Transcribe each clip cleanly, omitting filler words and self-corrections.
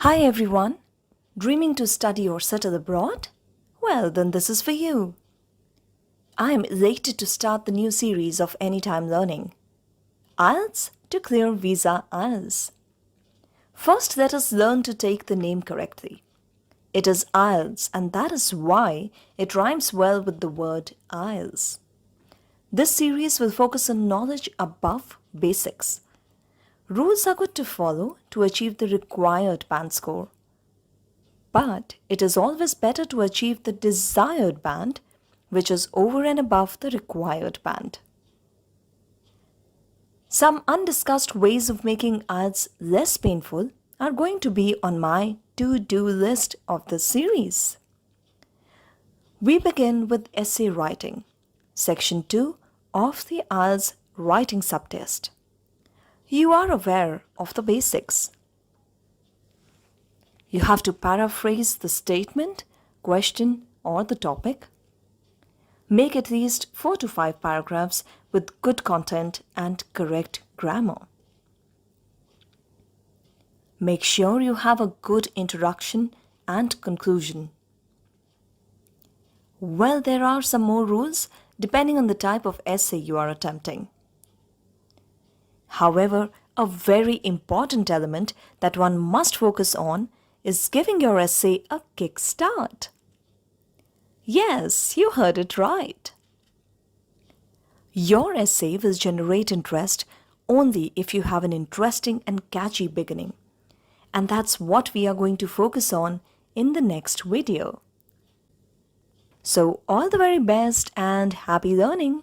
Hi everyone! Dreaming to study or settle abroad? Well, then this is for you. I am elated to start the new series of Anytime Learning. IELTS to clear Visa IELTS. First, let us learn to take the name correctly. It is IELTS, and that is why it rhymes well with the word IELTS. This series will focus on knowledge above basics. Rules are good to follow to achieve the required band score. But it is always better to achieve the desired band, which is over and above the required band. Some undiscussed ways of making IELTS less painful are going to be on my to-do list of this series. We begin with essay writing, section 2 of the IELTS writing subtest. You are aware of the basics. You have to paraphrase the statement, question, or the topic. Make at least 4 to 5 paragraphs with good content and correct grammar. Make sure you have a good introduction and conclusion. Well, there are some more rules depending on the type of essay you are attempting. However, a very important element that one must focus on is giving your essay a kickstart. Yes, you heard it right. Your essay will generate interest only if you have an interesting and catchy beginning. And that's what we are going to focus on in the next video. So, all the very best and happy learning!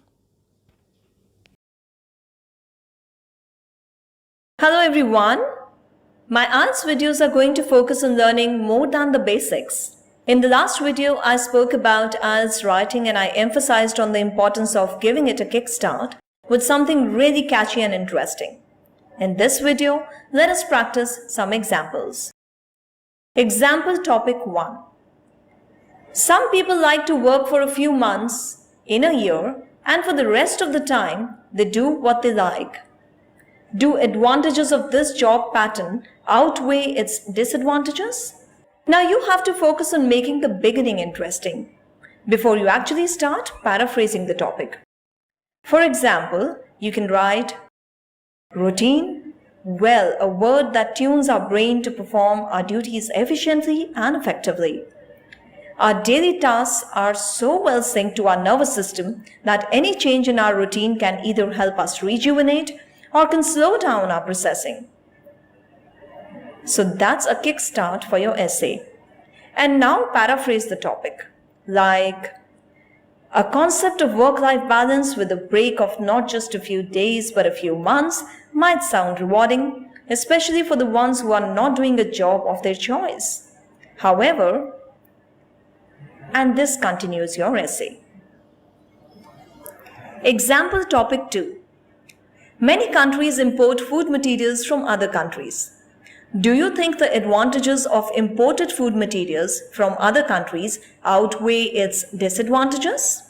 Hello everyone! My IELTS videos are going to focus on learning more than the basics. In the last video, I spoke about IELTS writing and I emphasized on the importance of giving it a kickstart with something really catchy and interesting. In this video, let us practice some examples. Example topic 1. Some people like to work for a few months in a year and for the rest of the time, they do what they like. Do advantages of this job pattern outweigh its disadvantages? Now you have to focus on making the beginning interesting before you actually start paraphrasing the topic. For example, you can write routine. Well, a word that tunes our brain to perform our duties efficiently and effectively. Our daily tasks are so well synced to our nervous system that any change in our routine can either help us rejuvenate or can slow down our processing. So that's a kickstart for your essay. And now paraphrase the topic, like a concept of work-life balance with a break of not just a few days but a few months might sound rewarding, especially for the ones who are not doing a job of their choice. However, and this continues your essay. Example topic 2. Many countries import food materials from other countries. Do you think the advantages of imported food materials from other countries outweigh its disadvantages?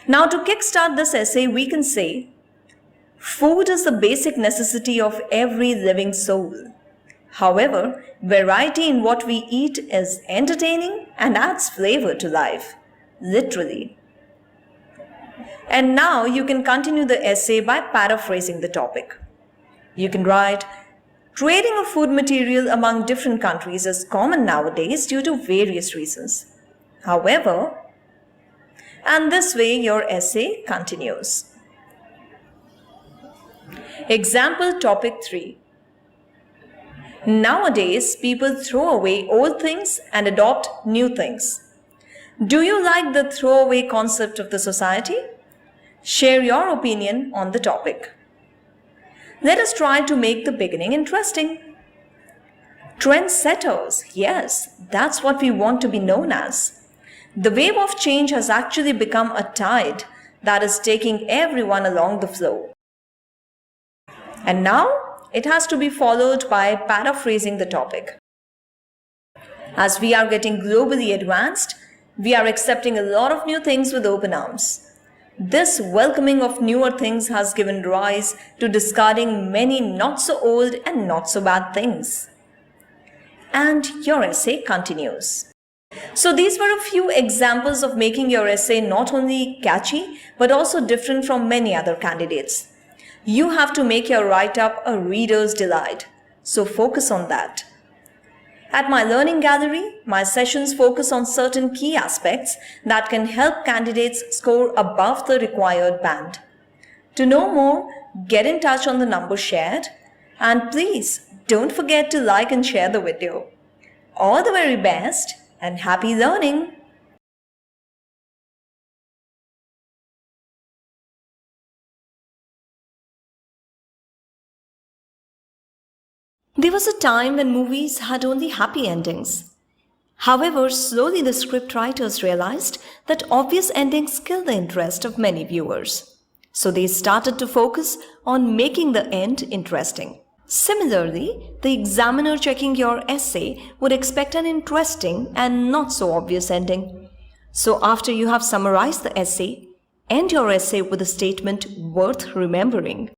Now to kickstart this essay, we can say, food is the basic necessity of every living soul. However, variety in what we eat is entertaining and adds flavor to life, literally. And now you can continue the essay by paraphrasing the topic. You can write, trading of food material among different countries is common nowadays due to various reasons. However, and this way your essay continues. Example topic 3. Nowadays, people throw away old things and adopt new things. Do you like the throwaway concept of the society? Share your opinion on the topic. Let us try to make the beginning interesting. Trendsetters, yes, that's what we want to be known as. The wave of change has actually become a tide that is taking everyone along the flow. And now it has to be followed by paraphrasing the topic. As we are getting globally advanced, we are accepting a lot of new things with open arms. This welcoming of newer things has given rise to discarding many not so old and not so bad things. and your essay continues. So these were a few examples of making your essay not only catchy but also different from many other candidates. You have to make your write-up a reader's delight, so focus on that. At my learning gallery, my sessions focus on certain key aspects that can help candidates score above the required band. To know more, get in touch on the number shared, and please don't forget to like and share the video. All the very best and happy learning! There was a time when movies had only happy endings. However, slowly the scriptwriters realized that obvious endings kill the interest of many viewers. So they started to focus on making the end interesting. Similarly, the examiner checking your essay would expect an interesting and not so obvious ending. So after you have summarized the essay, end your essay with a statement worth remembering.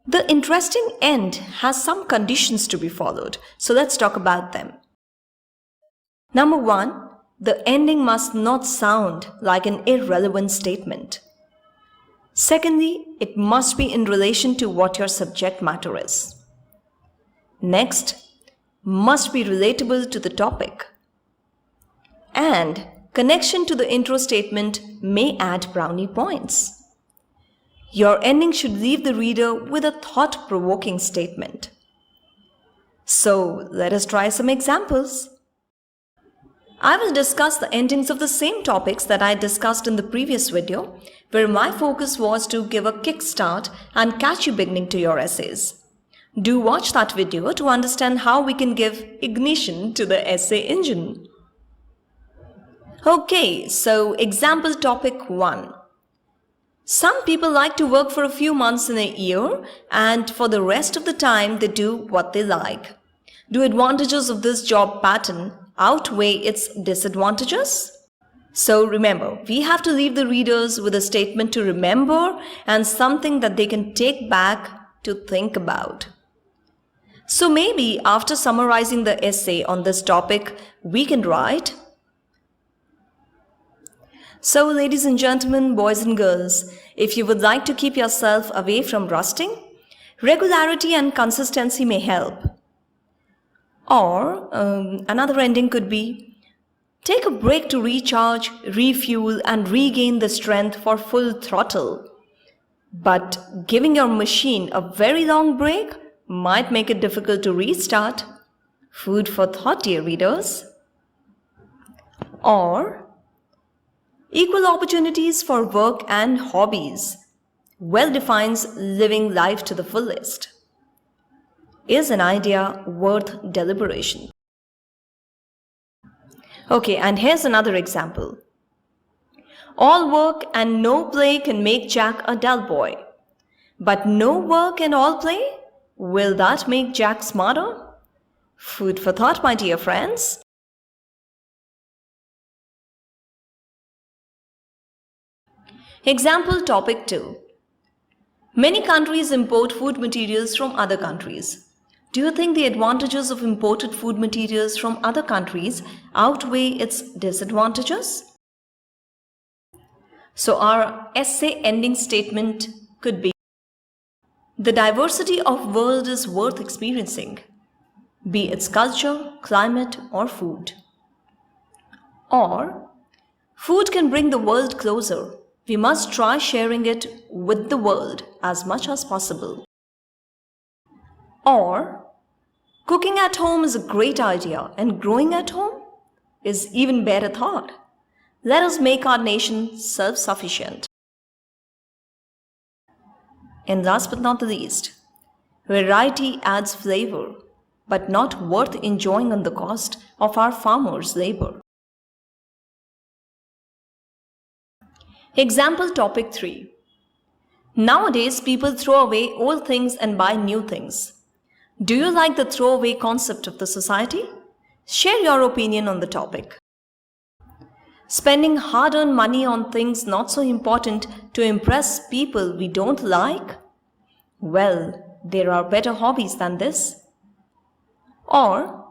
The interesting end has some conditions to be followed, so let's talk about them. Number 1, the ending must not sound like an irrelevant statement. Secondly, it must be in relation to what your subject matter is. Next, must be relatable to the topic. And connection to the intro statement may add brownie points. Your ending should leave the reader with a thought-provoking statement. So, let us try some examples. I will discuss the endings of the same topics that I discussed in the previous video, where my focus was to give a kickstart and catchy beginning to your essays. Do watch that video to understand how we can give ignition to the essay engine. Okay, so example topic 1. Some people like to work for a few months in a year, and for the rest of the time they do what they like. Do advantages of this job pattern outweigh its disadvantages? So remember, we have to leave the readers with a statement to remember and something that they can take back to think about. So maybe after summarizing the essay on this topic, we can write, so ladies and gentlemen, boys and girls, if you would like to keep yourself away from rusting, regularity and consistency may help. Or another ending could be, take a break to recharge, refuel and regain the strength for full throttle. But giving your machine a very long break might make it difficult to restart. Food for thought, dear readers. Or, equal opportunities for work and hobbies well defines living life to the fullest. Is an idea worth deliberation? Okay, and here's another example. All work and no play can make Jack a dull boy. But no work and all play? Will that make Jack smarter? Food for thought, my dear friends. Example topic 2. Many countries import food materials from other countries. Do you think the advantages of imported food materials from other countries outweigh its disadvantages? So our essay ending statement could be, the diversity of world is worth experiencing, be its culture, climate or food. Or, food can bring the world closer. We must try sharing it with the world as much as possible. Or, cooking at home is a great idea and growing at home is even better thought. Let us make our nation self-sufficient. And last but not the least, variety adds flavor, but not worth enjoying on the cost of our farmers' labor. Example topic 3. Nowadays, people throw away old things and buy new things. Do you like the throwaway concept of the society? Share your opinion on the topic. Spending hard-earned money on things not so important to impress people we don't like? Well, there are better hobbies than this. Or,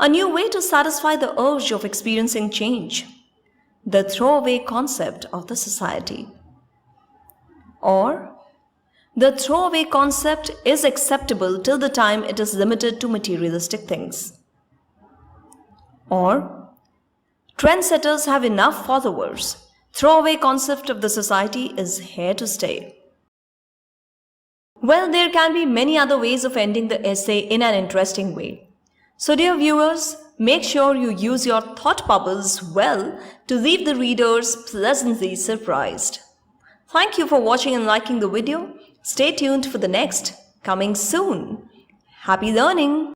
A new way to satisfy the urge of experiencing change. The throwaway concept of the society. Or, the throwaway concept is acceptable till the time it is limited to materialistic things. Or, trendsetters have enough followers. Throwaway concept of the society is here to stay. Well, there can be many other ways of ending the essay in an interesting way. So dear viewers, make sure you use your thought bubbles well to leave the readers pleasantly surprised. Thank you for watching and liking the video. Stay tuned for the next, coming soon. Happy learning!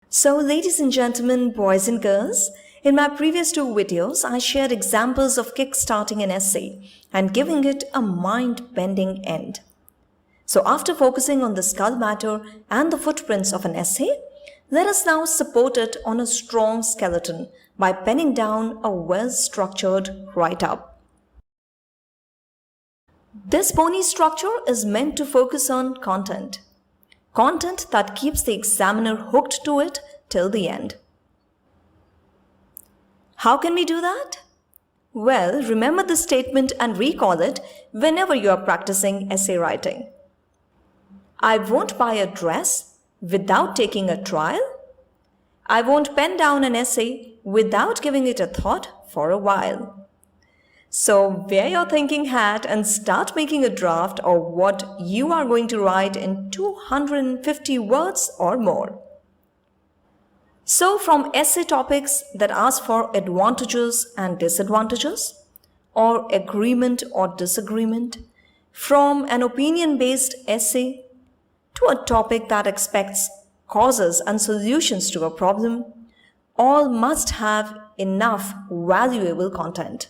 So ladies and gentlemen, boys and girls, in my previous two videos, I shared examples of kickstarting an essay and giving it a mind-bending end. So after focusing on the skull matter and the footprints of an essay, let us now support it on a strong skeleton by penning down a well-structured write-up. This bony structure is meant to focus on content. Content that keeps the examiner hooked to it till the end. How can we do that? Well, remember the statement and recall it whenever you are practicing essay writing. I won't buy a dress without taking a trial. I won't pen down an essay without giving it a thought for a while. So wear your thinking hat and start making a draft of what you are going to write in 250 words or more. So from essay topics that ask for advantages and disadvantages, or agreement or disagreement, from an opinion-based essay to a topic that expects causes and solutions to a problem, all must have enough valuable content.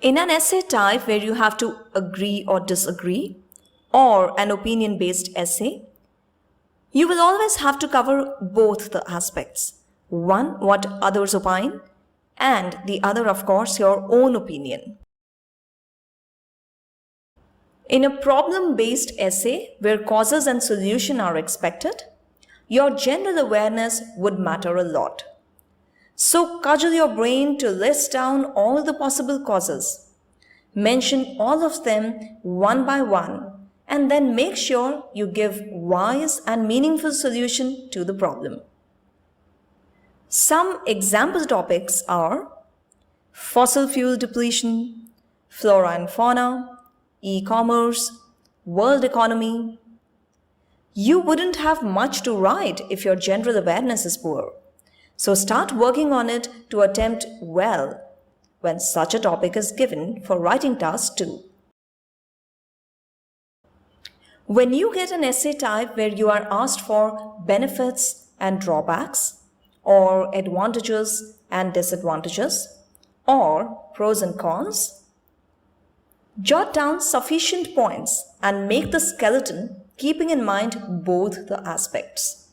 In an essay type where you have to agree or disagree, or an opinion-based essay, you will always have to cover both the aspects. One, what others opine, and the other, of course, your own opinion. In a problem-based essay where causes and solution are expected, your general awareness would matter a lot. So cudgel your brain to list down all the possible causes. Mention all of them one by one and then make sure you give wise and meaningful solution to the problem. Some example topics are fossil fuel depletion, flora and fauna, e-commerce, world economy. You wouldn't have much to write if your general awareness is poor. So start working on it to attempt well when such a topic is given for writing task 2. When you get an essay type where you are asked for benefits and drawbacks, or advantages and disadvantages, or pros and cons, jot down sufficient points and make the skeleton keeping in mind both the aspects.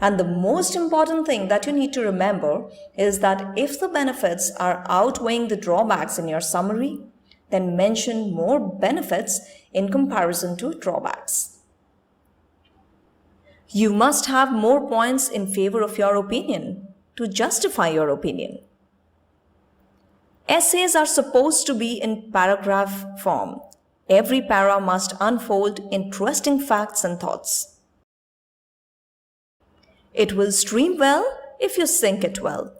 And the most important thing that you need to remember is that if the benefits are outweighing the drawbacks in your summary, then mention more benefits in comparison to drawbacks. You must have more points in favor of your opinion to justify your opinion. Essays are supposed to be in paragraph form. Every para must unfold interesting facts and thoughts. It will stream well if you sync it well.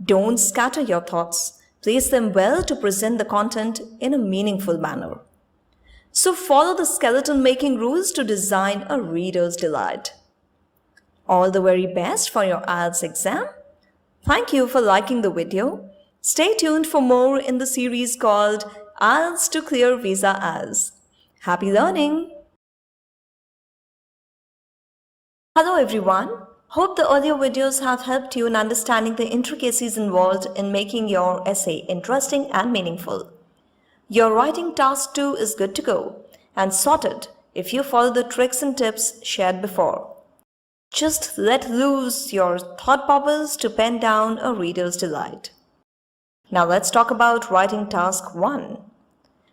Don't scatter your thoughts. Place them well to present the content in a meaningful manner. So follow the skeleton making rules to design a reader's delight. All the very best for your IELTS exam. Thank you for liking the video. Stay tuned for more in the series called IELTS to Clear Visa As. Happy learning! Hello everyone. Hope the earlier videos have helped you in understanding the intricacies involved in making your essay interesting and meaningful. Your writing task 2 is good to go and sorted if you follow the tricks and tips shared before. Just let loose your thought bubbles to pen down a reader's delight. Now let's talk about writing task 1.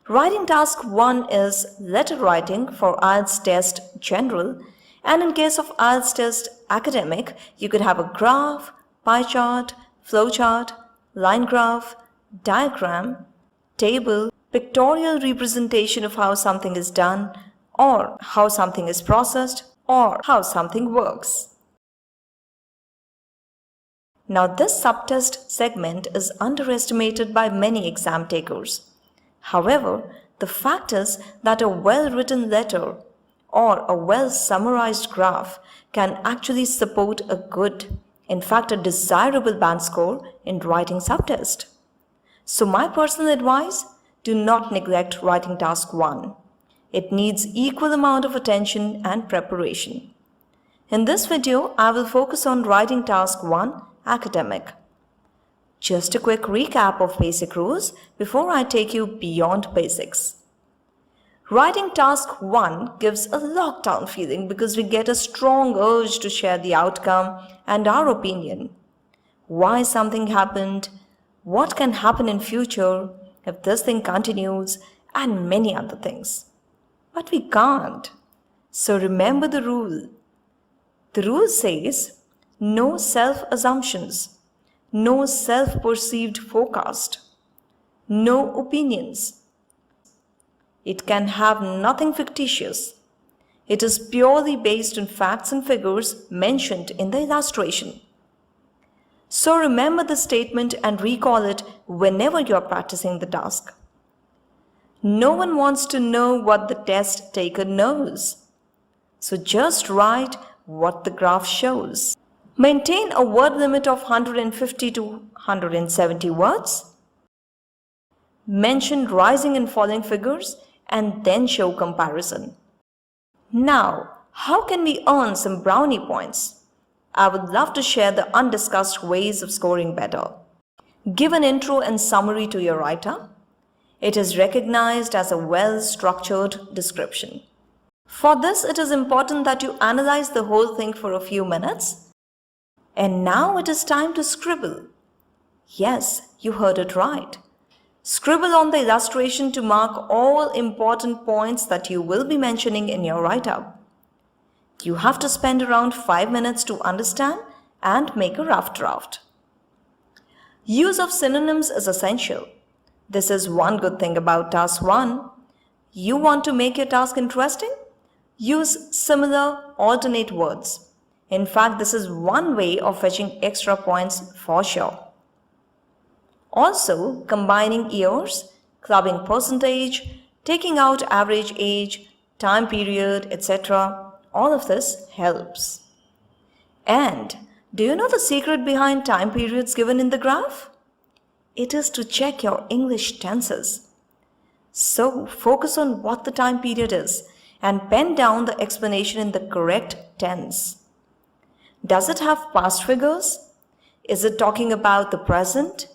Writing task 1 is letter writing for IELTS test general, and in case of IELTS test academic, you could have a graph, pie chart, flow chart, line graph, diagram, table, pictorial representation of how something is done, or how something is processed, or how something works. Now this subtest segment is underestimated by many exam takers. However, the fact is that a well-written letter or a well-summarized graph can actually support a good, in fact a desirable band score in writing subtest. So my personal advice, do not neglect writing task 1. It needs equal amount of attention and preparation. In this video, I will focus on writing task 1 academic. Just a quick recap of basic rules before I take you beyond basics. Writing task 1 gives a lockdown feeling because we get a strong urge to share the outcome and our opinion. Why something happened, what can happen in future if this thing continues, and many other things. But we can't. So remember the rule. The rule says no self-assumptions, no self-perceived forecast, no opinions. It can have nothing fictitious. It is purely based on facts and figures mentioned in the illustration. So remember the statement and recall it whenever you are practicing the task. No one wants to know what the test taker knows. So just write what the graph shows. Maintain a word limit of 150 to 170 words. Mention rising and falling figures and then show comparison. Now, how can we earn some brownie points? I would love to share the undiscussed ways of scoring better. Give an intro and summary to your write-up. It is recognized as a well-structured description. For this, it is important that you analyze the whole thing for a few minutes. And now it is time to scribble. Yes, you heard it right. Scribble on the illustration to mark all important points that you will be mentioning in your write-up. You have to spend around 5 minutes to understand and make a rough draft. Use of synonyms is essential. This is one good thing about task 1. You want to make your task interesting? Use similar alternate words. In fact, this is one way of fetching extra points for sure. Also, combining years, clubbing percentage, taking out average age, time period, etc. All of this helps. And do you know the secret behind time periods given in the graph? It is to check your English tenses. So focus on what the time period is and pen down the explanation in the correct tense. Does it have past figures? Is it talking about the present?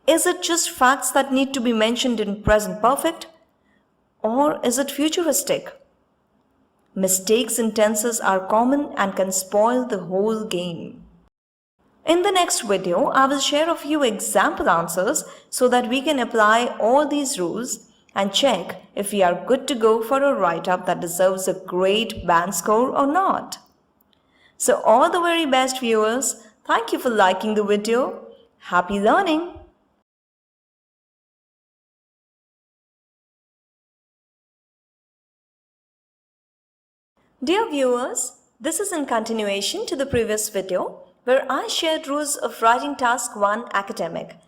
Is it just facts that need to be mentioned in present perfect? Or is it futuristic? Mistakes in tenses are common and can spoil the whole game. In the next video, I will share a few example answers so that we can apply all these rules and check if we are good to go for a write-up that deserves a great band score or not. So all the very best viewers, thank you for liking the video. Happy learning! Dear viewers, this is in continuation to the previous video where I shared rules of writing task 1 academic.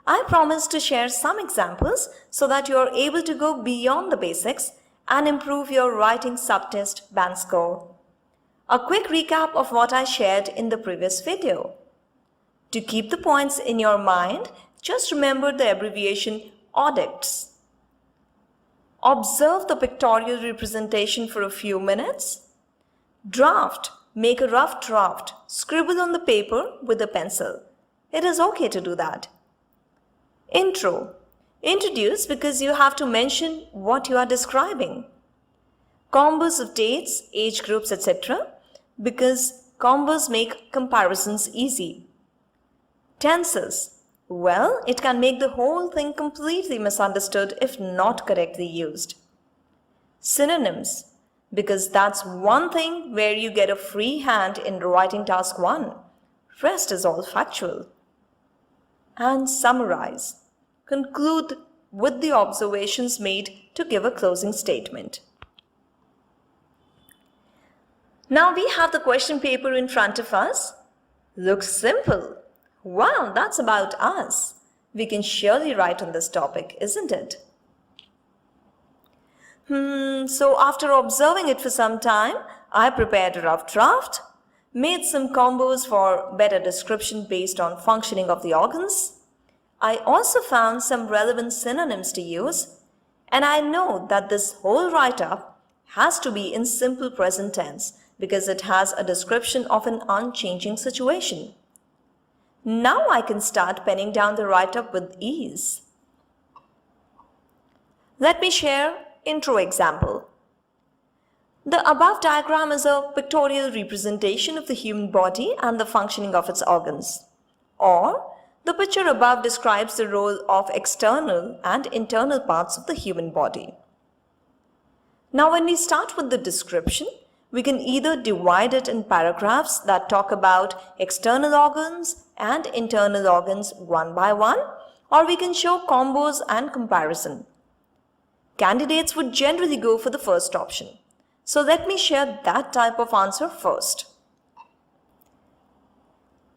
I promised to share some examples so that you are able to go beyond the basics and improve your writing subtest band score. A quick recap of what I shared in the previous video. To keep the points in your mind, just remember the abbreviation AUDICTS. Observe the pictorial representation for a few minutes. Draft. Make a rough draft. Scribble on the paper with a pencil. It is okay to do that. Intro. Introduce because you have to mention what you are describing. Combos of dates, age groups, etc. because combos make comparisons easy. Tenses. Well, it can make the whole thing completely misunderstood if not correctly used. Synonyms, because that's one thing where you get a free hand in writing task 1. Rest is all factual. And summarize. Conclude with the observations made to give a closing statement. Now we have the question paper in front of us. Looks simple. Wow, that's about us. We can surely write on this topic, isn't it? So after observing it for some time, I prepared a rough draft, made some combos for better description based on functioning of the organs. I also found some relevant synonyms to use, and I know that this whole write-up has to be in simple present tense because it has a description of an unchanging situation. Now I can start penning down the write-up with ease. Let me share intro example. The above diagram is a pictorial representation of the human body and the functioning of its organs. Or, the picture above describes the role of external and internal parts of the human body. Now when we start with the description, we can either divide it in paragraphs that talk about external organs and internal organs one by one, or we can show combos and comparison. Candidates would generally go for the first option. So let me share that type of answer first.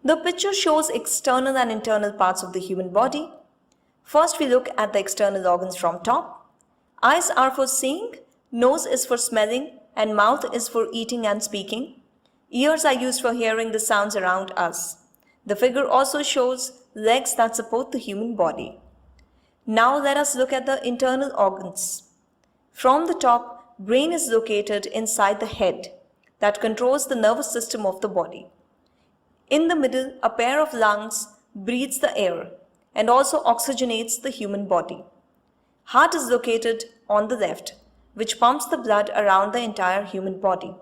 The picture shows external and internal parts of the human body. First we look at the external organs from top. Eyes are for seeing, nose is for smelling, and mouth is for eating and speaking. Ears are used for hearing the sounds around us. The figure also shows legs that support the human body. Now let us look at the internal organs. From the top, brain is located inside the head that controls the nervous system of the body. In the middle, a pair of lungs breathes the air and also oxygenates the human body. Heart is located on the left, which pumps the blood around the entire human body.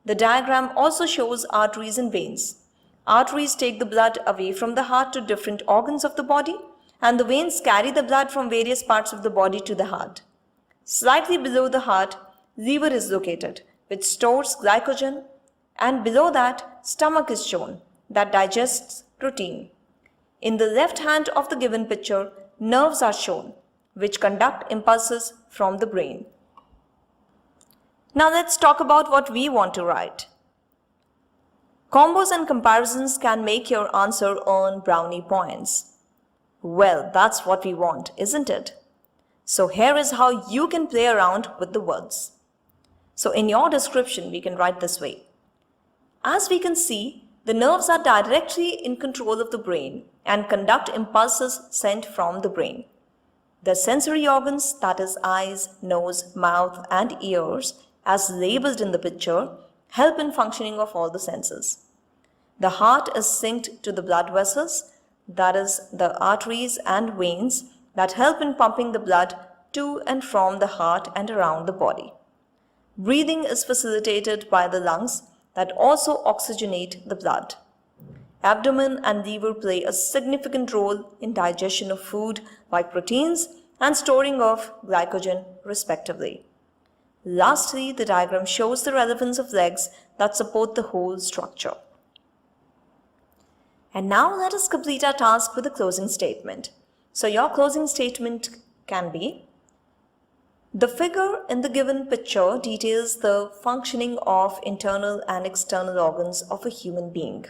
The diagram also shows arteries and veins. Arteries take the blood away from the heart to different organs of the body, and the veins carry the blood from various parts of the body to the heart. Slightly below the heart, liver is located, which stores glycogen, and below that, stomach is shown, that digests protein. In the left hand of the given picture, nerves are shown, which conduct impulses from the brain. Now let's talk about what we want to write. Combos and comparisons can make your answer earn brownie points. Well, that's what we want, isn't it? So here is how you can play around with the words. So in your description, we can write this way. As we can see, the nerves are directly in control of the brain and conduct impulses sent from the brain. The sensory organs, that is eyes, nose, mouth, and ears, as labeled in the picture, help in functioning of all the senses. The heart is synced to the blood vessels, that is the arteries and veins that help in pumping the blood to and from the heart and around the body. Breathing is facilitated by the lungs that also oxygenate the blood. Abdomen and liver play a significant role in digestion of food like proteins and storing of glycogen respectively. Lastly, the diagram shows the relevance of legs that support the whole structure. And now let us complete our task with a closing statement. So your closing statement can be, the figure in the given picture details the functioning of internal and external organs of a human being.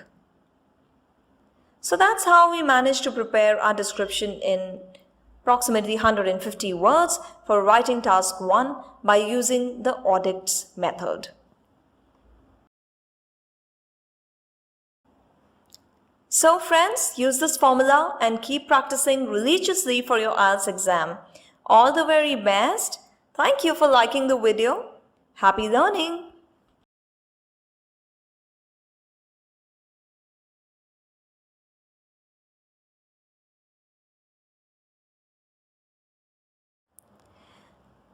So that's how we managed to prepare our description in approximately 150 words for writing task 1 by using the audits method. So friends, use this formula and keep practicing religiously for your IELTS exam. All the very best. Thank you for liking the video. Happy learning!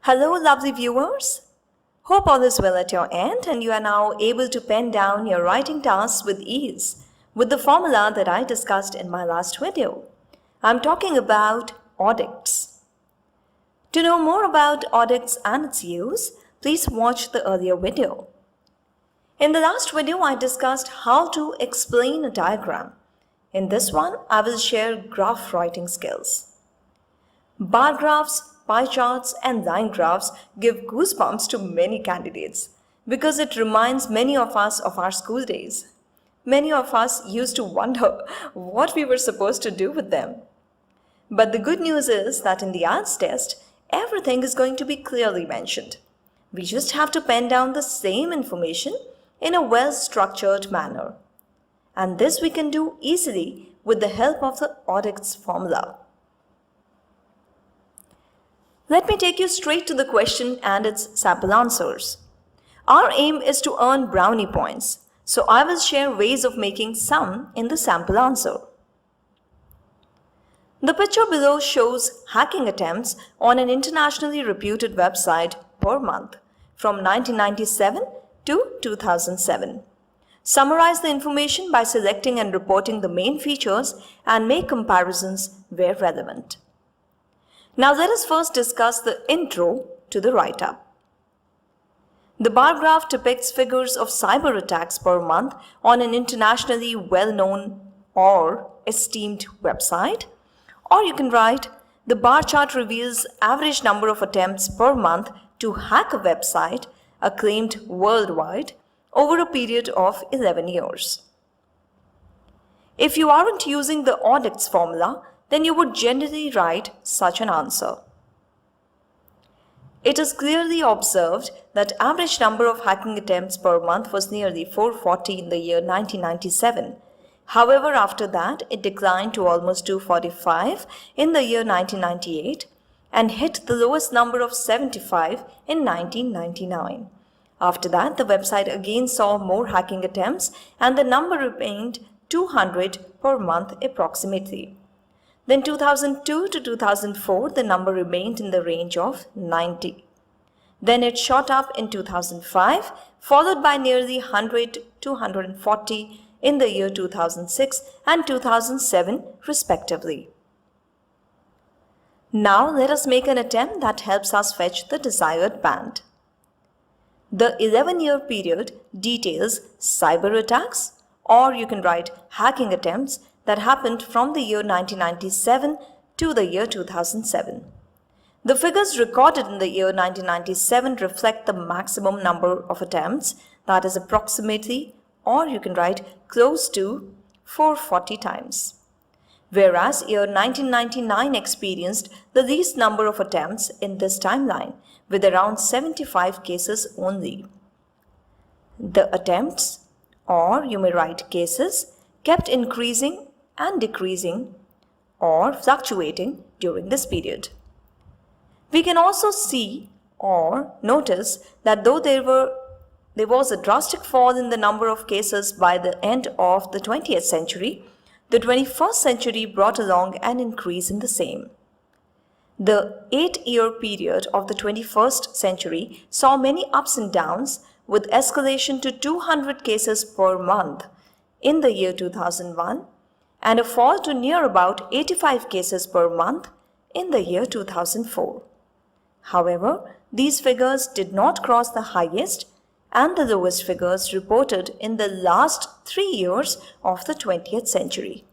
Hello lovely viewers. Hope all is well at your end and you are now able to pen down your writing tasks with ease with the formula that I discussed in my last video. I'm talking about audits. To know more about audits and its use, please watch the earlier video. In the last video, I discussed how to explain a diagram. In this one, I will share graph writing skills. Bar graphs, pie charts, and line graphs give goosebumps to many candidates because it reminds many of us of our school days. Many of us used to wonder what we were supposed to do with them. But the good news is that in the IELTS test, everything is going to be clearly mentioned. We just have to pen down the same information in a well-structured manner. And this we can do easily with the help of the audits formula. Let me take you straight to the question and its sample answers. Our aim is to earn brownie points, so I will share ways of making some in the sample answer. The picture below shows hacking attempts on an internationally reputed website per month from 1997 to 2007. Summarize the information by selecting and reporting the main features and make comparisons where relevant. Now let us first discuss the intro to the write-up. The bar graph depicts figures of cyber attacks per month on an internationally well-known or esteemed website. Or you can write, the bar chart reveals average number of attempts per month to hack a website acclaimed worldwide over a period of 11 years. If you aren't using the audits formula, then you would generally write such an answer. It is clearly observed that average number of hacking attempts per month was nearly 440 in the year 1997. However, after that, it declined to almost 245 in the year 1998 and hit the lowest number of 75 in 1999. After that, the website again saw more hacking attempts and the number remained 200 per month approximately. Then 2002 to 2004, the number remained in the range of 90. Then it shot up in 2005, followed by nearly 100 to 140 in the year 2006 and 2007 respectively. Now let us make an attempt that helps us fetch the desired band. The 11-year period details cyber attacks, or you can write hacking attempts that happened from the year 1997 to the year 2007. The figures recorded in the year 1997 reflect the maximum number of attempts, that is approximately, or you can write close to 440 times. Whereas year 1999 experienced the least number of attempts in this timeline with around 75 cases only. The attempts, or you may write cases, kept increasing and decreasing or fluctuating during this period. We can also see or notice that though there was a drastic fall in the number of cases by the end of the 20th century, the 21st century brought along an increase in the same. The 8-year period of the 21st century saw many ups and downs, with escalation to 200 cases per month in the year 2001 and a fall to near about 85 cases per month in the year 2004. However, these figures did not cross the highest and the lowest figures reported in the last 3 years of the 20th century.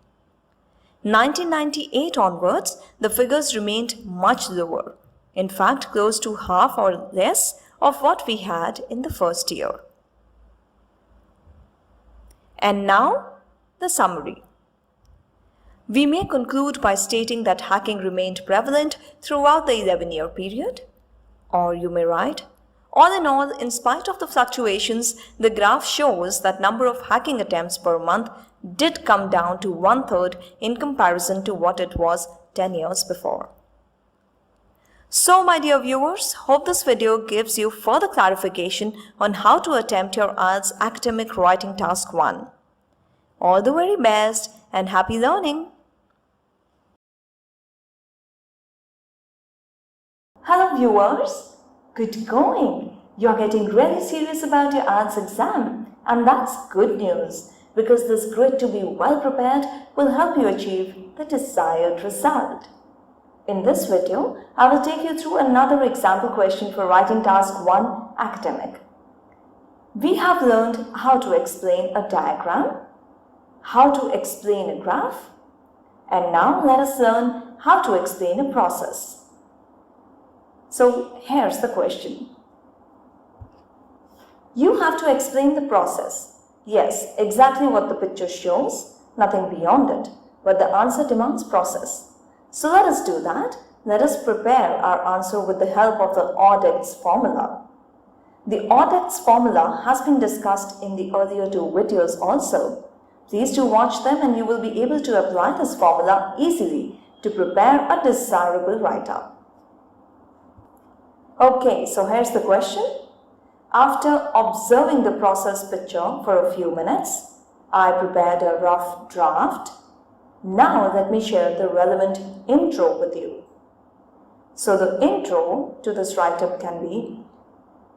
1998 onwards, the figures remained much lower, in fact close to half or less of what we had in the first year. And now, the summary. We may conclude by stating that hacking remained prevalent throughout the 11-year period, or you may write, all in all, in spite of the fluctuations, the graph shows that number of hacking attempts per month did come down to 1/3 in comparison to what it was 10 years before. So, my dear viewers, hope this video gives you further clarification on how to attempt your IELTS Academic Writing Task 1. All the very best and happy learning! Hello viewers, good going! You're getting really serious about your IELTS exam, and that's good news because this grid to be well prepared will help you achieve the desired result. In this video, I will take you through another example question for writing task 1 academic. We have learned how to explain a diagram, how to explain a graph, and now let us learn how to explain a process. So here's the question. You have to explain the process. Yes, exactly what the picture shows, nothing beyond it, but the answer demands process. So let us do that. Let us prepare our answer with the help of the ODEX formula. The ODEX formula has been discussed in the earlier 2 videos also. Please do watch them and you will be able to apply this formula easily to prepare a desirable write-up. Okay, so here's the question. After observing the process picture for a few minutes, I prepared a rough draft. Now let me share the relevant intro with you. So the intro to this write-up can be,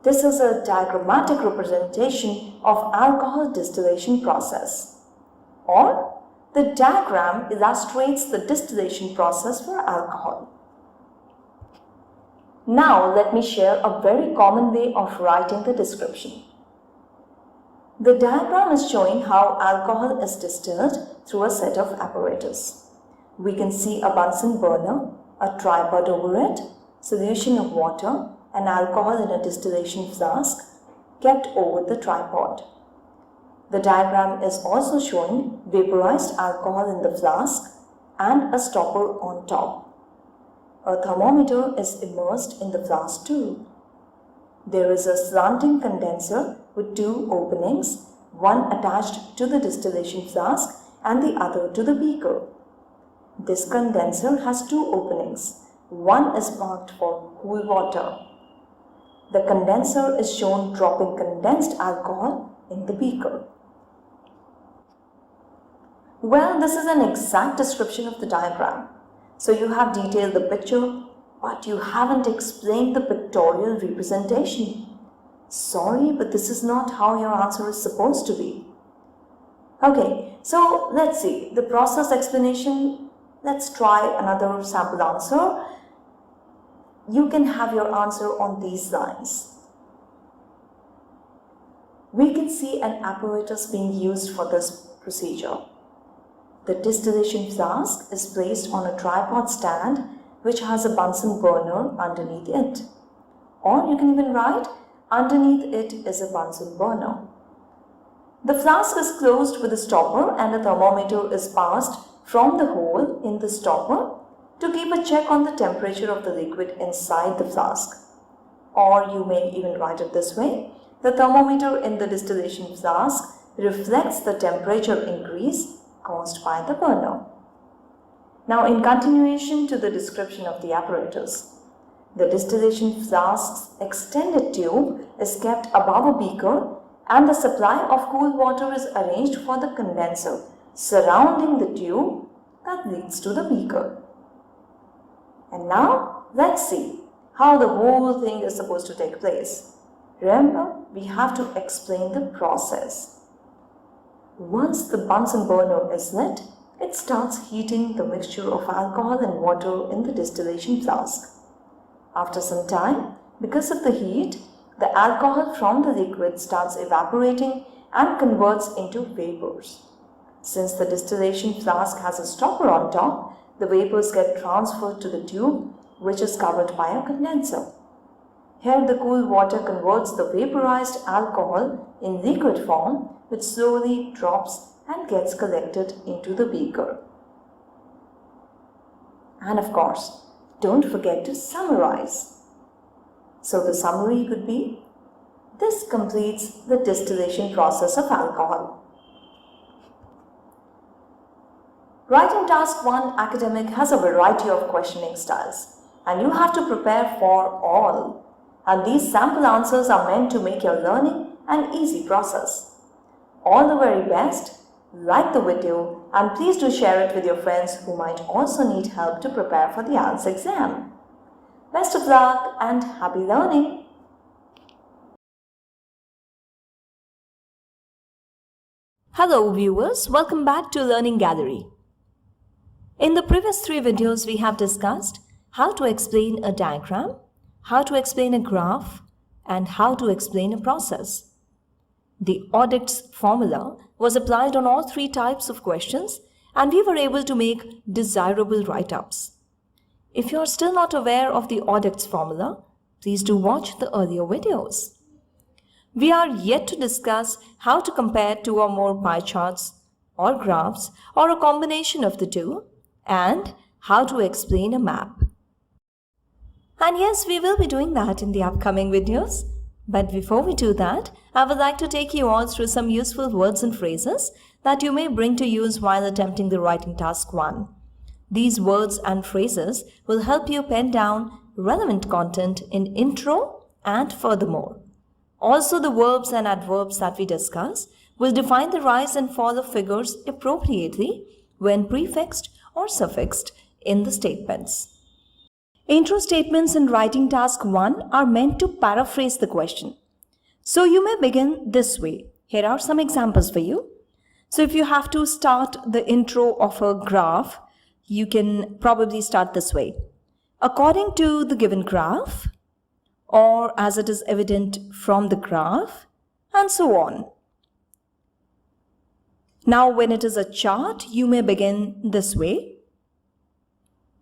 this is a diagrammatic representation of alcohol distillation process. Or, the diagram illustrates the distillation process for alcohol. Now let me share a very common way of writing the description. The diagram is showing how alcohol is distilled through a set of apparatus. We can see a Bunsen burner, a tripod over it, solution of water, and alcohol in a distillation flask kept over the tripod. The diagram is also showing vaporized alcohol in the flask and a stopper on top. A thermometer is immersed in the flask too. There is a slanting condenser with 2 openings, one attached to the distillation flask and the other to the beaker. This condenser has 2 openings. One is marked for cool water. The condenser is shown dropping condensed alcohol in the beaker. Well, this is an exact description of the diagram. So you have detailed the picture, but you haven't explained the pictorial representation. Sorry, but this is not how your answer is supposed to be. Okay, so let's see the process explanation. Let's try another sample answer. You can have your answer on these lines. We can see an apparatus being used for this procedure. The distillation flask is placed on a tripod stand which has a Bunsen burner underneath it. Or you can even write, underneath it is a Bunsen burner. The flask is closed with a stopper and a thermometer is passed from the hole in the stopper to keep a check on the temperature of the liquid inside the flask. Or you may even write it this way, the thermometer in the distillation flask reflects the temperature increase caused by the burner. Now in continuation to the description of the apparatus, the distillation flask's extended tube is kept above a beaker and the supply of cool water is arranged for the condenser surrounding the tube that leads to the beaker. And now let's see how the whole thing is supposed to take place. Remember, we have to explain the process. Once the Bunsen burner is lit, it starts heating the mixture of alcohol and water in the distillation flask. After some time, because of the heat, the alcohol from the liquid starts evaporating and converts into vapors. Since the distillation flask has a stopper on top, the vapors get transferred to the tube, which is covered by a condenser. Here the cool water converts the vaporized alcohol in liquid form, which slowly drops and gets collected into the beaker. And of course, don't forget to summarize. So the summary could be, this completes the distillation process of alcohol. Writing task 1 academic has a variety of questioning styles and you have to prepare for all. And these sample answers are meant to make your learning an easy process. All the very best, like the video and please do share it with your friends who might also need help to prepare for the IELTS exam. Best of luck and happy learning! Hello viewers, welcome back to Learning Gallery. In the previous 3 videos we have discussed how to explain a diagram, how to explain a graph, and how to explain a process. The ODICTS formula was applied on all 3 types of questions and we were able to make desirable write-ups. If you are still not aware of the ODICTS formula, please do watch the earlier videos. We are yet to discuss how to compare 2 or more pie charts or graphs or a combination of the two, and how to explain a map. And yes, we will be doing that in the upcoming videos. But before we do that, I would like to take you all through some useful words and phrases that you may bring to use while attempting the writing task 1. These words and phrases will help you pen down relevant content in intro and furthermore. Also, the verbs and adverbs that we discuss will define the rise and fall of figures appropriately when prefixed or suffixed in the statements. Intro statements in writing task 1 are meant to paraphrase the question. So you may begin this way. Here are some examples for you. So if you have to start the intro of a graph, you can probably start this way. According to the given graph, or as it is evident from the graph, and so on. Now when it is a chart, you may begin this way.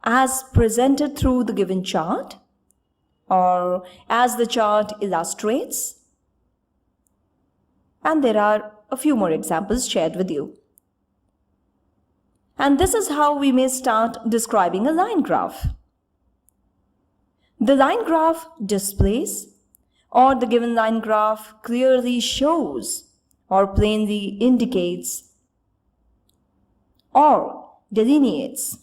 As presented through the given chart, or as the chart illustrates. And there are a few more examples shared with you. And this is how we may start describing a line graph. The line graph displays, or the given line graph clearly shows, or plainly indicates, or delineates.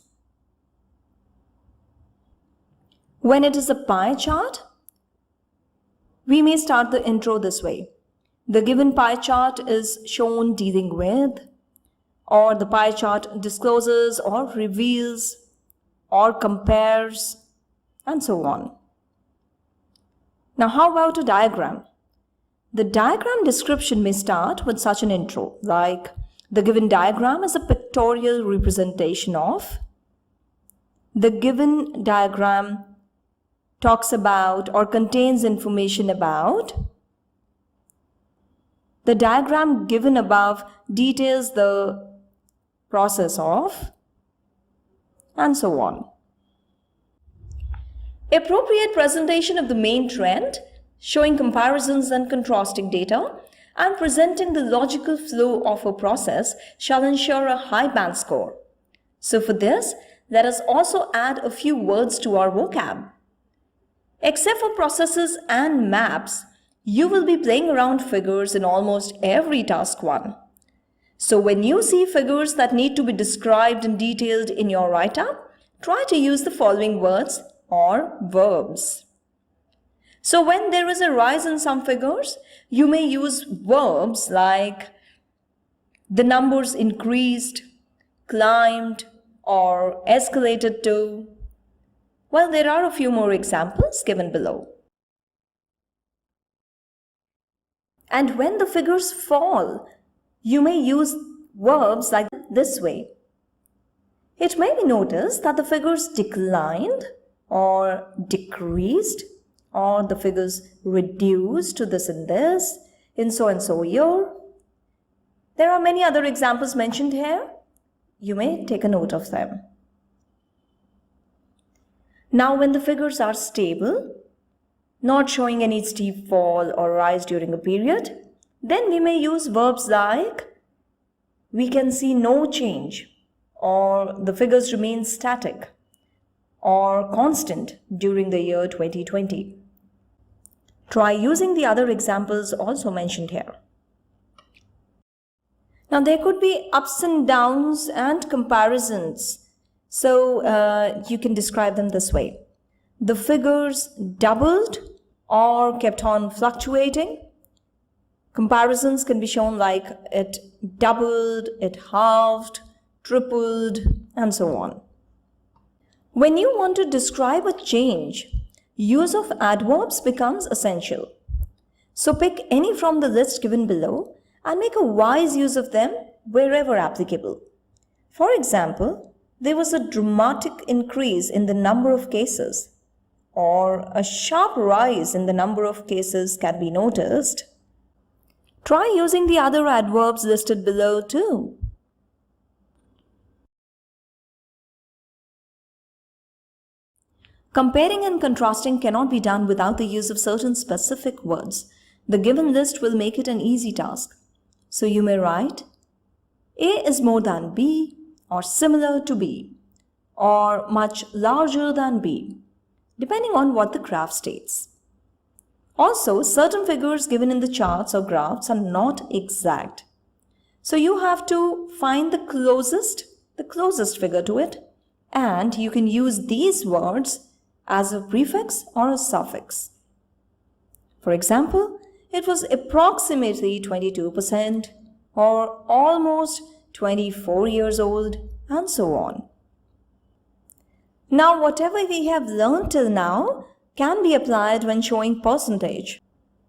When it is a pie chart, we may start the intro this way. The given pie chart is shown dealing with, or the pie chart discloses or reveals or compares, and so on. Now how about a diagram? The diagram description may start with such an intro like, the given diagram is a pictorial representation of. The given diagram talks about or contains information about. The diagram given above details the process of, and so on. Appropriate presentation of the main trend, showing comparisons and contrasting data, and presenting the logical flow of a process shall ensure a high band score. So for this, let us also add a few words to our vocab. Except for processes and maps, you will be playing around figures in almost every task 1. So when you see figures that need to be described and detailed in your write-up, try to use the following words or verbs. So when there is a rise in some figures, you may use verbs like the numbers increased, climbed, or escalated to. Well, there are a few more examples given below. And when the figures fall, you may use verbs like this way. It may be noticed that the figures declined, or decreased, or the figures reduced to this and this, in so and so year. There are many other examples mentioned here. You may take a note of them. Now when the figures are stable, not showing any steep fall or rise during a period, then we may use verbs like, we can see no change, or the figures remain static, or constant during the year 2020. Try using the other examples also mentioned here. Now there could be ups and downs and comparisons. So you can describe them this way. The figures doubled or kept on fluctuating. Comparisons can be shown like it doubled, it halved, tripled, and so on. When you want to describe a change, use of adverbs becomes essential. So pick any from the list given below and make a wise use of them wherever applicable. For example, there was a dramatic increase in the number of cases, or a sharp rise in the number of cases can be noticed. Try using the other adverbs listed below too. Comparing and contrasting cannot be done without the use of certain specific words. The given list will make it an easy task. So you may write, A is more than B, or similar to B, or much larger than B, depending on what the graph states. Also, certain figures given in the charts or graphs are not exact. So you have to find the closest figure to it, and you can use these words as a prefix or a suffix. For example, it was approximately 22% or almost 24 years old, and so on. Now, whatever we have learned till now can be applied when showing percentage.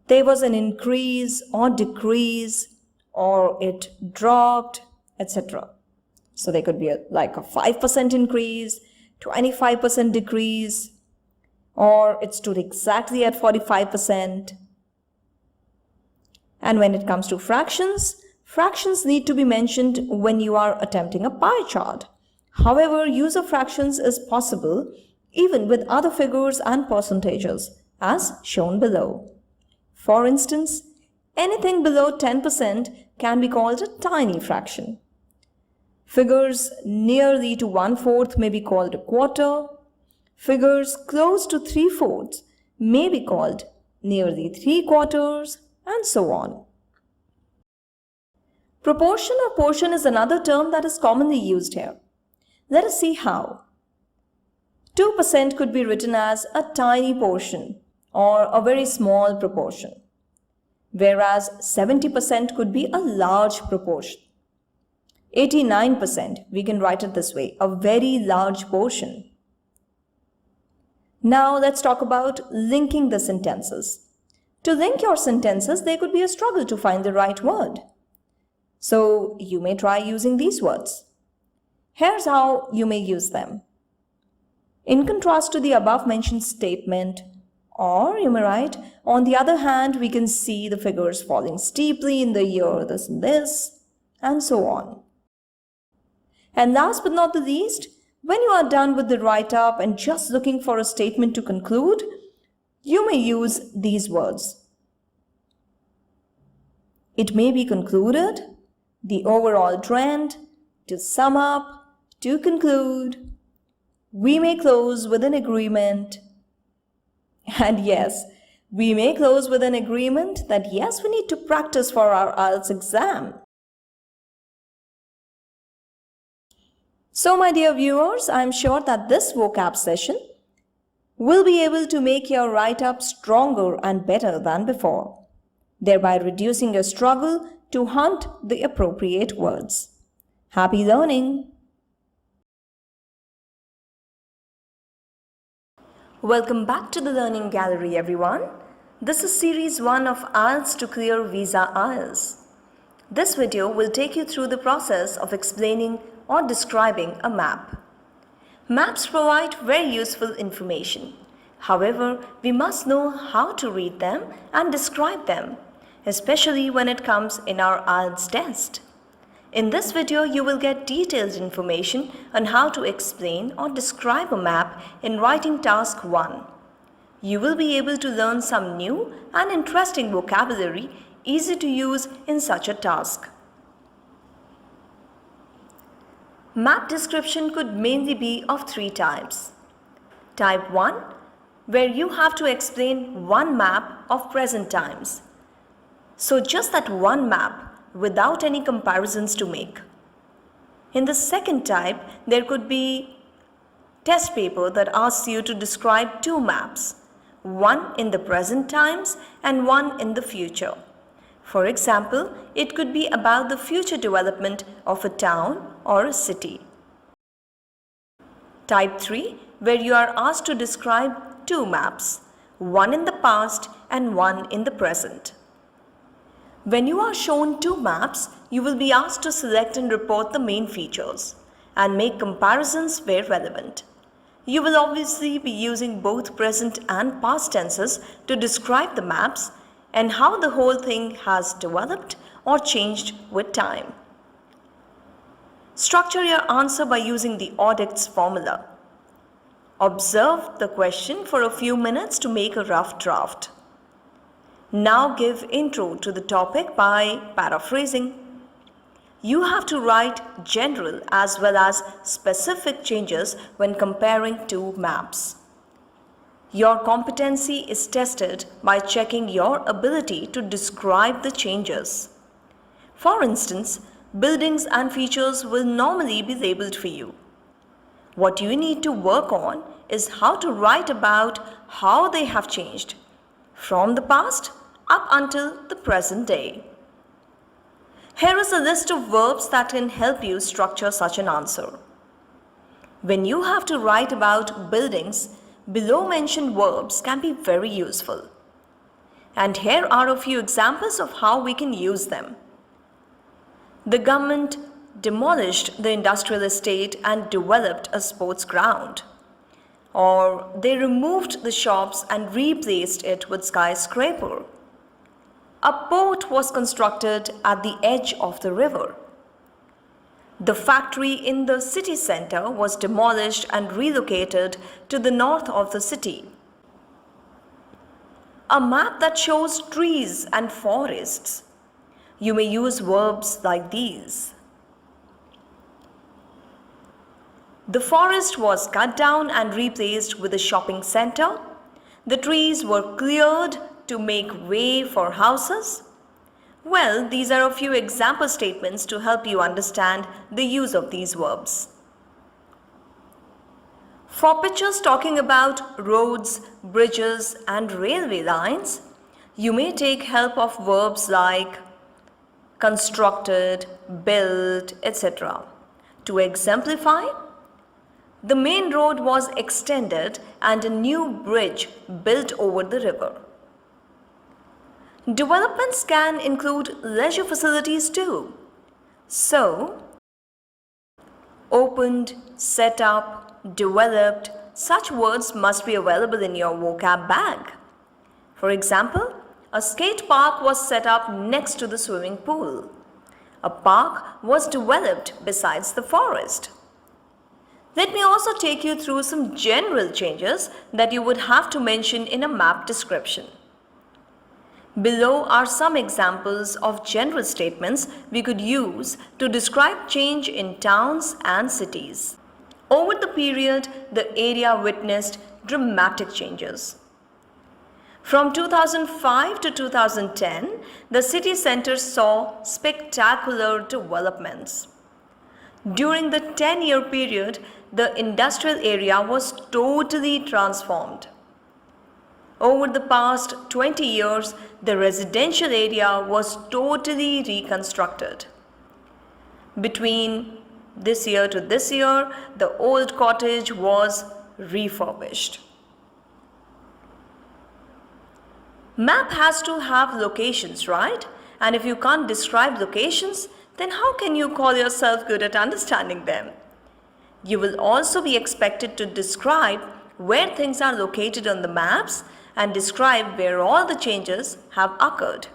There was an increase or decrease, or it dropped, etc. So there could be like a 5% increase, 25% decrease, or it stood exactly at 45%. And when it comes to fractions, fractions need to be mentioned when you are attempting a pie chart. However, use of fractions is possible even with other figures and percentages, as shown below. For instance, anything below 10% can be called a tiny fraction. Figures nearly to 1/4 may be called a quarter. Figures close to 3/4 may be called nearly 3/4, and so on. Proportion or portion is another term that is commonly used here. Let us see how. 2% could be written as a tiny portion or a very small proportion, whereas 70% could be a large proportion. 89%, we can write it this way, a very large portion. Now let's talk about linking the sentences. To link your sentences, there could be a struggle to find the right word. So you may try using these words. Here's how you may use them. In contrast to the above mentioned statement, or you may write, on the other hand, we can see the figures falling steeply in the year this and this, and so on. And last but not the least, when you are done with the write-up and just looking for a statement to conclude, you may use these words. It may be concluded, the overall trend, to sum up, to conclude, we may close with an agreement. And yes, we may close with an agreement that yes, we need to practice for our IELTS exam. So my dear viewers, I am sure that this vocab session will be able to make your write-up stronger and better than before, thereby reducing your struggle to hunt the appropriate words. Happy learning! Welcome back to the Learning Gallery, everyone. This is Series 1 of IELTS to Clear Visa IELTS. This video will take you through the process of explaining or describing a map. Maps provide very useful information. However, we must know how to read them and describe them, especially when it comes in our IELTS test. In this video, you will get detailed information on how to explain or describe a map in writing task 1. You will be able to learn some new and interesting vocabulary easy to use in such a task. Map description could mainly be of 3 types. Type 1, where you have to explain one map of present times. So just that one map without any comparisons to make. In the second type, there could be test paper that asks you to describe 2 maps, one in the present times and one in the future. For example, it could be about the future development of a town or a city. Type 3, where you are asked to describe 2 maps, one in the past and one in the present. When you are shown two maps, you will be asked to select and report the main features and make comparisons where relevant. You will obviously be using both present and past tenses to describe the maps and how the whole thing has developed or changed with time. Structure your answer by using the ODICTS formula. Observe the question for a few minutes to make a rough draft. Now give intro to the topic by paraphrasing. You have to write general as well as specific changes when comparing two maps. Your competency is tested by checking your ability to describe the changes. For instance, buildings and features will normally be labeled for you. What you need to work on is how to write about how they have changed from the past up until the present day. Here is a list of verbs that can help you structure such an answer. When you have to write about buildings, below mentioned verbs can be very useful. And here are a few examples of how we can use them. The government demolished the industrial estate and developed a sports ground. Or they removed the shops and replaced it with skyscraper. A port was constructed at the edge of the river. The factory in the city center was demolished and relocated to the north of the city. A map that shows trees and forests. You may use verbs like these. The forest was cut down and replaced with a shopping center. The trees were cleared to make way for houses. Well, these are a few example statements to help you understand the use of these verbs. For pictures talking about roads, bridges, and railway lines, you may take help of verbs like constructed, built, etc. To exemplify, the main road was extended and a new bridge built over the river. Developments can include leisure facilities too. So, opened, set up, developed, such words must be available in your vocab bag. For example, a skate park was set up next to the swimming pool. A park was developed besides the forest. Let me also take you through some general changes that you would have to mention in a map description. Below are some examples of general statements we could use to describe change in towns and cities. Over the period, the area witnessed dramatic changes. From 2005 to 2010, the city center saw spectacular developments. During the 10-year period, the industrial area was totally transformed. Over the past 20 years, the residential area was totally reconstructed. Between this year to this year, the old cottage was refurbished. Map has to have locations, right? And if you can't describe locations, then how can you call yourself good at understanding them? You will also be expected to describe where things are located on the maps and describe where all the changes have occurred.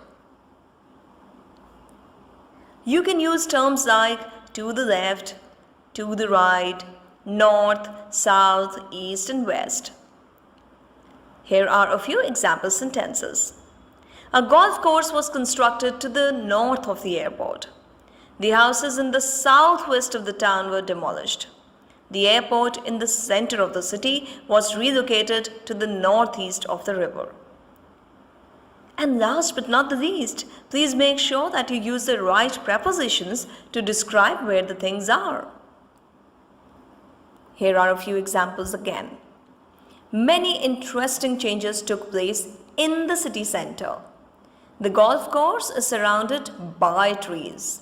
You can use terms like to the left, to the right, north, south, east, and west. Here are a few example sentences. A golf course was constructed to the north of the airport. The houses in the southwest of the town were demolished. The airport in the center of the city was relocated to the northeast of the river. And last but not the least, please make sure that you use the right prepositions to describe where the things are. Here are a few examples again. Many interesting changes took place in the city center. The golf course is surrounded by trees.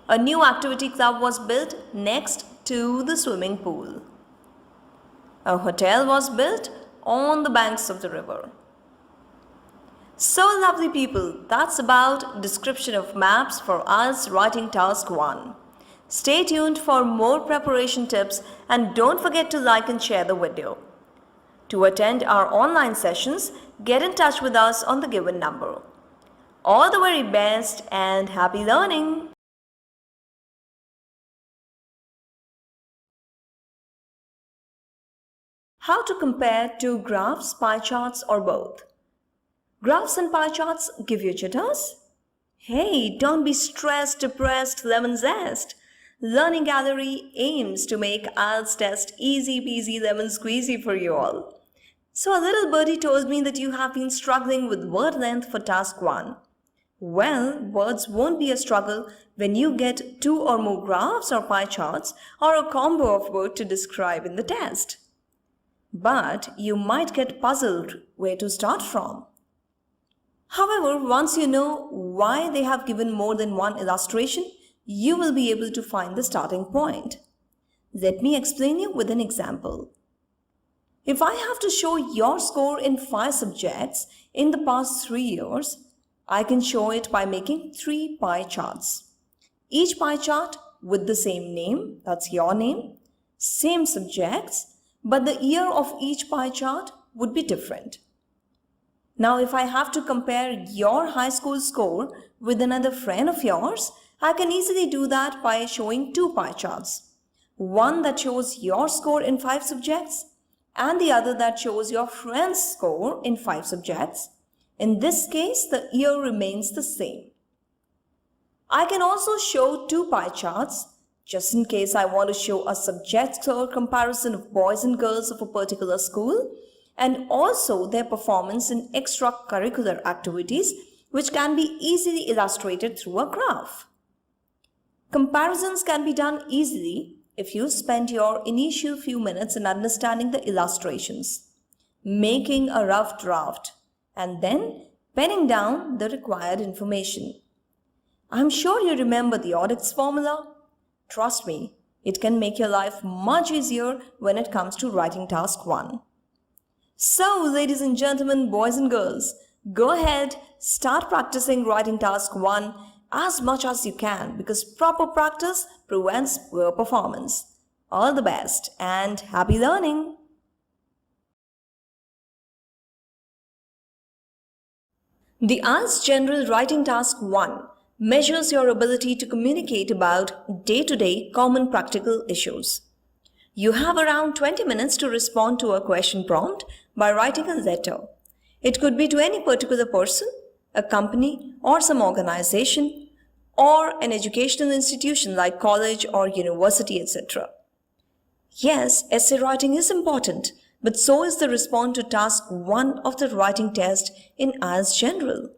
A new activity club was built next to the swimming pool. A hotel was built on the banks of the river. So lovely people, that's about description of maps for us writing task 1. Stay tuned for more preparation tips and don't forget to like and share the video. To attend our online sessions, get in touch with us on the given number. All the very best and happy learning! How to compare two graphs, pie charts or both? Graphs and pie charts give you jitters? Hey, don't be stressed, depressed, lemon zest. Learning Gallery aims to make IELTS test easy peasy lemon squeezy for you all. So a little birdie told me that you have been struggling with word length for task 1. Well, words won't be a struggle when you get 2 or more graphs or pie charts or a combo of both to describe in the test. But you might get puzzled where to start from. However, once you know why they have given more than one illustration, you will be able to find the starting point. Let me explain you with an example. If I have to show your score in 5 subjects in the past 3 years, I can show it by making 3 pie charts. Each pie chart with the same name, that's your name, same subjects, but the year of each pie chart would be different. Now, if I have to compare your high school score with another friend of yours, I can easily do that by showing 2 pie charts. One that shows your score in 5 subjects and the other that shows your friend's score in 5 subjects. In this case, the year remains the same. I can also show 2 pie charts just in case I want to show a subject score comparison of boys and girls of a particular school, and also their performance in extracurricular activities, which can be easily illustrated through a graph. Comparisons can be done easily if you spend your initial few minutes in understanding the illustrations, making a rough draft, and then penning down the required information. I'm sure you remember the Audix formula. Trust me, it can make your life much easier when it comes to writing task 1. So, ladies and gentlemen, boys and girls, go ahead, start practicing writing task 1 as much as you can because proper practice prevents poor performance. All the best and happy learning! The IELTS General Writing Task 1 measures your ability to communicate about day-to-day common practical issues. You have around 20 minutes to respond to a question prompt by writing a letter. It could be to any particular person, a company or some organization, or an educational institution like college or university, etc. Yes, essay writing is important, but so is the response to task 1 of the writing test in IELTS General.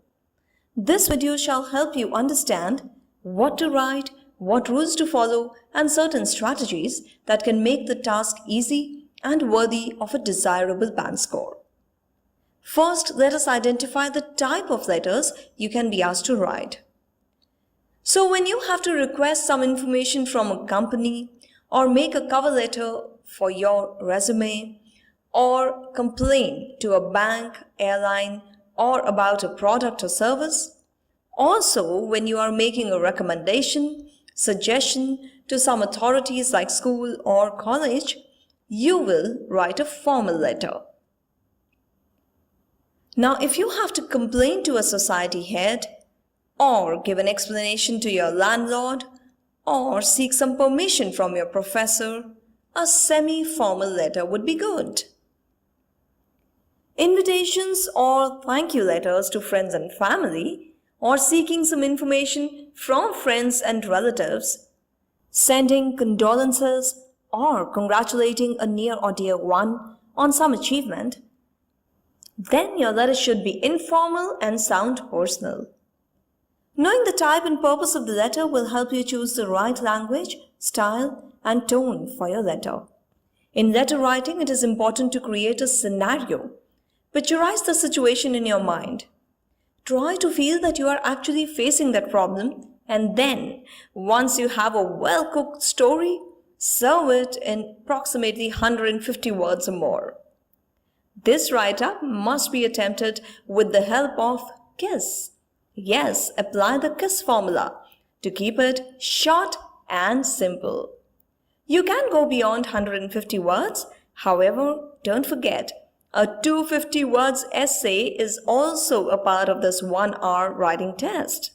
This video shall help you understand what to write, what rules to follow, and certain strategies that can make the task easy and worthy of a desirable band score. First, let us identify the type of letters you can be asked to write. So when you have to request some information from a company or make a cover letter for your resume or complain to a bank, airline, or about a product or service, also when you are making a recommendation, suggestion to some authorities like school or college, you will write a formal letter. Now, if you have to complain to a society head, or give an explanation to your landlord, or seek some permission from your professor, a semi-formal letter would be good. Invitations or thank you letters to friends and family, or seeking some information from friends and relatives, sending condolences or congratulating a near or dear one on some achievement, then your letter should be informal and sound personal. Knowing the type and purpose of the letter will help you choose the right language, style, and tone for your letter. In letter writing, it is important to create a scenario. Picturize the situation in your mind. Try to feel that you are actually facing that problem, and then, once you have a well-cooked story, serve it in approximately 150 words or more. This write-up must be attempted with the help of KISS. Yes, apply the KISS formula to keep it short and simple. You can go beyond 150 words. However, don't forget, a 250 words essay is also a part of this 1 hour writing test.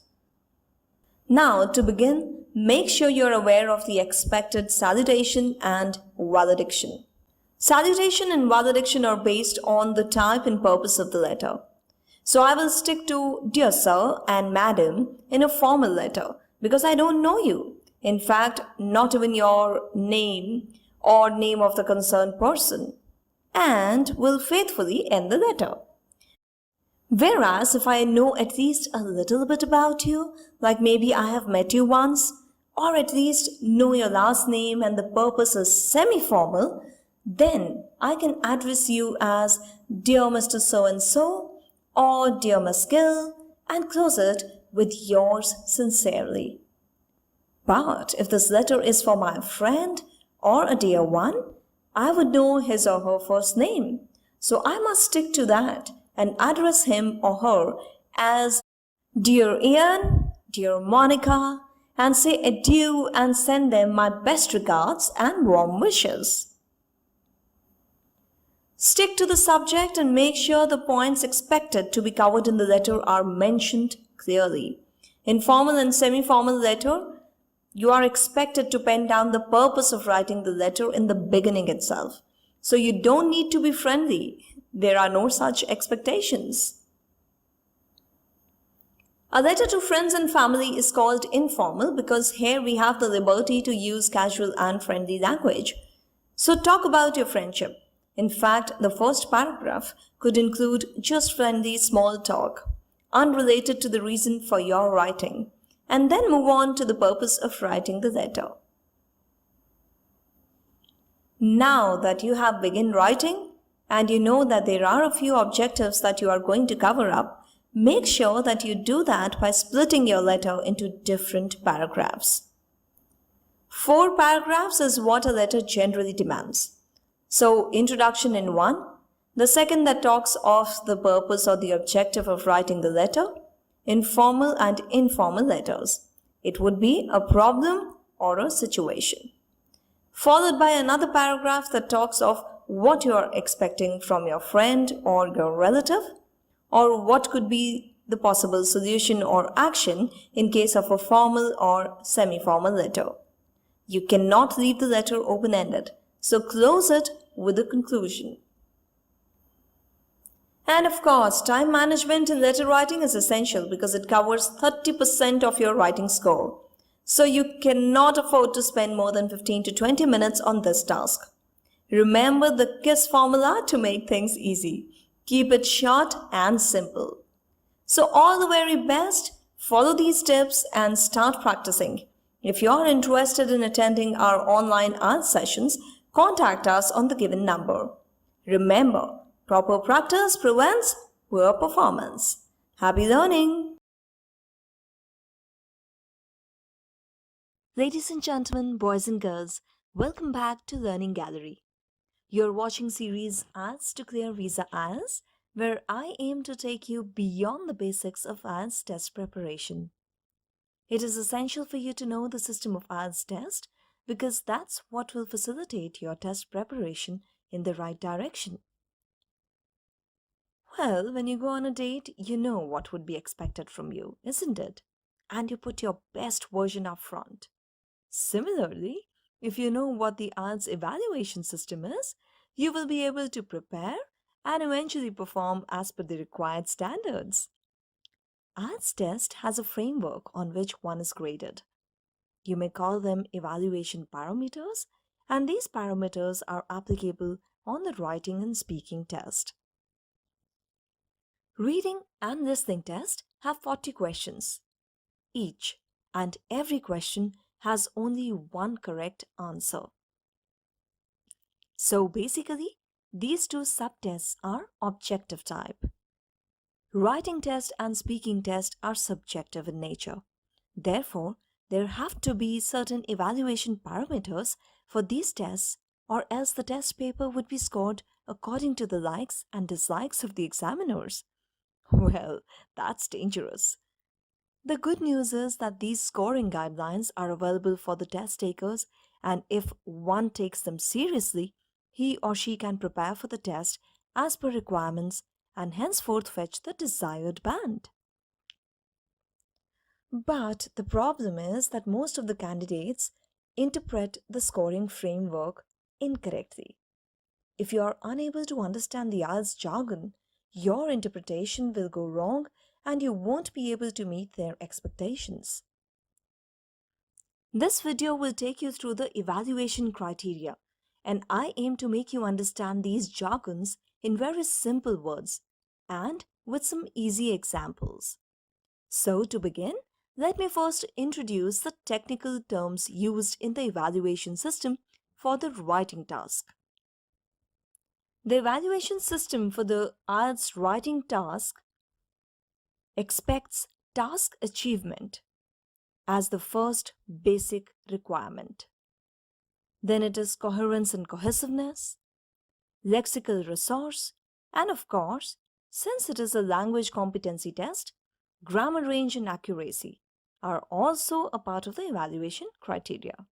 Now, to begin, make sure you're aware of the expected salutation and valediction. Salutation and valediction are based on the type and purpose of the letter. So I will stick to dear sir and madam in a formal letter because I don't know you. In fact, not even your name or name of the concerned person, and will faithfully end the letter. Whereas if I know at least a little bit about you, like maybe I have met you once, or at least know your last name and the purpose is semi-formal, then I can address you as Dear Mr. So-and-so or Dear Miss Gill and close it with yours sincerely. But if this letter is for my friend or a dear one, I would know his or her first name. So I must stick to that and address him or her as Dear Ian, Dear Monica, and say adieu and send them my best regards and warm wishes. Stick to the subject and make sure the points expected to be covered in the letter are mentioned clearly. In formal and semi-formal letter, you are expected to pen down the purpose of writing the letter in the beginning itself. So you don't need to be friendly. There are no such expectations. A letter to friends and family is called informal because here we have the liberty to use casual and friendly language. So talk about your friendship. In fact, the first paragraph could include just friendly small talk, unrelated to the reason for your writing, and then move on to the purpose of writing the letter. Now that you have begun writing and you know that there are a few objectives that you are going to cover up, make sure that you do that by splitting your letter into different paragraphs. 4 paragraphs is what a letter generally demands. So, introduction in 1, the second that talks of the purpose or the objective of writing the letter, in formal and informal letters. It would be a problem or a situation. Followed by another paragraph that talks of what you are expecting from your friend or your relative, or what could be the possible solution or action in case of a formal or semi-formal letter. You cannot leave the letter open-ended, so close it with a conclusion. And of course, time management in letter writing is essential because it covers 30% of your writing score. So you cannot afford to spend more than 15 to 20 minutes on this task. Remember the KISS formula to make things easy. Keep it short and simple. So all the very best, follow these tips and start practicing. If you are interested in attending our online art sessions, contact us on the given number. Remember, proper practice prevents poor performance. Happy learning! Ladies and gentlemen, boys and girls, welcome back to Learning Gallery. You're watching series IELTS to Clear Visa IELTS, where I aim to take you beyond the basics of IELTS test preparation. It is essential for you to know the system of IELTS test because that's what will facilitate your test preparation in the right direction. Well, when you go on a date, you know what would be expected from you, isn't it? And you put your best version up front. Similarly, if you know what the IELTS evaluation system is, you will be able to prepare and eventually perform as per the required standards. IELTS test has a framework on which one is graded. You may call them evaluation parameters, and these parameters are applicable on the writing and speaking test. Reading and listening test have 40 questions each, and every question has only one correct answer. So basically, these 2 subtests are objective type. Writing test and speaking test are subjective in nature. Therefore, there have to be certain evaluation parameters for these tests, or else the test paper would be scored according to the likes and dislikes of the examiners. Well, that's dangerous. The good news is that these scoring guidelines are available for the test takers, and if one takes them seriously, he or she can prepare for the test as per requirements and henceforth fetch the desired band. But the problem is that most of the candidates interpret the scoring framework incorrectly. If you are unable to understand the IELTS jargon, your interpretation will go wrong and you won't be able to meet their expectations. This video will take you through the evaluation criteria, and I aim to make you understand these jargons in very simple words and with some easy examples. So to begin, let me first introduce the technical terms used in the evaluation system for the writing task. The evaluation system for the IELTS writing task expects task achievement as the first basic requirement. Then it is coherence and cohesiveness, lexical resource, and of course, since it is a language competency test, grammar range and accuracy are also a part of the evaluation criteria.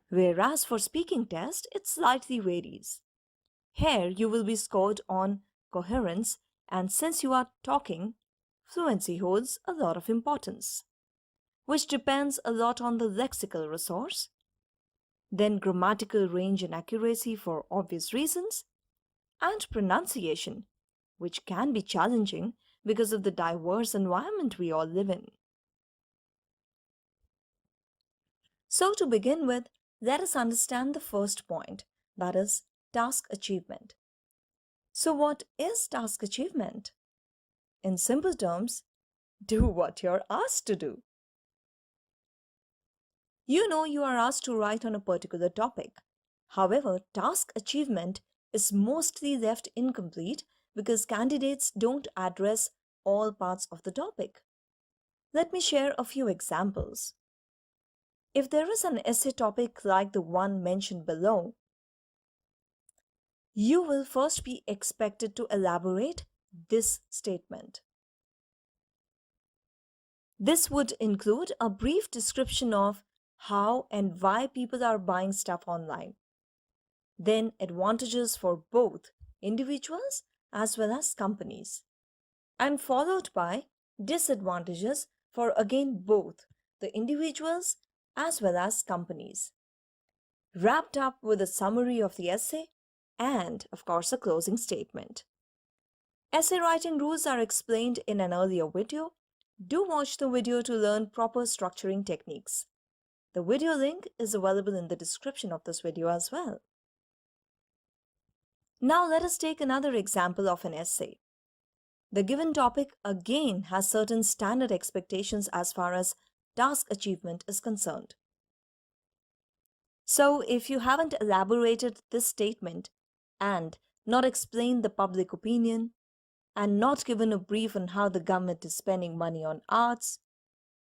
Whereas for speaking test, it slightly varies. Here you will be scored on coherence, and since you are talking, fluency holds a lot of importance, which depends a lot on the lexical resource, then grammatical range and accuracy for obvious reasons, and pronunciation, which can be challenging because of the diverse environment we all live in. So to begin with, let us understand the first point, that is task achievement. So what is task achievement? In simple terms, do what you're asked to do. You know you are asked to write on a particular topic. However, task achievement is mostly left incomplete because candidates don't address all parts of the topic. Let me share a few examples. If there is an essay topic like the one mentioned below, you will first be expected to elaborate this statement. This would include a brief description of how and why people are buying stuff online. Then advantages for both individuals as well as companies. And followed by disadvantages for again both the individuals as well as companies. Wrapped up with a summary of the essay and, of course, a closing statement. Essay writing rules are explained in an earlier video. Do watch the video to learn proper structuring techniques. The video link is available in the description of this video as well. Now let us take another example of an essay. The given topic again has certain standard expectations as far as task achievement is concerned. So if you haven't elaborated this statement and not explained the public opinion and not given a brief on how the government is spending money on arts,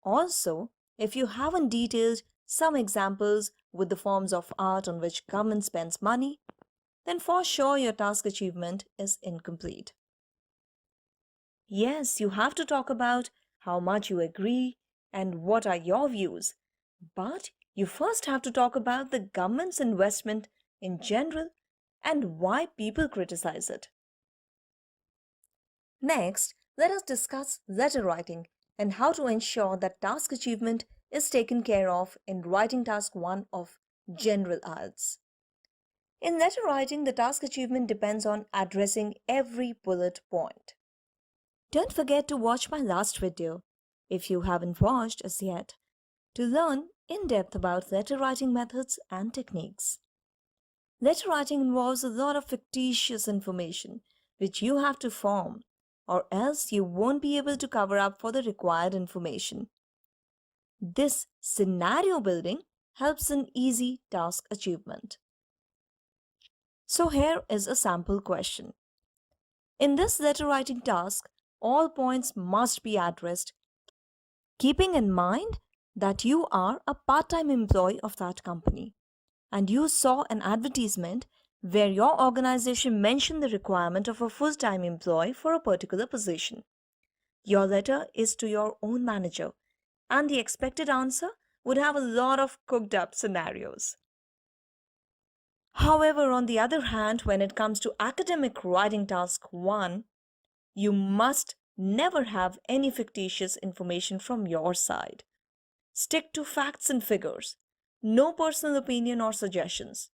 also if you haven't detailed some examples with the forms of art on which government spends money, then for sure your task achievement is incomplete. Yes, you have to talk about how much you agree and what are your views, but you first have to talk about the government's investment in general and why people criticize it. Next, let us discuss letter writing and how to ensure that task achievement is taken care of in writing task 1 of general IELTS. In letter writing, the task achievement depends on addressing every bullet point. Don't forget to watch my last video, if you haven't watched as yet, to learn in depth about letter writing methods and techniques. Letter writing involves a lot of fictitious information which you have to form, or else you won't be able to cover up for the required information. This scenario building helps in easy task achievement. So here is a sample question. In this letter writing task, all points must be addressed, keeping in mind that you are a part-time employee of that company and you saw an advertisement where your organization mentioned the requirement of a full-time employee for a particular position. Your letter is to your own manager, and the expected answer would have a lot of cooked up scenarios. However, on the other hand, when it comes to academic writing task 1, you must never have any fictitious information from your side. Stick to facts and figures, no personal opinion or suggestions.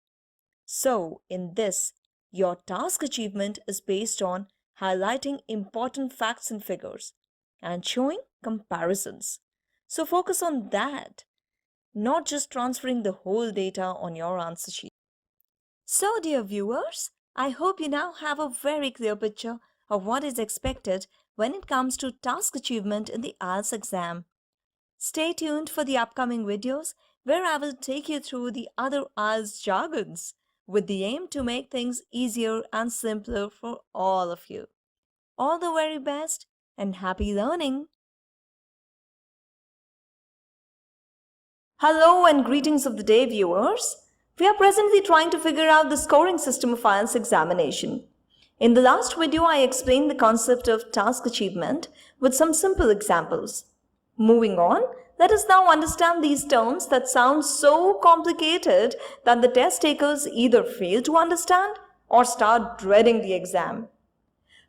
So, in this, your task achievement is based on highlighting important facts and figures and showing comparisons. So, focus on that, not just transferring the whole data on your answer sheet. So, dear viewers, I hope you now have a very clear picture of what is expected when it comes to task achievement in the IELTS exam. Stay tuned for the upcoming videos where I will take you through the other IELTS jargons with the aim to make things easier and simpler for all of you. All the very best and happy learning! Hello and greetings of the day, viewers. We are presently trying to figure out the scoring system of IELTS examination. In the last video, I explained the concept of task achievement with some simple examples. Moving on, let us now understand these terms that sound so complicated that the test takers either fail to understand or start dreading the exam.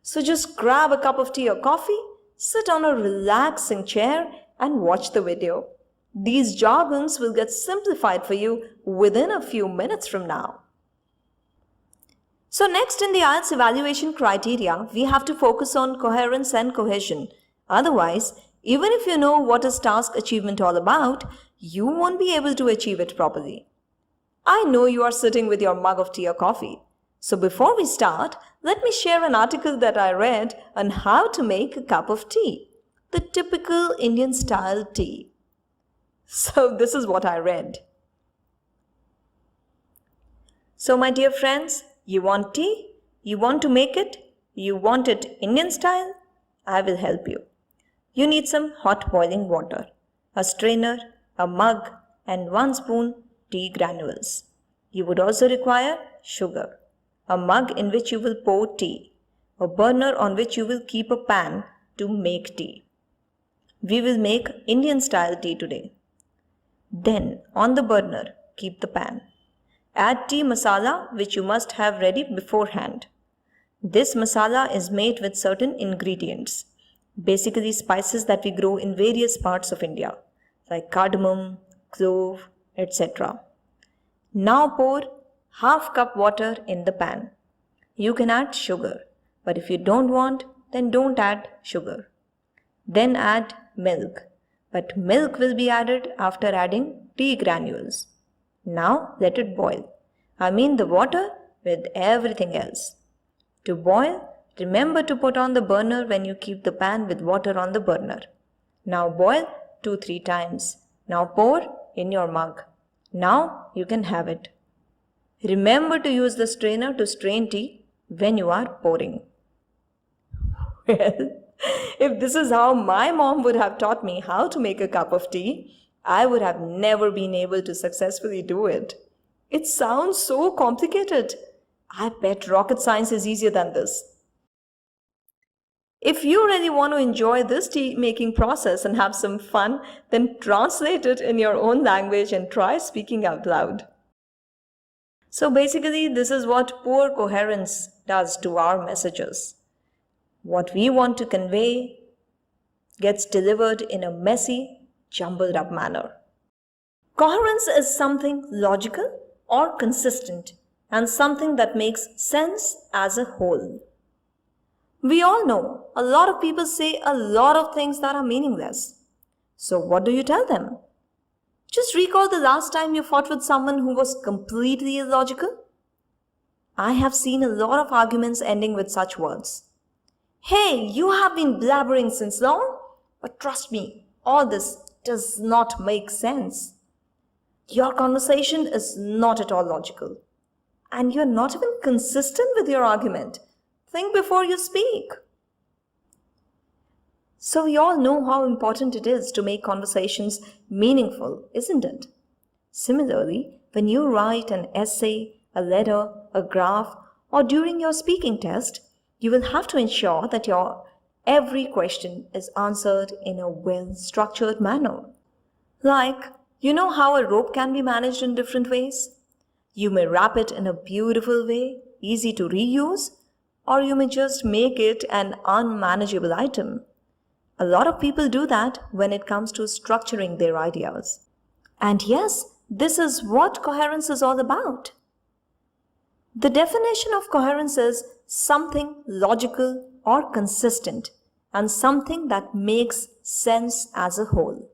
So just grab a cup of tea or coffee, sit on a relaxing chair and watch the video. These jargons will get simplified for you within a few minutes from now. So next in the IELTS evaluation criteria, we have to focus on coherence and cohesion. Otherwise, even if you know what is task achievement all about, you won't be able to achieve it properly. I know you are sitting with your mug of tea or coffee. So before we start, let me share an article that I read on how to make a cup of tea, the typical Indian style tea. So this is what I read. So my dear friends, you want tea? You want to make it? You want it Indian style? I will help you. You need some hot boiling water, a strainer, a mug, and 1 spoon tea granules. You would also require sugar, a mug in which you will pour tea, a burner on which you will keep a pan to make tea. We will make Indian style tea today. Then, on the burner, keep the pan. Add tea masala, which you must have ready beforehand. This masala is made with certain ingredients, basically spices that we grow in various parts of India, like cardamom, clove, etc. Now pour half cup water in the pan. You can add sugar, but if you don't want, then don't add sugar. Then add milk, but milk will be added after adding tea granules. Now let it boil. I mean the water with everything else. To boil, remember to put on the burner when you keep the pan with water on the burner. Now boil 2-3 times. Now pour in your mug. Now you can have it. Remember to use the strainer to strain tea when you are pouring. Well, if this is how my mom would have taught me how to make a cup of tea, I would have never been able to successfully do it. It sounds so complicated. I bet rocket science is easier than this. If you really want to enjoy this tea making process and have some fun, then translate it in your own language and try speaking out loud. So basically, this is what poor coherence does to our messages. What we want to convey gets delivered in a messy, jumbled up manner. Coherence is something logical or consistent and something that makes sense as a whole. We all know a lot of people say a lot of things that are meaningless. So what do you tell them? Just recall the last time you fought with someone who was completely illogical. I have seen a lot of arguments ending with such words. Hey, you have been blabbering since long, but trust me, all this does not make sense. Your conversation is not at all logical. And you're not even consistent with your argument. Think before you speak. So we all know how important it is to make conversations meaningful, isn't it? Similarly, when you write an essay, a letter, a graph, or during your speaking test, you will have to ensure that your every question is answered in a well-structured manner. Like, you know how a rope can be managed in different ways? You may wrap it in a beautiful way, easy to reuse, or you may just make it an unmanageable item. A lot of people do that when it comes to structuring their ideas. And yes, this is what coherence is all about. The definition of coherence is something logical or consistent and something that makes sense as a whole.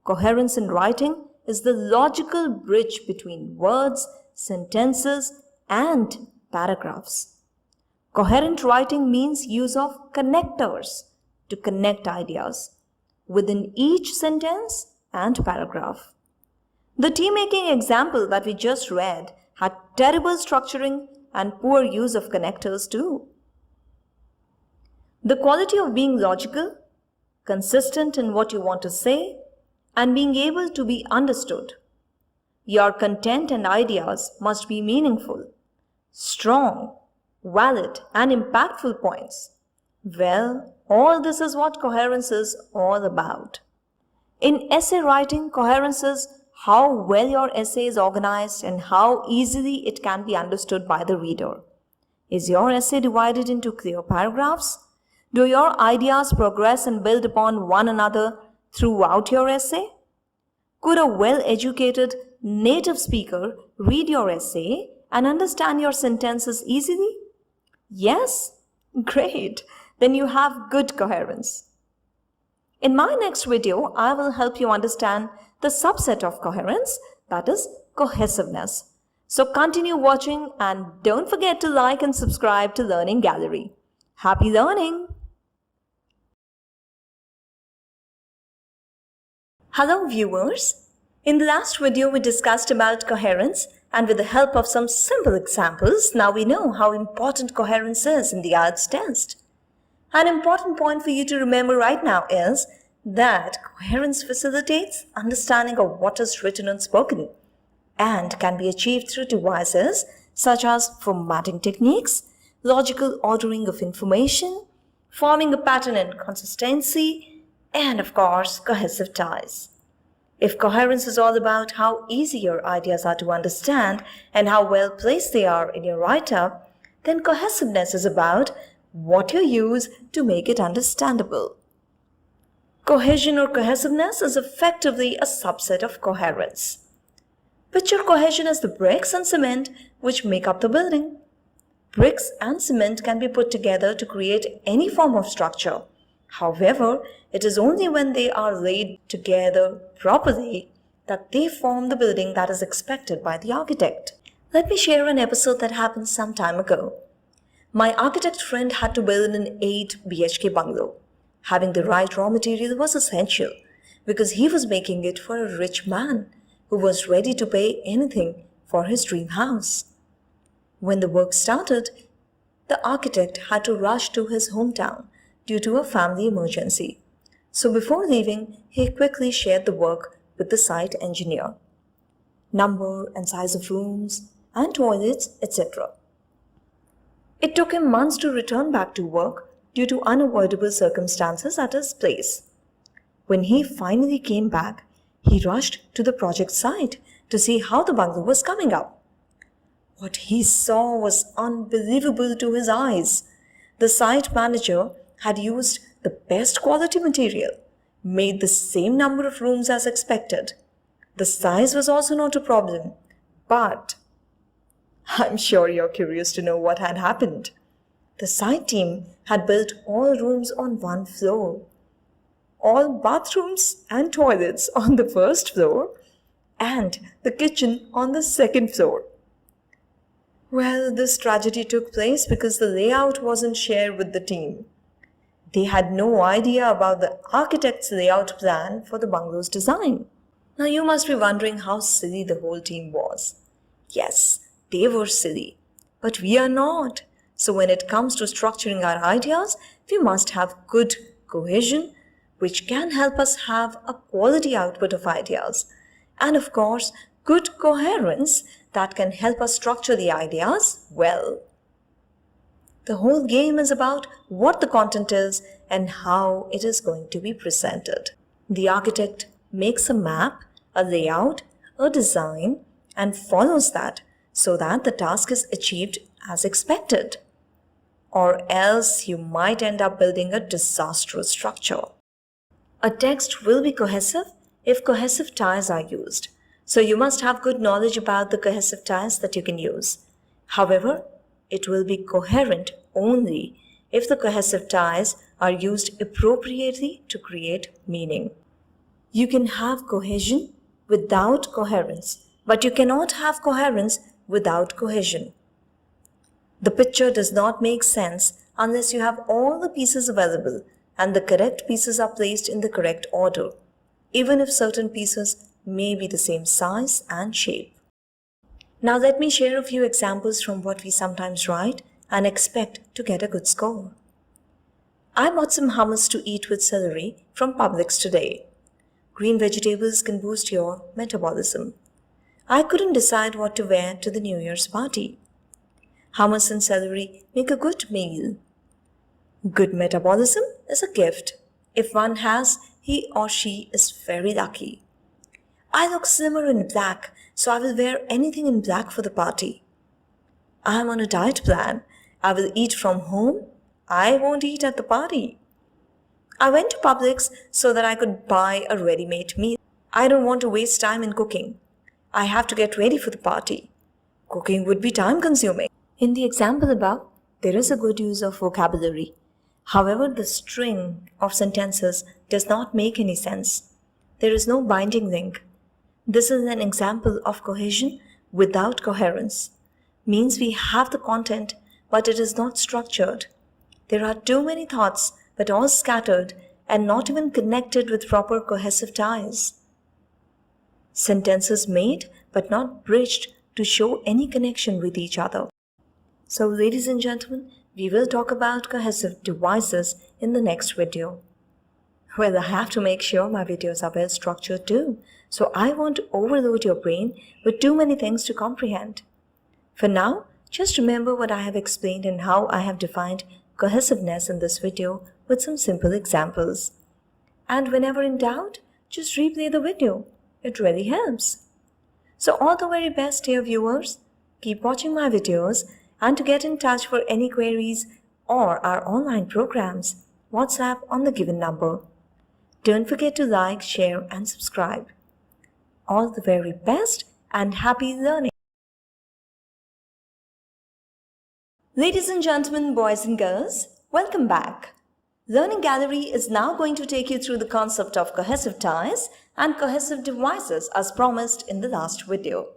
Coherence in writing is the logical bridge between words, sentences, and paragraphs. Coherent writing means use of connectors to connect ideas within each sentence and paragraph. The tea-making example that we just read had terrible structuring and poor use of connectors too. The quality of being logical, consistent in what you want to say, and being able to be understood. Your content and ideas must be meaningful, strong, valid, and impactful points. Well, all this is what coherence is all about. In essay writing, coherence is how well your essay is organized and how easily it can be understood by the reader. Is your essay divided into clear paragraphs? Do your ideas progress and build upon one another throughout your essay? Could a well-educated native speaker read your essay and understand your sentences easily? Yes? Great! Then you have good coherence. In my next video, I will help you understand the subset of coherence, that is cohesiveness. So continue watching and don't forget to like and subscribe to Learning Gallery. Happy learning! Hello viewers! In the last video we discussed about coherence, and with the help of some simple examples, now we know how important coherence is in the IELTS test. An important point for you to remember right now is that coherence facilitates understanding of what is written and spoken and can be achieved through devices such as formatting techniques, logical ordering of information, forming a pattern and consistency, and of course, cohesive ties. If coherence is all about how easy your ideas are to understand and how well placed they are in your write-up, then cohesiveness is about what you use to make it understandable. Cohesion or cohesiveness is effectively a subset of coherence. Picture cohesion as the bricks and cement which make up the building. Bricks and cement can be put together to create any form of structure. However, it is only when they are laid together properly that they form the building that is expected by the architect. Let me share an episode that happened some time ago. My architect friend had to build an 8 BHK bungalow. Having the right raw material was essential because he was making it for a rich man who was ready to pay anything for his dream house. When the work started, the architect had to rush to his hometown due to a family emergency. So before leaving, he quickly shared the work with the site engineer. Number and size of rooms and toilets, etc. It took him months to return back to work due to unavoidable circumstances at his place. When he finally came back, he rushed to the project site to see how the bungalow was coming up. What he saw was unbelievable to his eyes. The site manager had used the best quality material, made the same number of rooms as expected. The size was also not a problem, but I'm sure you're curious to know what had happened. The site team had built all rooms on one floor, all bathrooms and toilets on the first floor, and the kitchen on the second floor. Well, this tragedy took place because the layout wasn't shared with the team. They had no idea about the architect's layout plan for the bungalow's design. Now you must be wondering how silly the whole team was. Yes, they were silly, but we are not. So when it comes to structuring our ideas, we must have good cohesion, which can help us have a quality output of ideas. And of course, good coherence that can help us structure the ideas well. The whole game is about what the content is and how it is going to be presented. The architect makes a map, a layout, a design, and follows that so that the task is achieved as expected. Or else you might end up building a disastrous structure. A text will be cohesive if cohesive ties are used. So you must have good knowledge about the cohesive ties that you can use. However, it will be coherent only if the cohesive ties are used appropriately to create meaning. You can have cohesion without coherence, but you cannot have coherence without cohesion. The picture does not make sense unless you have all the pieces available and the correct pieces are placed in the correct order, even if certain pieces may be the same size and shape. Now let me share a few examples from what we sometimes write and expect to get a good score. I bought some hummus to eat with celery from Publix today. Green vegetables can boost your metabolism. I couldn't decide what to wear to the New Year's party. Hummus and celery make a good meal. Good metabolism is a gift. If one has, he or she is very lucky. I look slimmer in black, so I will wear anything in black for the party. I am on a diet plan. I will eat from home. I won't eat at the party. I went to Publix so that I could buy a ready-made meal. I don't want to waste time in cooking. I have to get ready for the party. Cooking would be time-consuming. In the example above, there is a good use of vocabulary. However, the string of sentences does not make any sense. There is no binding link. This is an example of cohesion without coherence. Means we have the content, but it is not structured. There are too many thoughts, but all scattered and not even connected with proper cohesive ties. Sentences made, but not bridged to show any connection with each other. So, ladies and gentlemen, we will talk about cohesive devices in the next video. Well, I have to make sure my videos are well structured too, so I won't overload your brain with too many things to comprehend. For now, just remember what I have explained and how I have defined cohesiveness in this video with some simple examples. And whenever in doubt, just replay the video. It really helps. So all the very best, dear viewers. Keep watching my videos, and to get in touch for any queries or our online programs, WhatsApp on the given number. Don't forget to like, share and subscribe. All the very best and happy learning. Ladies and gentlemen, boys and girls, welcome back. Learning Gallery is now going to take you through the concept of cohesive ties and cohesive devices as promised in the last video.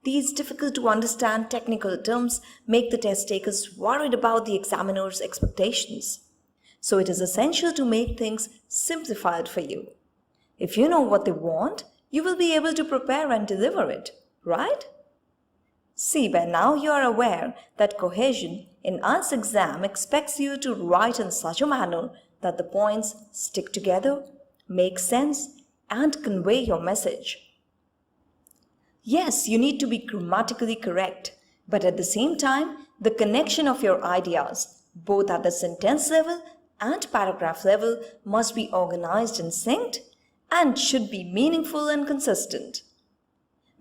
These difficult to understand technical terms make the test takers worried about the examiner's expectations. So it is essential to make things simplified for you. If you know what they want, you will be able to prepare and deliver it, right? See, by now you are aware that cohesion in IELTS exam expects you to write in such a manner that the points stick together, make sense, and convey your message. Yes, you need to be grammatically correct, but at the same time, the connection of your ideas, both at the sentence level and paragraph level, must be organized and synced and should be meaningful and consistent.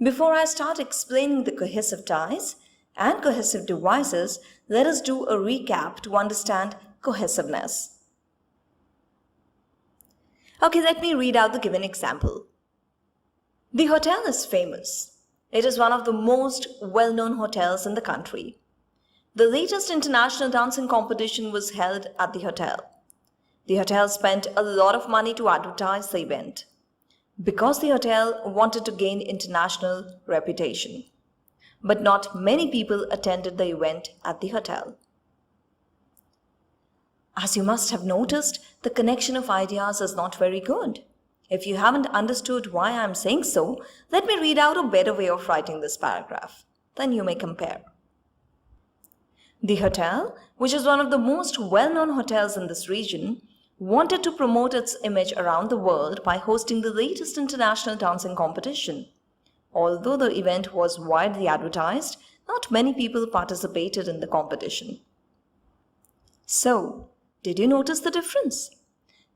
Before I start explaining the cohesive ties and cohesive devices, let us do a recap to understand cohesiveness. Okay, let me read out the given example. The hotel is famous. It is one of the most well-known hotels in the country. The latest international dancing competition was held at the hotel. The hotel spent a lot of money to advertise the event because the hotel wanted to gain international reputation. But not many people attended the event at the hotel. As you must have noticed, the connection of ideas is not very good. If you haven't understood why I am saying so, let me read out a better way of writing this paragraph. Then you may compare. The hotel, which is one of the most well-known hotels in this region, wanted to promote its image around the world by hosting the latest international dancing competition. Although the event was widely advertised, not many people participated in the competition. So, did you notice the difference?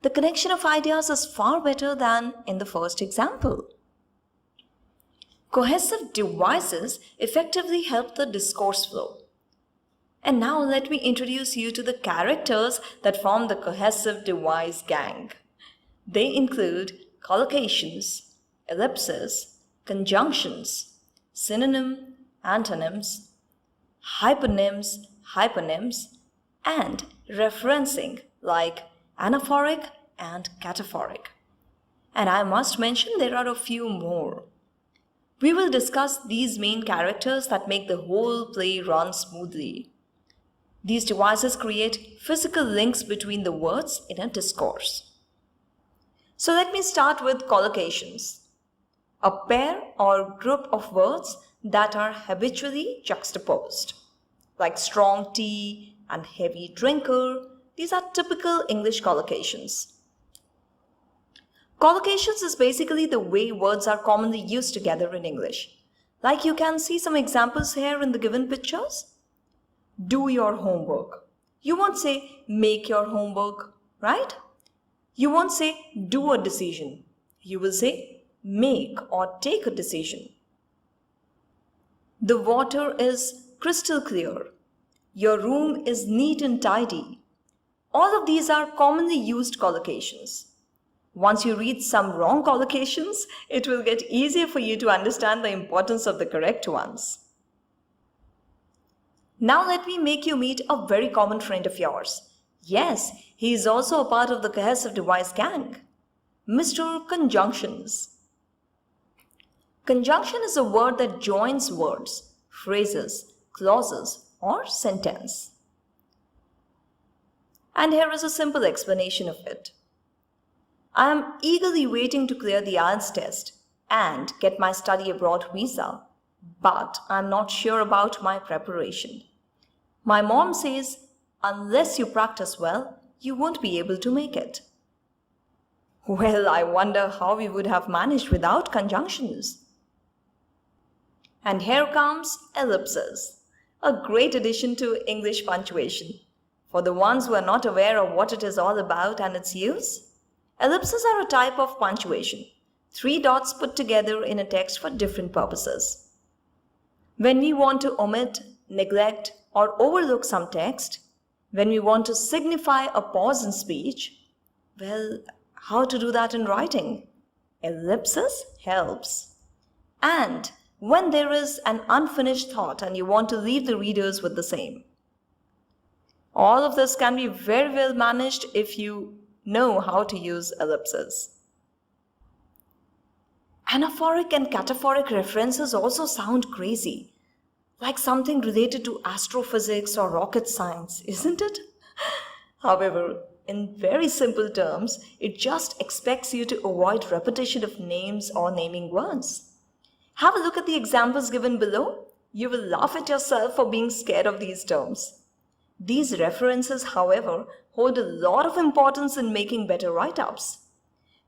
The connection of ideas is far better than in the first example. Cohesive devices effectively help the discourse flow. And now let me introduce you to the characters that form the cohesive device gang. They include collocations, ellipses, conjunctions, synonym, antonyms, hyponyms, and referencing like anaphoric and cataphoric. And I must mention there are a few more. We will discuss these main characters that make the whole play run smoothly. These devices create physical links between the words in a discourse. So let me start with collocations. A pair or group of words that are habitually juxtaposed, like strong tea and heavy drinker. These are typical English collocations. Collocations is basically the way words are commonly used together in English. Like you can see some examples here in the given pictures. Do your homework. You won't say make your homework, right? You won't say do a decision. You will say make or take a decision. The water is crystal clear. Your room is neat and tidy. All of these are commonly used collocations. Once you read some wrong collocations, it will get easier for you to understand the importance of the correct ones. Now let me make you meet a very common friend of yours. Yes, he is also a part of the cohesive device gang. Mr. Conjunctions. Conjunction is a word that joins words, phrases, clauses, or sentence. And here is a simple explanation of it. I am eagerly waiting to clear the IELTS test and get my study abroad visa, but I am not sure about my preparation. My mom says, unless you practice well, you won't be able to make it. Well, I wonder how we would have managed without conjunctions. And here comes ellipses, a great addition to English punctuation. For the ones who are not aware of what it is all about and its use, ellipses are a type of punctuation, 3 dots put together in a text for different purposes. When we want to omit, neglect, or overlook some text, when we want to signify a pause in speech, well, how to do that in writing? Ellipsis helps. And when there is an unfinished thought and you want to leave the readers with the same. All of this can be very well managed if you know how to use ellipses. Anaphoric and cataphoric references also sound crazy, like something related to astrophysics or rocket science, isn't it? However, in very simple terms, it just expects you to avoid repetition of names or naming words. Have a look at the examples given below. You will laugh at yourself for being scared of these terms. These references, however, hold a lot of importance in making better write-ups.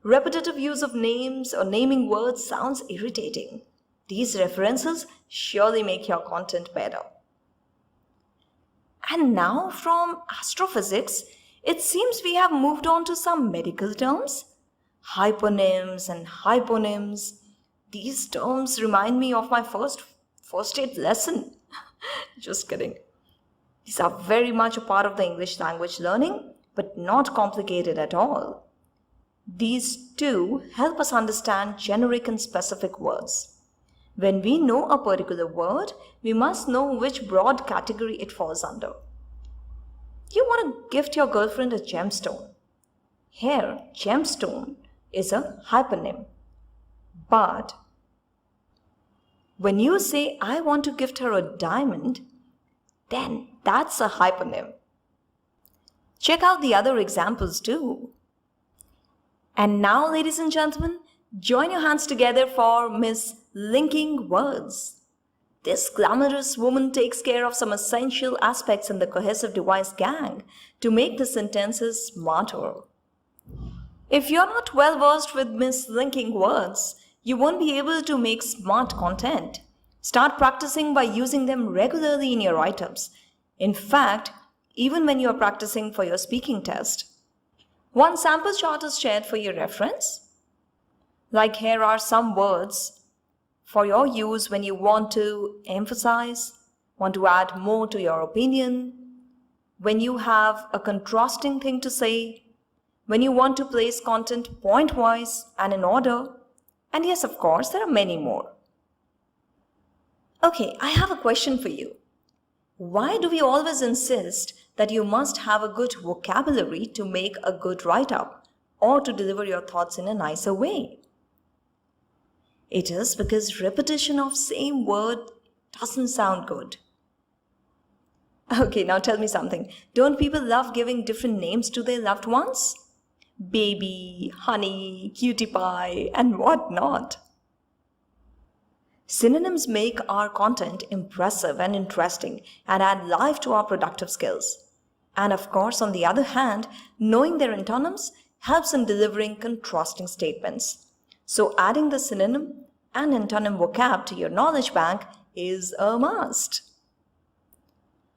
Repetitive use of names or naming words sounds irritating. These references surely make your content better. And now from astrophysics, it seems we have moved on to some medical terms. Hyponyms and hyponyms. These terms remind me of my first aid lesson. Just kidding. These are very much a part of the English language learning, but not complicated at all. These too help us understand generic and specific words. When we know a particular word, we must know which broad category it falls under. You want to gift your girlfriend a gemstone. Here, gemstone is a hyponym. But when you say, I want to gift her a diamond, then that's a hyponym. Check out the other examples too. And now, ladies and gentlemen, join your hands together for Miss Linking Words. This glamorous woman takes care of some essential aspects in the cohesive device gang to make the sentences smarter. If you're not well versed with Miss Linking Words, you won't be able to make smart content. Start practicing by using them regularly in your write-ups. In fact, even when you are practicing for your speaking test. One sample chart is shared for your reference. Like here are some words for your use when you want to emphasize, want to add more to your opinion, when you have a contrasting thing to say, when you want to place content point-wise and in order, and yes, of course, there are many more. Okay, I have a question for you. Why do we always insist that you must have a good vocabulary to make a good write-up or to deliver your thoughts in a nicer way? It is because repetition of same word doesn't sound good. Okay, now tell me something. Don't people love giving different names to their loved ones? Baby, honey, cutie pie, and whatnot. Synonyms make our content impressive and interesting and add life to our productive skills. And of course, on the other hand, knowing their antonyms helps in delivering contrasting statements. So adding the synonym and antonym vocab to your knowledge bank is a must.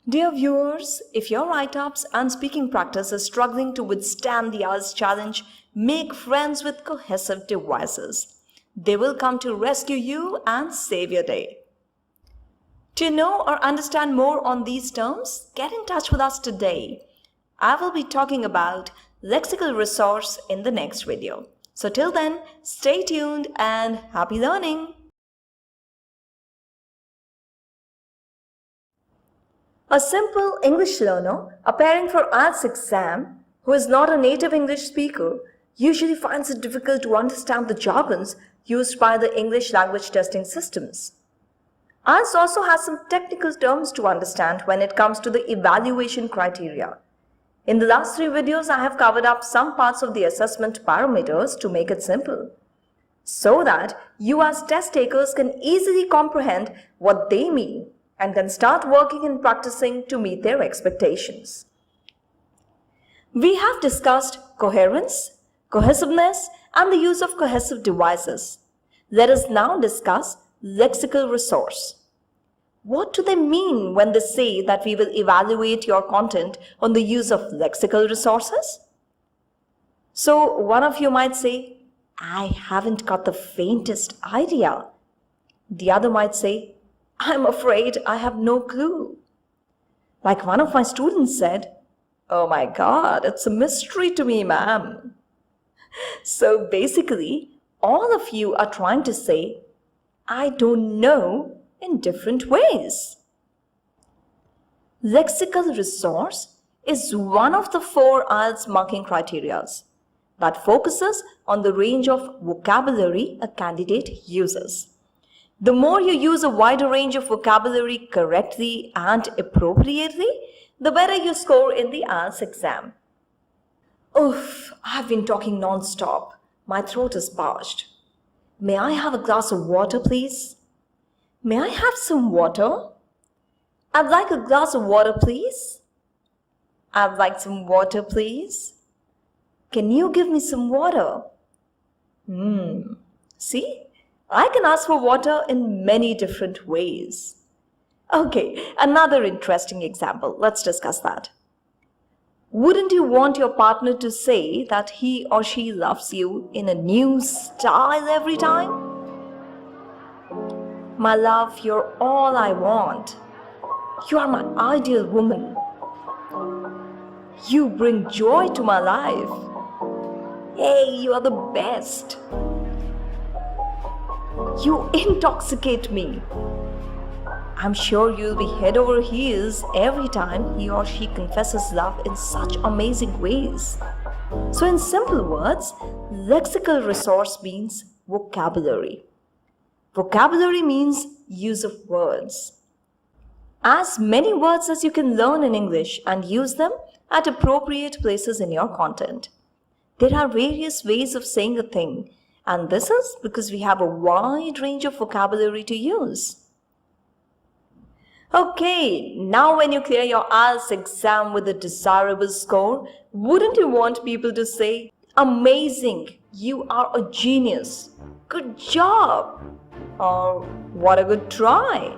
Dear viewers, if your write-ups and speaking practice is struggling to withstand the IELTS challenge, make friends with cohesive devices. They will come to rescue you and save your day. To know or understand more on these terms, get in touch with us today. I will be talking about lexical resource in the next video. So till then, stay tuned and happy learning! A simple English learner appearing for IELTS exam who is not a native English speaker usually finds it difficult to understand the jargons used by the English language testing systems. IELTS also has some technical terms to understand when it comes to the evaluation criteria. In the last 3 videos, I have covered up some parts of the assessment parameters to make it simple, so that you as test takers can easily comprehend what they mean and can start working and practicing to meet their expectations. We have discussed coherence, cohesiveness, and the use of cohesive devices. Let us now discuss lexical resource. What do they mean when they say that we will evaluate your content on the use of lexical resources? So one of you might say, I haven't got the faintest idea. The other might say, I'm afraid I have no clue. Like one of my students said, oh my God, it's a mystery to me, ma'am. So basically, all of you are trying to say, I don't know in different ways. Lexical resource is one of the 4 IELTS marking criteria that focuses on the range of vocabulary a candidate uses. The more you use a wider range of vocabulary correctly and appropriately, the better you score in the IELTS exam. Oof, I've been talking non-stop. My throat is parched. May I have a glass of water, please? May I have some water? I'd like a glass of water, please. I'd like some water, please. Can you give me some water? See? I can ask for water in many different ways. Okay, another interesting example. Let's discuss that. Wouldn't you want your partner to say that he or she loves you in a new style every time? My love, you're all I want. You are my ideal woman. You bring joy to my life. Hey, you are the best. You intoxicate me. I'm sure you'll be head over heels every time he or she confesses love in such amazing ways. So in simple words, lexical resource means vocabulary. Vocabulary means use of words. As many words as you can learn in English and use them at appropriate places in your content. There are various ways of saying a thing, and this is because we have a wide range of vocabulary to use. Okay, now when you clear your IELTS exam with a desirable score, wouldn't you want people to say, amazing, you are a genius? Good job, or what a good try.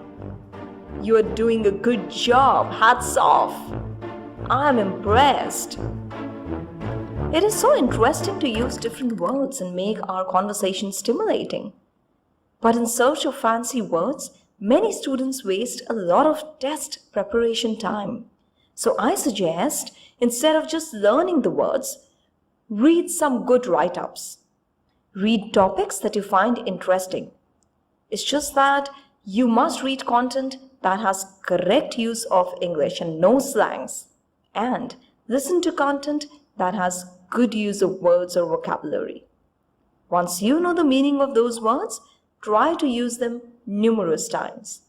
You are doing a good job, hats off. I'm impressed. It is so interesting to use different words and make our conversation stimulating. But in search of fancy words, many students waste a lot of test preparation time. So I suggest, instead of just learning the words, read some good write-ups. Read topics that you find interesting. It's just that you must read content that has correct use of English and no slangs. And listen to content that has good use of words or vocabulary. Once you know the meaning of those words, try to use them numerous times.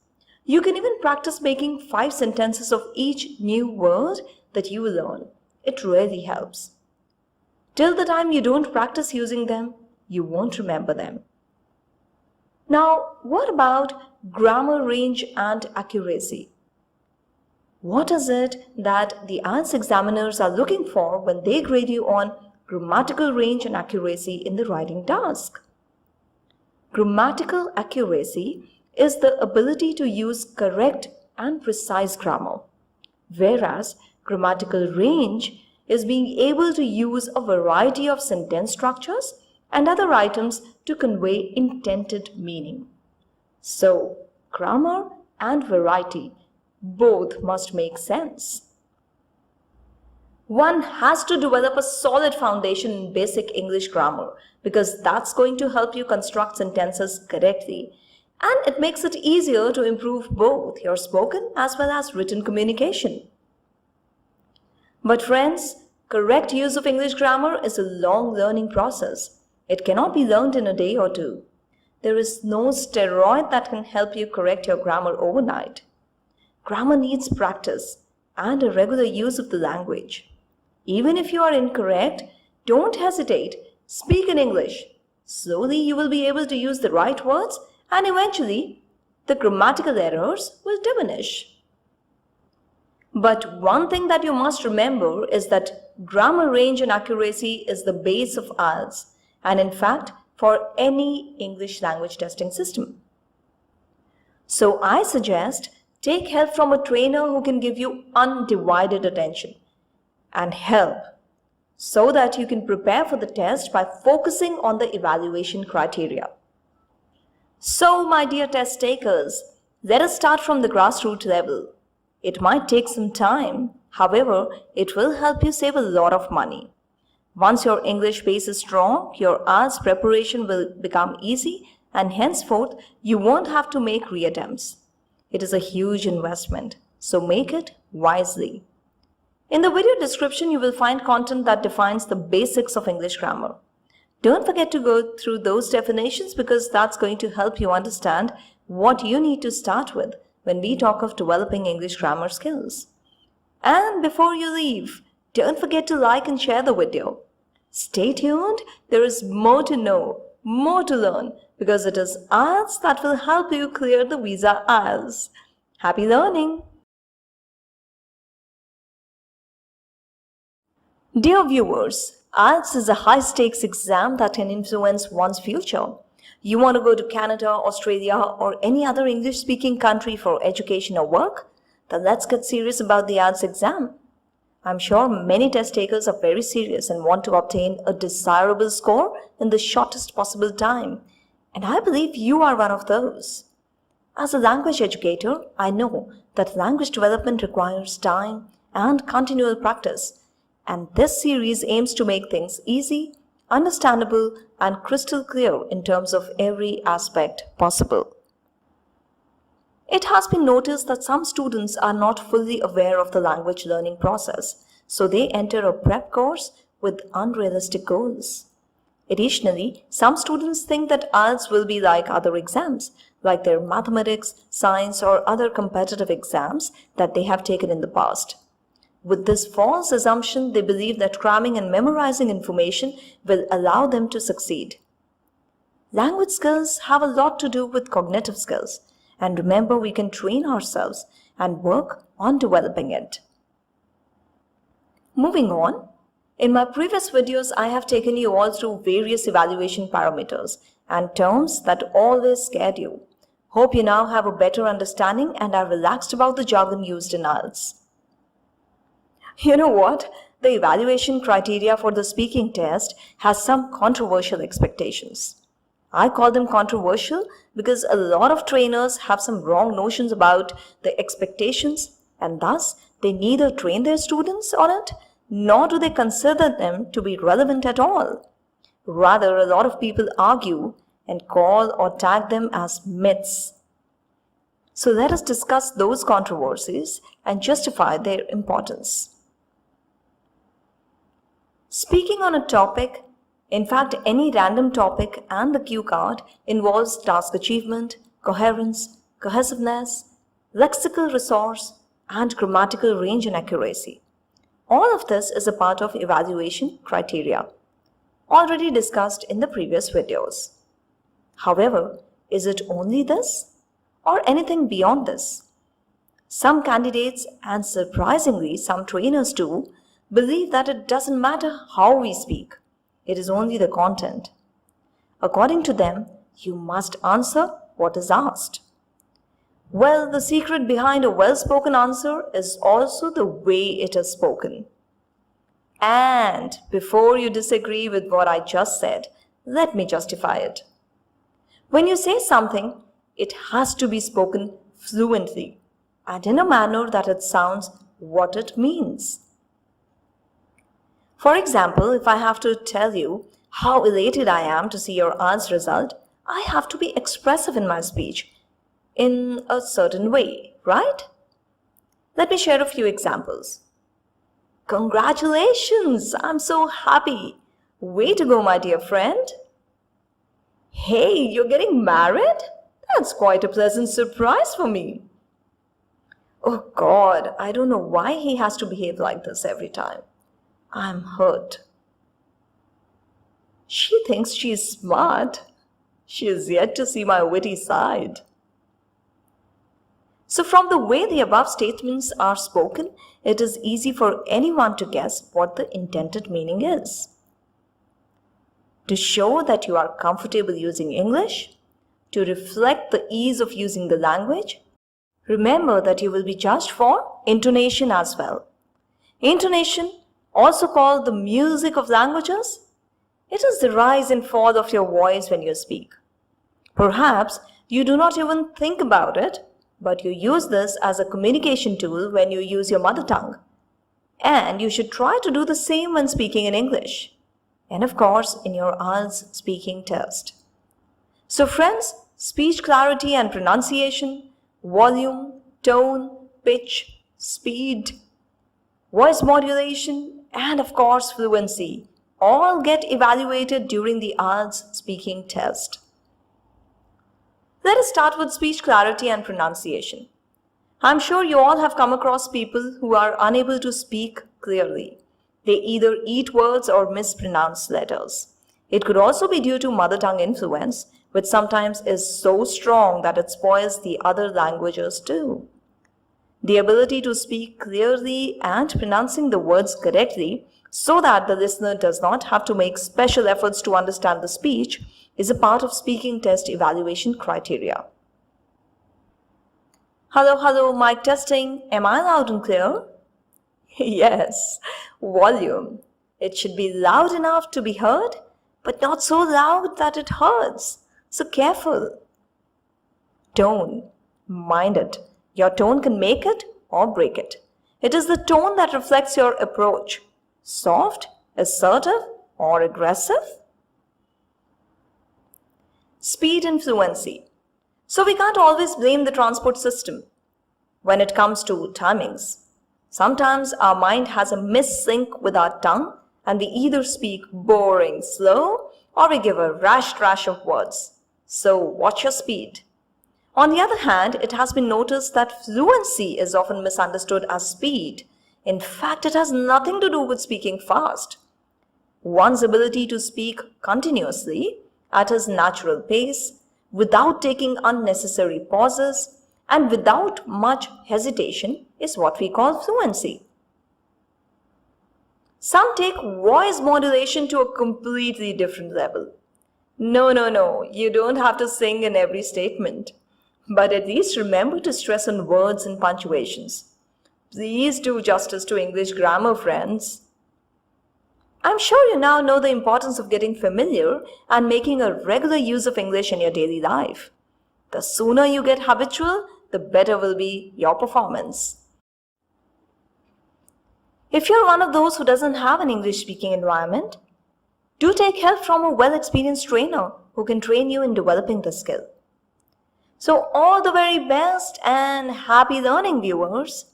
You can even practice making 5 sentences of each new word that you learn. It really helps. Till the time you don't practice using them, you won't remember them. Now, what about grammar range and accuracy? What is it that the IELTS examiners are looking for when they grade you on grammatical range and accuracy in the writing task? Grammatical accuracy is the ability to use correct and precise grammar, whereas grammatical range is being able to use a variety of sentence structures and other items to convey intended meaning. So, grammar and variety both must make sense. One has to develop a solid foundation in basic English grammar because that's going to help you construct sentences correctly, and it makes it easier to improve both your spoken as well as written communication. But friends, correct use of English grammar is a long learning process. It cannot be learned in a day or two. There is no steroid that can help you correct your grammar overnight. Grammar needs practice and a regular use of the language. Even if you are incorrect, don't hesitate. Speak in English. Slowly you will be able to use the right words and eventually the grammatical errors will diminish. But one thing that you must remember is that grammar range and accuracy is the base of IELTS, and in fact for any English language testing system. So I suggest take help from a trainer who can give you undivided attention and help so that you can prepare for the test by focusing on the evaluation criteria. So my dear test takers, let us start from the grassroots level. It might take some time, however, it will help you save a lot of money. Once your English base is strong, your IELTS preparation will become easy and henceforth you won't have to make reattempts. It is a huge investment, so make it wisely. In the video description, you will find content that defines the basics of English grammar. Don't forget to go through those definitions because that's going to help you understand what you need to start with when we talk of developing English grammar skills. And before you leave, don't forget to like and share the video. Stay tuned, there is more to know, more to learn, because it is IELTS that will help you clear the visa IELTS. Happy learning! Dear viewers, IELTS is a high-stakes exam that can influence one's future. You want to go to Canada, Australia, or any other English-speaking country for education or work? Then let's get serious about the IELTS exam. I'm sure many test takers are very serious and want to obtain a desirable score in the shortest possible time. And I believe you are one of those. As a language educator, I know that language development requires time and continual practice. And this series aims to make things easy, understandable, and crystal clear in terms of every aspect possible. It has been noticed that some students are not fully aware of the language learning process, so they enter a prep course with unrealistic goals. Additionally, some students think that IELTS will be like other exams, like their mathematics, science, or other competitive exams that they have taken in the past. With this false assumption, they believe that cramming and memorizing information will allow them to succeed. Language skills have a lot to do with cognitive skills. And remember, we can train ourselves and work on developing it. Moving on, in my previous videos, I have taken you all through various evaluation parameters and terms that always scared you. Hope you now have a better understanding and are relaxed about the jargon used in IELTS. You know what? The evaluation criteria for the speaking test has some controversial expectations. I call them controversial because a lot of trainers have some wrong notions about the expectations, and thus they neither train their students on it nor do they consider them to be relevant at all. Rather, a lot of people argue and call or tag them as myths. So let us discuss those controversies and justify their importance. Speaking on a topic, in fact any random topic, and the cue card involves task achievement, coherence, cohesiveness, lexical resource, and grammatical range and accuracy. All of this is a part of evaluation criteria, already discussed in the previous videos. However, is it only this or anything beyond this? Some candidates, and surprisingly some trainers too, believe that it doesn't matter how we speak, it is only the content. According to them, you must answer what is asked. Well, the secret behind a well-spoken answer is also the way it is spoken. And before you disagree with what I just said, let me justify it. When you say something, it has to be spoken fluently and in a manner that it sounds what it means. For example, if I have to tell you how elated I am to see your IELTS result, I have to be expressive in my speech in a certain way, right? Let me share a few examples. Congratulations! I'm so happy. Way to go, my dear friend. Hey, you're getting married? That's quite a pleasant surprise for me. Oh God, I don't know why he has to behave like this every time. I'm hurt. She thinks she's smart. She is yet to see my witty side. So from the way the above statements are spoken, it is easy for anyone to guess what the intended meaning is. To show that you are comfortable using English, to reflect the ease of using the language, remember that you will be judged for intonation as well. Intonation, also called the music of languages, it is the rise and fall of your voice when you speak. Perhaps you do not even think about it, but you use this as a communication tool when you use your mother tongue. And you should try to do the same when speaking in English. And of course, in your IELTS speaking test. So friends, speech clarity and pronunciation, volume, tone, pitch, speed, voice modulation, and of course fluency all get evaluated during the IELTS speaking test. Let us start with speech clarity and pronunciation. I'm sure you all have come across people who are unable to speak clearly. They either eat words or mispronounce letters. It could also be due to mother tongue influence, which sometimes is so strong that it spoils the other languages too. The ability to speak clearly and pronouncing the words correctly so that the listener does not have to make special efforts to understand the speech is a part of speaking test evaluation criteria. Hello, mic testing. Am I loud and clear? Yes, volume. It should be loud enough to be heard, but not so loud that it hurts. So careful. Tone. Mind it. Your tone can make it or break it. It is the tone that reflects your approach. Soft, assertive, or aggressive? Speed and fluency. So we can't always blame the transport system when it comes to timings. Sometimes our mind has a missync with our tongue and we either speak boring slow or we give a rash of words. So watch your speed. On the other hand, it has been noticed that fluency is often misunderstood as speed. In fact, it has nothing to do with speaking fast. One's ability to speak continuously at his natural pace, without taking unnecessary pauses, and without much hesitation is what we call fluency. Some take voice modulation to a completely different level. No. You don't have to sing in every statement. But at least remember to stress on words and punctuations. Please do justice to English grammar, friends. I'm sure you now know the importance of getting familiar and making a regular use of English in your daily life. The sooner you get habitual, the better will be your performance. If you're one of those who doesn't have an English speaking environment, do take help from a well experienced trainer who can train you in developing the skill. So, all the very best and happy learning, viewers.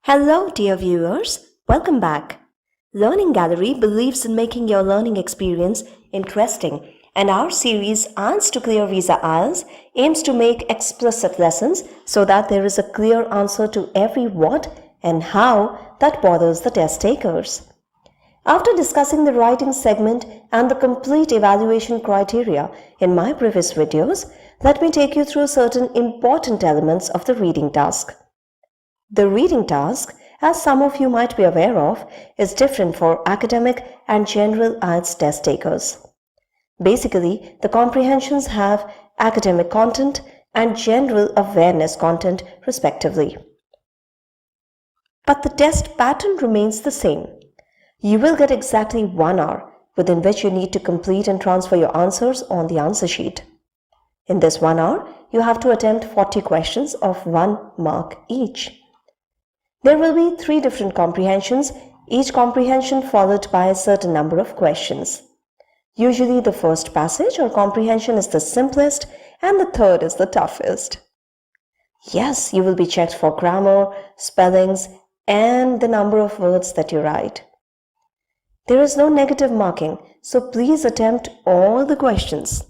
Hello, dear viewers. Welcome back. Learning Gallery believes in making your learning experience interesting, and our series Answers to Clear Visa IELTS aims to make explicit lessons so that there is a clear answer to every what and how that bothers the test takers. After discussing the writing segment and the complete evaluation criteria in my previous videos, let me take you through certain important elements of the reading task. The reading task, as some of you might be aware of, is different for academic and general IELTS test takers. Basically, the comprehensions have academic content and general awareness content respectively. But the test pattern remains the same. You will get exactly 1 hour within which you need to complete and transfer your answers on the answer sheet. In this 1 hour, you have to attempt 40 questions of 1 mark each. There will be 3 different comprehensions, each comprehension followed by a certain number of questions. Usually the first passage or comprehension is the simplest and the third is the toughest. Yes, you will be checked for grammar, spellings, and the number of words that you write. There is no negative marking, so please attempt all the questions.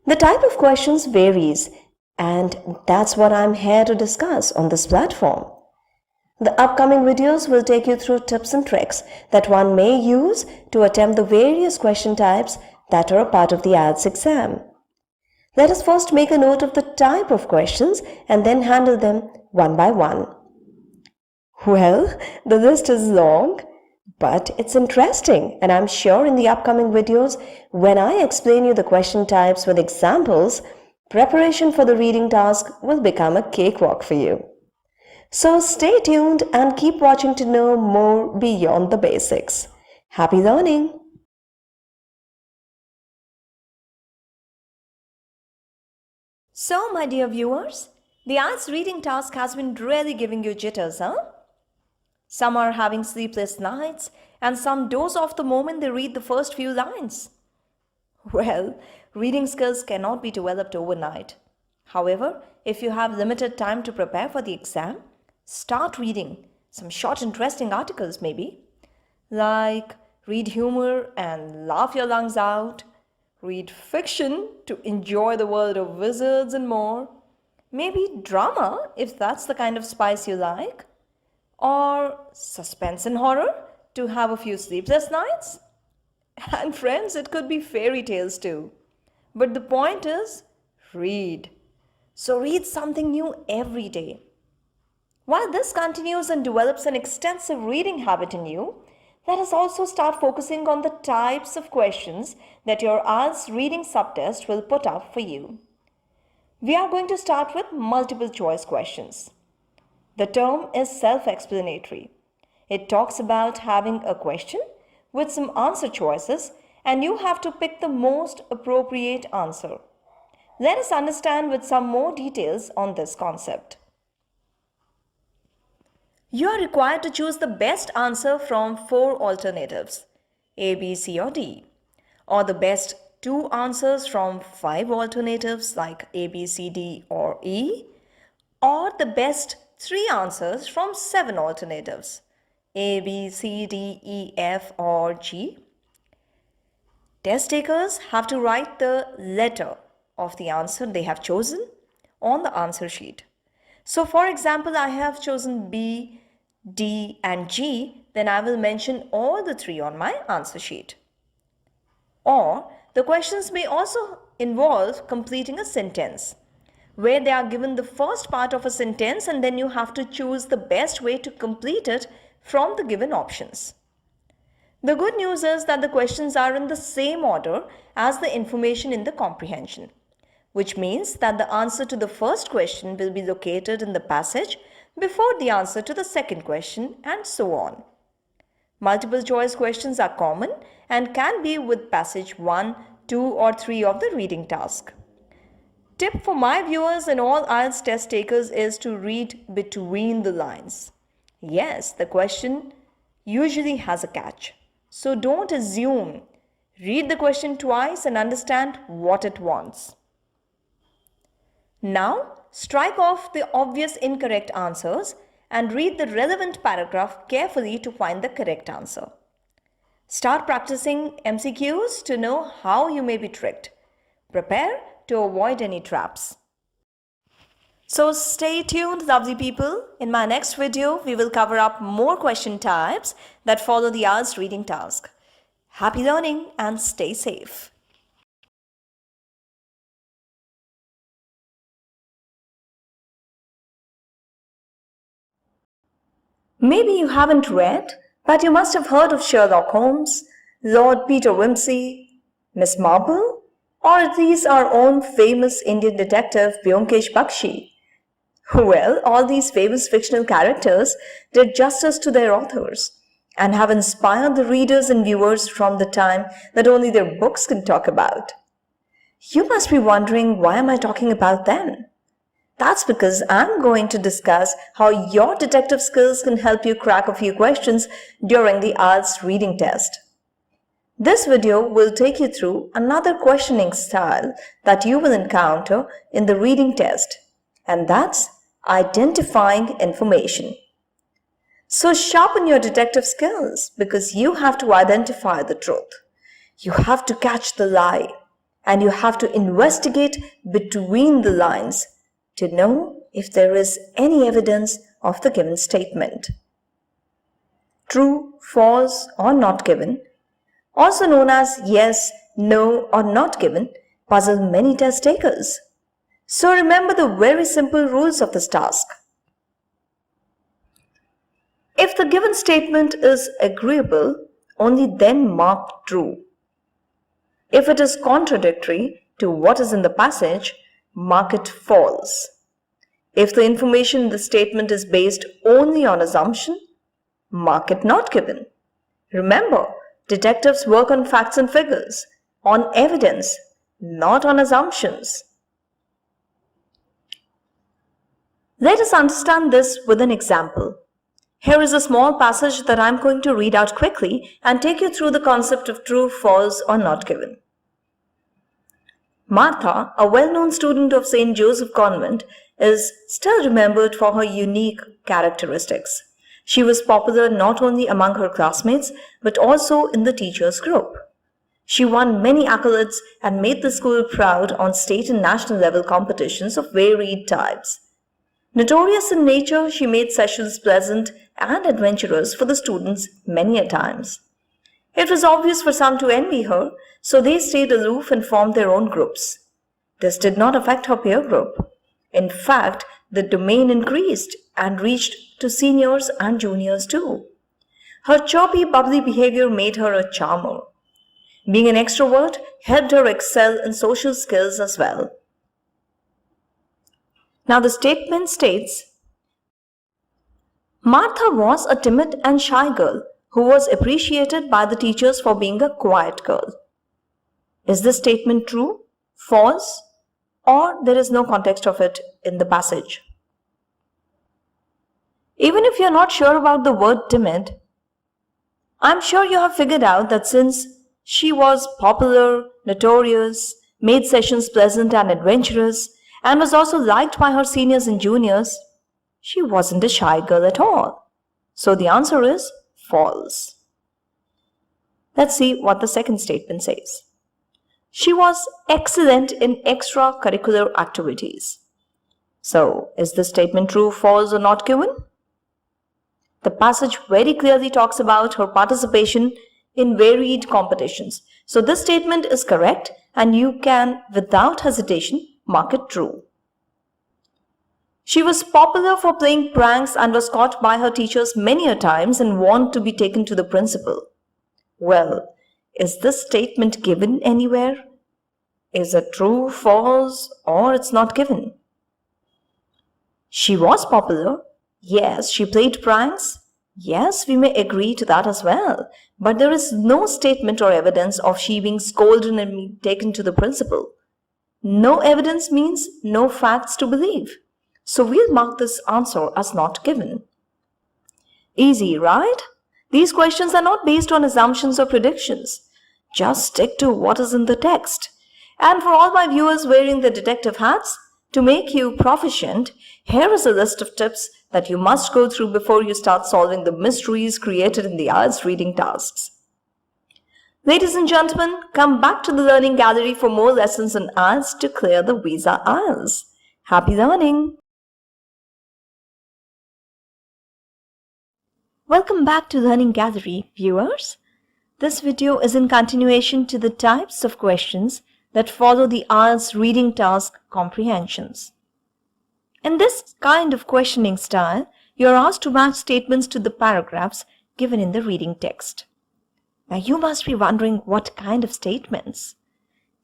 The type of questions varies, and that's what I'm here to discuss on this platform. The upcoming videos will take you through tips and tricks that one may use to attempt the various question types that are a part of the IELTS exam. Let us first make a note of the type of questions and then handle them one by one. Well, the list is long, but it's interesting, and I'm sure in the upcoming videos, when I explain you the question types with examples, preparation for the reading task will become a cakewalk for you. So stay tuned and keep watching to know more beyond the basics. Happy learning! So, my dear viewers, the IELTS reading task has been really giving you jitters, huh? Some are having sleepless nights and some doze off the moment they read the first few lines. Well, reading skills cannot be developed overnight. However, if you have limited time to prepare for the exam, start reading some short interesting articles maybe. Like read humor and laugh your lungs out, read fiction to enjoy the world of wizards and more, maybe drama if that's the kind of spice you like, or suspense and horror to have a few sleepless nights. And friends, it could be fairy tales too. But the point is, read. So read something new every day. While this continues and develops an extensive reading habit in you, let us also start focusing on the types of questions that your IELTS reading subtest will put up for you. We are going to start with multiple choice questions. The term is self-explanatory. It talks about having a question with some answer choices and you have to pick the most appropriate answer. Let us understand with some more details on this concept. You are required to choose the best answer from 4 alternatives, A, B, C or D, or the best 2 answers from 5 alternatives like A, B, C, D or E, or the best 3 answers from 7 alternatives, A, B, C, D, E, F or G. Test takers have to write the letter of the answer they have chosen on the answer sheet. So for example, I have chosen B, D and G, then I will mention all the 3 on my answer sheet. Or the questions may also involve completing a sentence, where they are given the first part of a sentence and then you have to choose the best way to complete it from the given options. The good news is that the questions are in the same order as the information in the comprehension, which means that the answer to the first question will be located in the passage before the answer to the second question, and so on. Multiple choice questions are common and can be with passage 1, 2 or 3 of the reading task. Tip for my viewers and all IELTS test takers is to read between the lines. Yes, the question usually has a catch. So don't assume. Read the question twice and understand what it wants. Now, strike off the obvious incorrect answers and read the relevant paragraph carefully to find the correct answer. Start practicing MCQs to know how you may be tricked. Prepare to avoid any traps. So stay tuned, lovely people. In my next video, we will cover up more question types that follow the IELTS reading task. Happy learning and stay safe. Maybe you haven't read, but you must have heard of Sherlock Holmes, Lord Peter Wimsey, Miss Marple, or at least our own famous Indian detective Byomkesh Bakshi. Well, all these famous fictional characters did justice to their authors and have inspired the readers and viewers from the time that only their books can talk about. You must be wondering, why am I talking about them? That's because I'm going to discuss how your detective skills can help you crack a few questions during the IELTS reading test. This video will take you through another questioning style that you will encounter in the reading test, and that's identifying information. So sharpen your detective skills because you have to identify the truth. You have to catch the lie, and you have to investigate between the lines to know if there is any evidence of the given statement. True, false, or not given, also known as yes, no, or not given, puzzle many test takers. So remember the very simple rules of this task. If the given statement is agreeable, only then mark true. If it is contradictory to what is in the passage, mark it false. If the information in the statement is based only on assumption, mark it not given. Remember, detectives work on facts and figures, on evidence, not on assumptions. Let us understand this with an example. Here is a small passage that I'm going to read out quickly and take you through the concept of true, false, or not given. Martha, a well-known student of St. Joseph Convent, is still remembered for her unique characteristics. She was popular not only among her classmates but also in the teachers' group. She won many accolades and made the school proud on state and national level competitions of varied types. Notorious in nature, she made sessions pleasant and adventurous for the students many a times. It was obvious for some to envy her, so they stayed aloof and formed their own groups. This did not affect her peer group. In fact, the domain increased and reached to seniors and juniors too. Her chirpy, bubbly behavior made her a charmer. Being an extrovert helped her excel in social skills as well. Now the statement states, Martha was a timid and shy girl who was appreciated by the teachers for being a quiet girl. Is this statement true, false, or there is no context of it in the passage? Even if you're not sure about the word timid, I'm sure you have figured out that since she was popular, notorious, made sessions pleasant and adventurous, and was also liked by her seniors and juniors, she wasn't a shy girl at all. So the answer is false. Let's see what the second statement says. She was excellent in extracurricular activities. So, is this statement true, false, or not given? The passage very clearly talks about her participation in varied competitions. So this statement is correct and you can, without hesitation, mark it true. She was popular for playing pranks and was caught by her teachers many a times and warned to be taken to the principal. Well, is this statement given anywhere? Is it true, false, or it's not given? She was popular. Yes, she played pranks. Yes, we may agree to that as well. But there is no statement or evidence of she being scolded and being taken to the principal. No evidence means no facts to believe. So we'll mark this answer as not given. Easy, right? These questions are not based on assumptions or predictions. Just stick to what is in the text. And for all my viewers wearing the detective hats, to make you proficient, here is a list of tips that you must go through before you start solving the mysteries created in the IELTS reading tasks. Ladies and gentlemen, come back to the learning gallery for more lessons on IELTS to clear the visa IELTS. Happy learning! Welcome back to Learning Gallery, viewers. This video is in continuation to the types of questions that follow the IELTS reading task comprehensions. In this kind of questioning style, you are asked to match statements to the paragraphs given in the reading text. Now you must be wondering what kind of statements.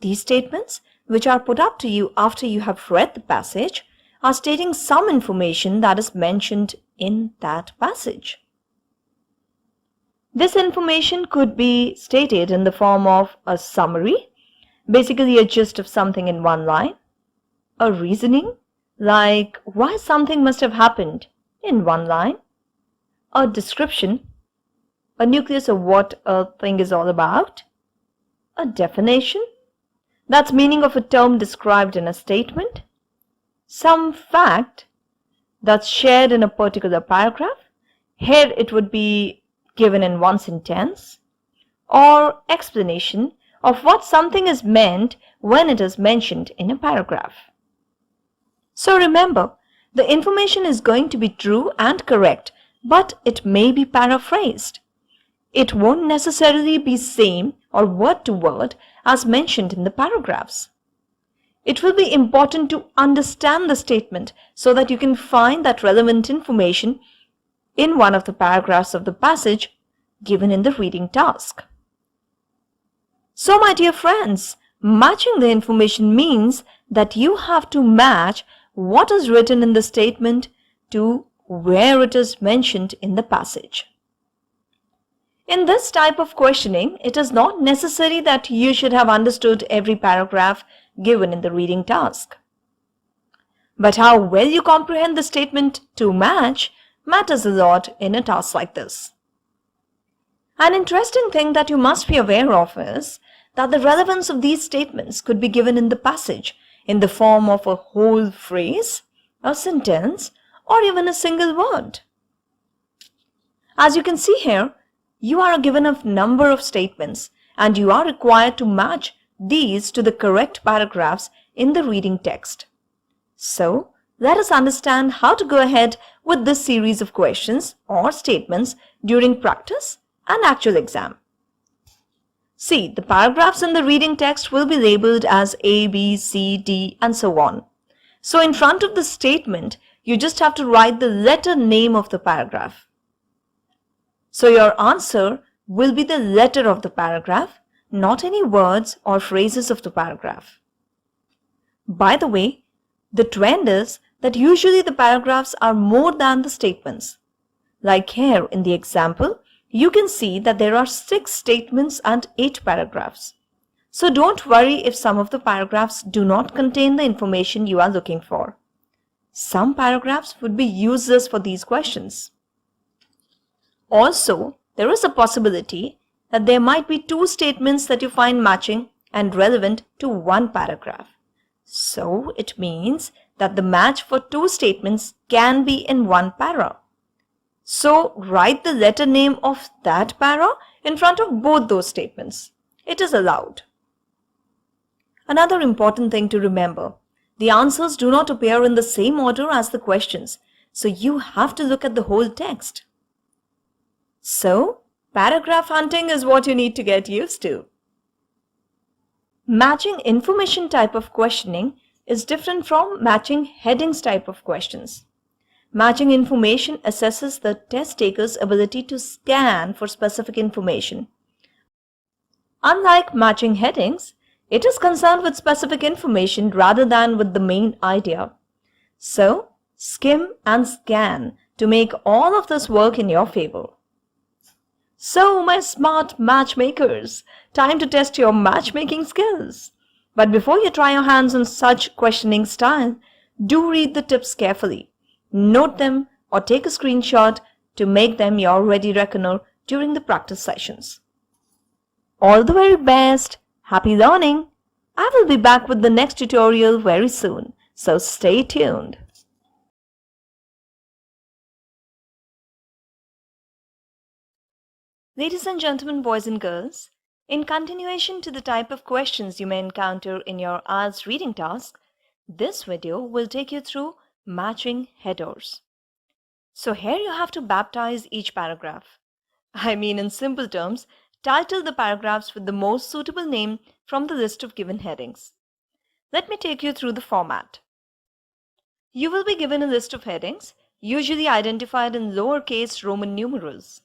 These statements, which are put up to you after you have read the passage, are stating some information that is mentioned in that passage. This information could be stated in the form of a summary, basically a gist of something in one line, a reasoning, like why something must have happened in one line, a description, a nucleus of what a thing is all about, a definition, that's meaning of a term described in a statement, some fact that's shared in a particular paragraph, here it would be given in one sentence, or explanation of what something is meant when it is mentioned in a paragraph. So remember, the information is going to be true and correct, but it may be paraphrased. It won't necessarily be same or word to word as mentioned in the paragraphs. It will be important to understand the statement so that you can find that relevant information in one of the paragraphs of the passage given in the reading task. So my dear friends, matching the information means that you have to match what is written in the statement to where it is mentioned in the passage. In this type of questioning, it is not necessary that you should have understood every paragraph given in the reading task. But how well you comprehend the statement to match matters a lot in a task like this. An interesting thing that you must be aware of is that the relevance of these statements could be given in the passage in the form of a whole phrase, a sentence, or even a single word. As you can see here, you are given a number of statements and you are required to match these to the correct paragraphs in the reading text. So, let us understand how to go ahead with this series of questions or statements during practice and actual exam. See, the paragraphs in the reading text will be labeled as A, B, C, D, and so on. So in front of the statement, you just have to write the letter name of the paragraph. So your answer will be the letter of the paragraph, not any words or phrases of the paragraph. By the way, the trend is that usually the paragraphs are more than the statements. Like here in the example, you can see that there are 6 statements and 8 paragraphs. So don't worry if some of the paragraphs do not contain the information you are looking for. Some paragraphs would be useless for these questions. Also, there is a possibility that there might be 2 statements that you find matching and relevant to one paragraph. So it means that the match for 2 statements can be in one para. So write the letter name of that para in front of both those statements. It is allowed. Another important thing to remember, the answers do not appear in the same order as the questions, so you have to look at the whole text. So, paragraph hunting is what you need to get used to. Matching information type of questioning is different from matching headings type of questions. Matching information assesses the test taker's ability to scan for specific information. Unlike matching headings, it is concerned with specific information rather than with the main idea. So, skim and scan to make all of this work in your favor. So, my smart matchmakers, time to test your matchmaking skills. But before you try your hands on such questioning style, do read the tips carefully. Note them or take a screenshot to make them your ready reckoner during the practice sessions. All the very best. Happy learning. I will be back with the next tutorial very soon, so stay tuned. Ladies and gentlemen, boys and girls, in continuation to the type of questions you may encounter in your IELTS reading task, this video will take you through matching headers. So here you have to baptize each paragraph. I mean, in simple terms, title the paragraphs with the most suitable name from the list of given headings. Let me take you through the format. You will be given a list of headings, usually identified in lowercase Roman numerals.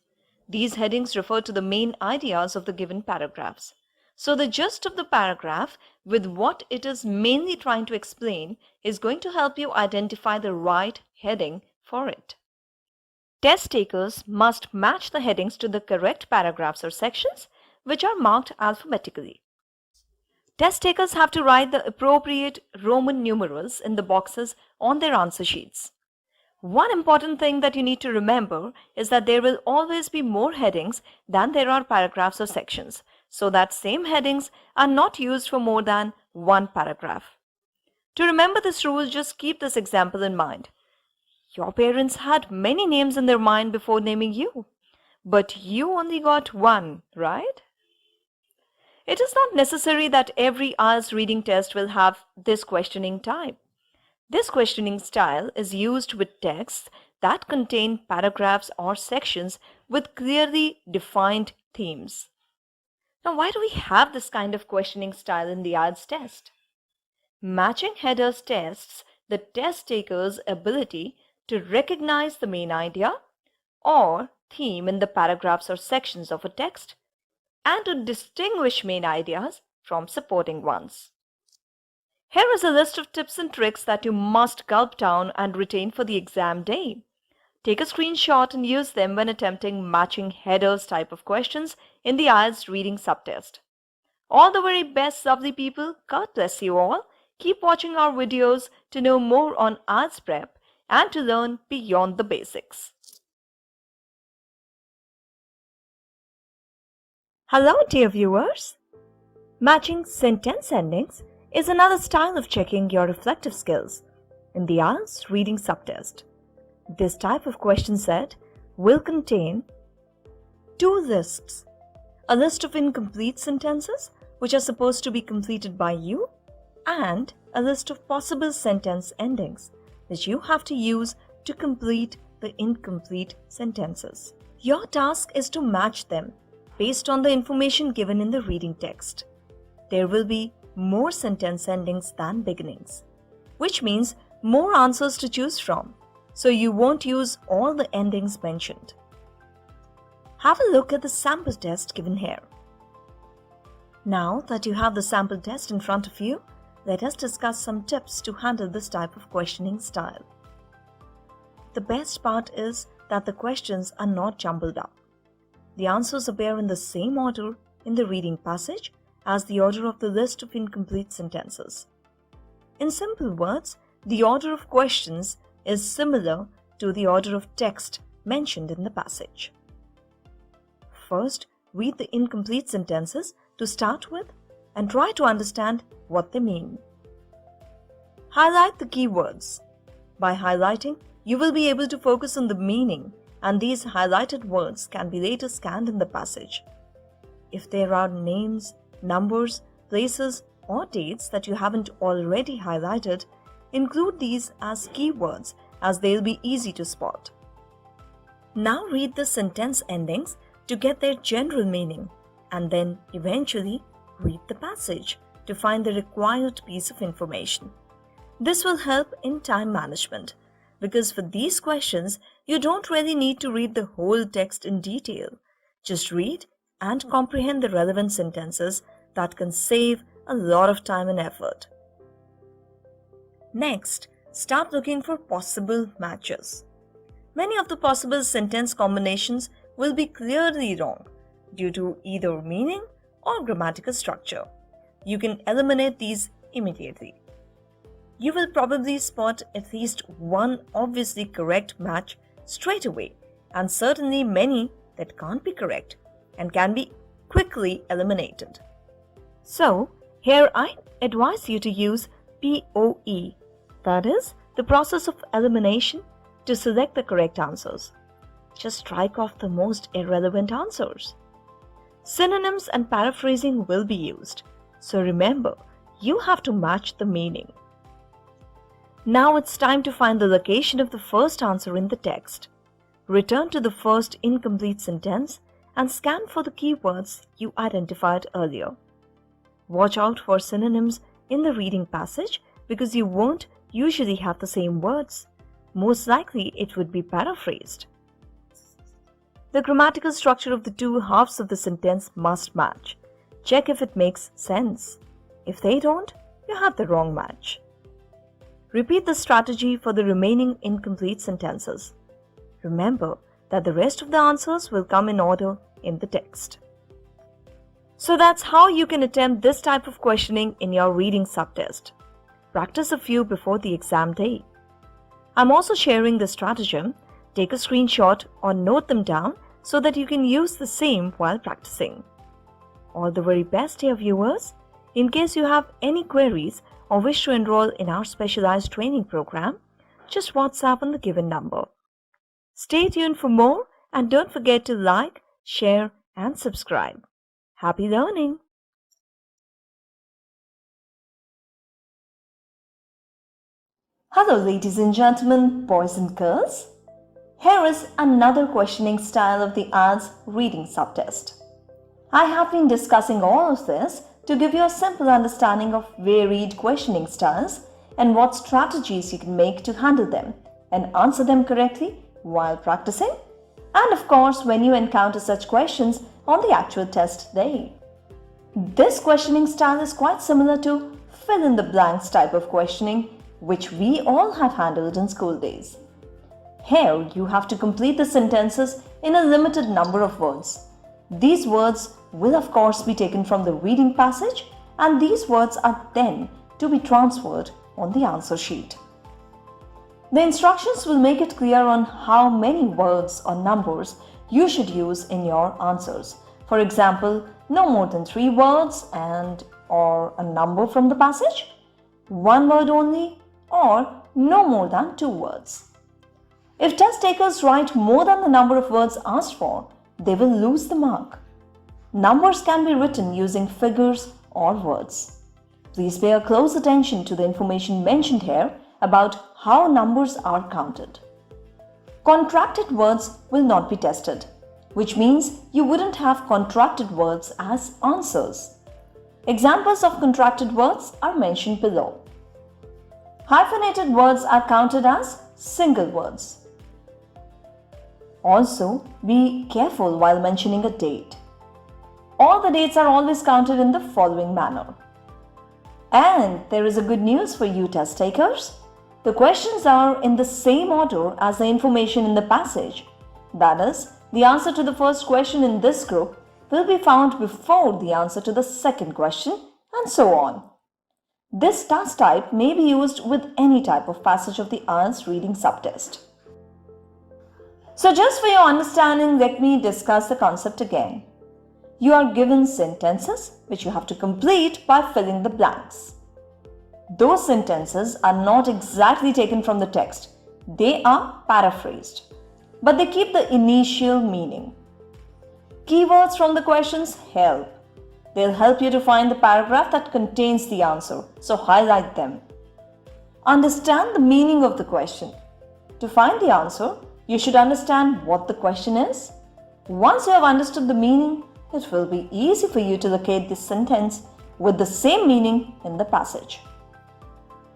These headings refer to the main ideas of the given paragraphs. So the gist of the paragraph with what it is mainly trying to explain is going to help you identify the right heading for it. Test takers must match the headings to the correct paragraphs or sections, which are marked alphabetically. Test takers have to write the appropriate Roman numerals in the boxes on their answer sheets. One important thing that you need to remember is that there will always be more headings than there are paragraphs or sections, so that same headings are not used for more than one paragraph. To remember this rule, just keep this example in mind. Your parents had many names in their mind before naming you, but you only got one, right? It is not necessary that every IELTS reading test will have this questioning type. This questioning style is used with texts that contain paragraphs or sections with clearly defined themes. Now, why do we have this kind of questioning style in the IELTS test? Matching headers tests the test taker's ability to recognize the main idea or theme in the paragraphs or sections of a text and to distinguish main ideas from supporting ones. Here is a list of tips and tricks that you must gulp down and retain for the exam day. Take a screenshot and use them when attempting matching headers type of questions in the IELTS reading subtest. All the very best, lovely people. God bless you all. Keep watching our videos to know more on IELTS prep and to learn beyond the basics. Hello, dear viewers. Matching sentence endings is another style of checking your reflective skills in the IELTS reading subtest. This type of question set will contain two lists, a list of incomplete sentences which are supposed to be completed by you and a list of possible sentence endings which you have to use to complete the incomplete sentences. Your task is to match them based on the information given in the reading text. There will be more sentence endings than beginnings, which means more answers to choose from, so you won't use all the endings mentioned. Have a look at the sample test given here. Now that you have the sample test in front of you, let us discuss some tips to handle this type of questioning style. The best part is that the questions are not jumbled up. The answers appear in the same order in the reading passage as the order of the list of incomplete sentences. In simple words, the order of questions is similar to the order of text mentioned in the passage. First, read the incomplete sentences to start with and try to understand what they mean. Highlight the keywords. By highlighting, you will be able to focus on the meaning, and these highlighted words can be later scanned in the passage. If there are names, numbers, places, or dates that you haven't already highlighted, include these as keywords as they'll be easy to spot. Now read the sentence endings to get their general meaning, and then eventually read the passage to find the required piece of information. This will help in time management because for these questions, you don't really need to read the whole text in detail. Just read and comprehend the relevant sentences that can save a lot of time and effort. Next, start looking for possible matches. Many of the possible sentence combinations will be clearly wrong due to either meaning or grammatical structure. You can eliminate these immediately. You will probably spot at least one obviously correct match straight away, and certainly many that can't be correct and can be quickly eliminated. So, here I advise you to use POE, that is, the process of elimination, to select the correct answers. Just strike off the most irrelevant answers. Synonyms and paraphrasing will be used, so remember, you have to match the meaning. Now it's time to find the location of the first answer in the text. Return to the first incomplete sentence and scan for the keywords you identified earlier. Watch out for synonyms in the reading passage because you won't usually have the same words. Most likely it would be paraphrased. The grammatical structure of the two halves of the sentence must match. Check if it makes sense. If they don't, you have the wrong match. Repeat the strategy for the remaining incomplete sentences. Remember that the rest of the answers will come in order in the text. So that's how you can attempt this type of questioning in your reading subtest. Practice a few before the exam day. I'm also sharing the stratagem. Take a screenshot or note them down so that you can use the same while practicing. All the very best, dear viewers. In case you have any queries or wish to enroll in our specialized training program, just WhatsApp on the given number. Stay tuned for more and don't forget to like, share and subscribe. Happy learning! Hello ladies and gentlemen, boys and girls. Here is another questioning style of the IELTS reading subtest. I have been discussing all of this to give you a simple understanding of varied questioning styles and what strategies you can make to handle them and answer them correctly while practicing, and of course when you encounter such questions on the actual test day. This questioning style is quite similar to fill in the blanks type of questioning which we all have handled in school days. Here you have to complete the sentences in a limited number of words. These words will of course be taken from the reading passage and these words are then to be transferred on the answer sheet. The instructions will make it clear on how many words or numbers you should use in your answers. For example, no more than 3 words or a number from the passage, 1 word only, or no more than 2 words. If test takers write more than the number of words asked for, they will lose the mark. Numbers can be written using figures or words. Please pay a close attention to the information mentioned here about how numbers are counted. Contracted words will not be tested, which means you wouldn't have contracted words as answers. Examples of contracted words are mentioned below. Hyphenated words are counted as single words. Also, be careful while mentioning a date. All the dates are always counted in the following manner. And there is a good news for you test takers. The questions are in the same order as the information in the passage. That is, the answer to the first question in this group will be found before the answer to the second question and so on. This task type may be used with any type of passage of the IELTS reading subtest. So just for your understanding, let me discuss the concept again. You are given sentences which you have to complete by filling the blanks. Those sentences are not exactly taken from the text. They are paraphrased, but they keep the initial meaning. Keywords from the questions help. They'll help you to find the paragraph that contains the answer, so highlight them. Understand the meaning of the question. To find the answer, you should understand what the question is. Once you have understood the meaning, it will be easy for you to locate this sentence with the same meaning in the passage.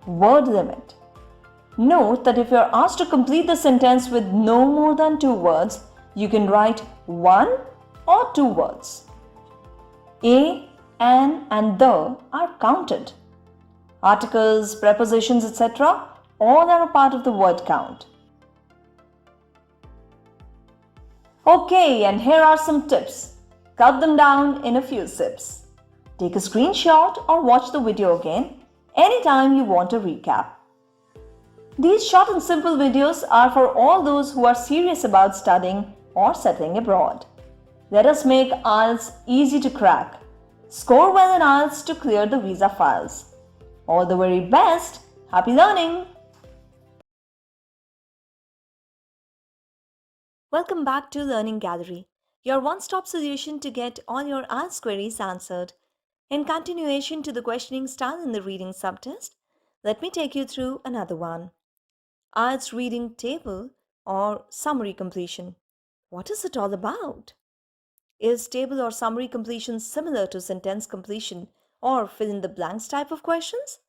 Word limit. Note that if you are asked to complete the sentence with no more than 2 words, you can write 1 or 2 words. A, an and the are counted. Articles, prepositions, etc. all are a part of the word count. Okay, and here are some tips. Cut them down in a few sips. Take a screenshot or watch the video again anytime you want a recap. These short and simple videos are for all those who are serious about studying or settling abroad. Let us make IELTS easy to crack. Score well in IELTS to clear the visa files. All the very best. Happy learning! Welcome back to Learning Gallery, your one-stop solution to get all your IELTS queries answered. In continuation to the questioning style in the reading subtest, let me take you through another one. IELTS reading table or summary completion. What is it all about? Is table or summary completion similar to sentence completion or fill in the blanks type of questions?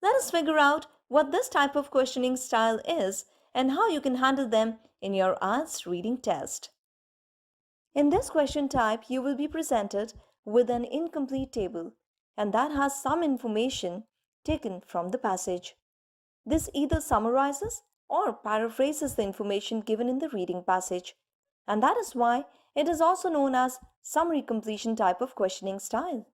Let us figure out what this type of questioning style is and how you can handle them in your IELTS reading test. In this question type, you will be presented with an incomplete table, and that has some information taken from the passage. This either summarizes or paraphrases the information given in the reading passage, and that is why it is also known as summary completion type of questioning style.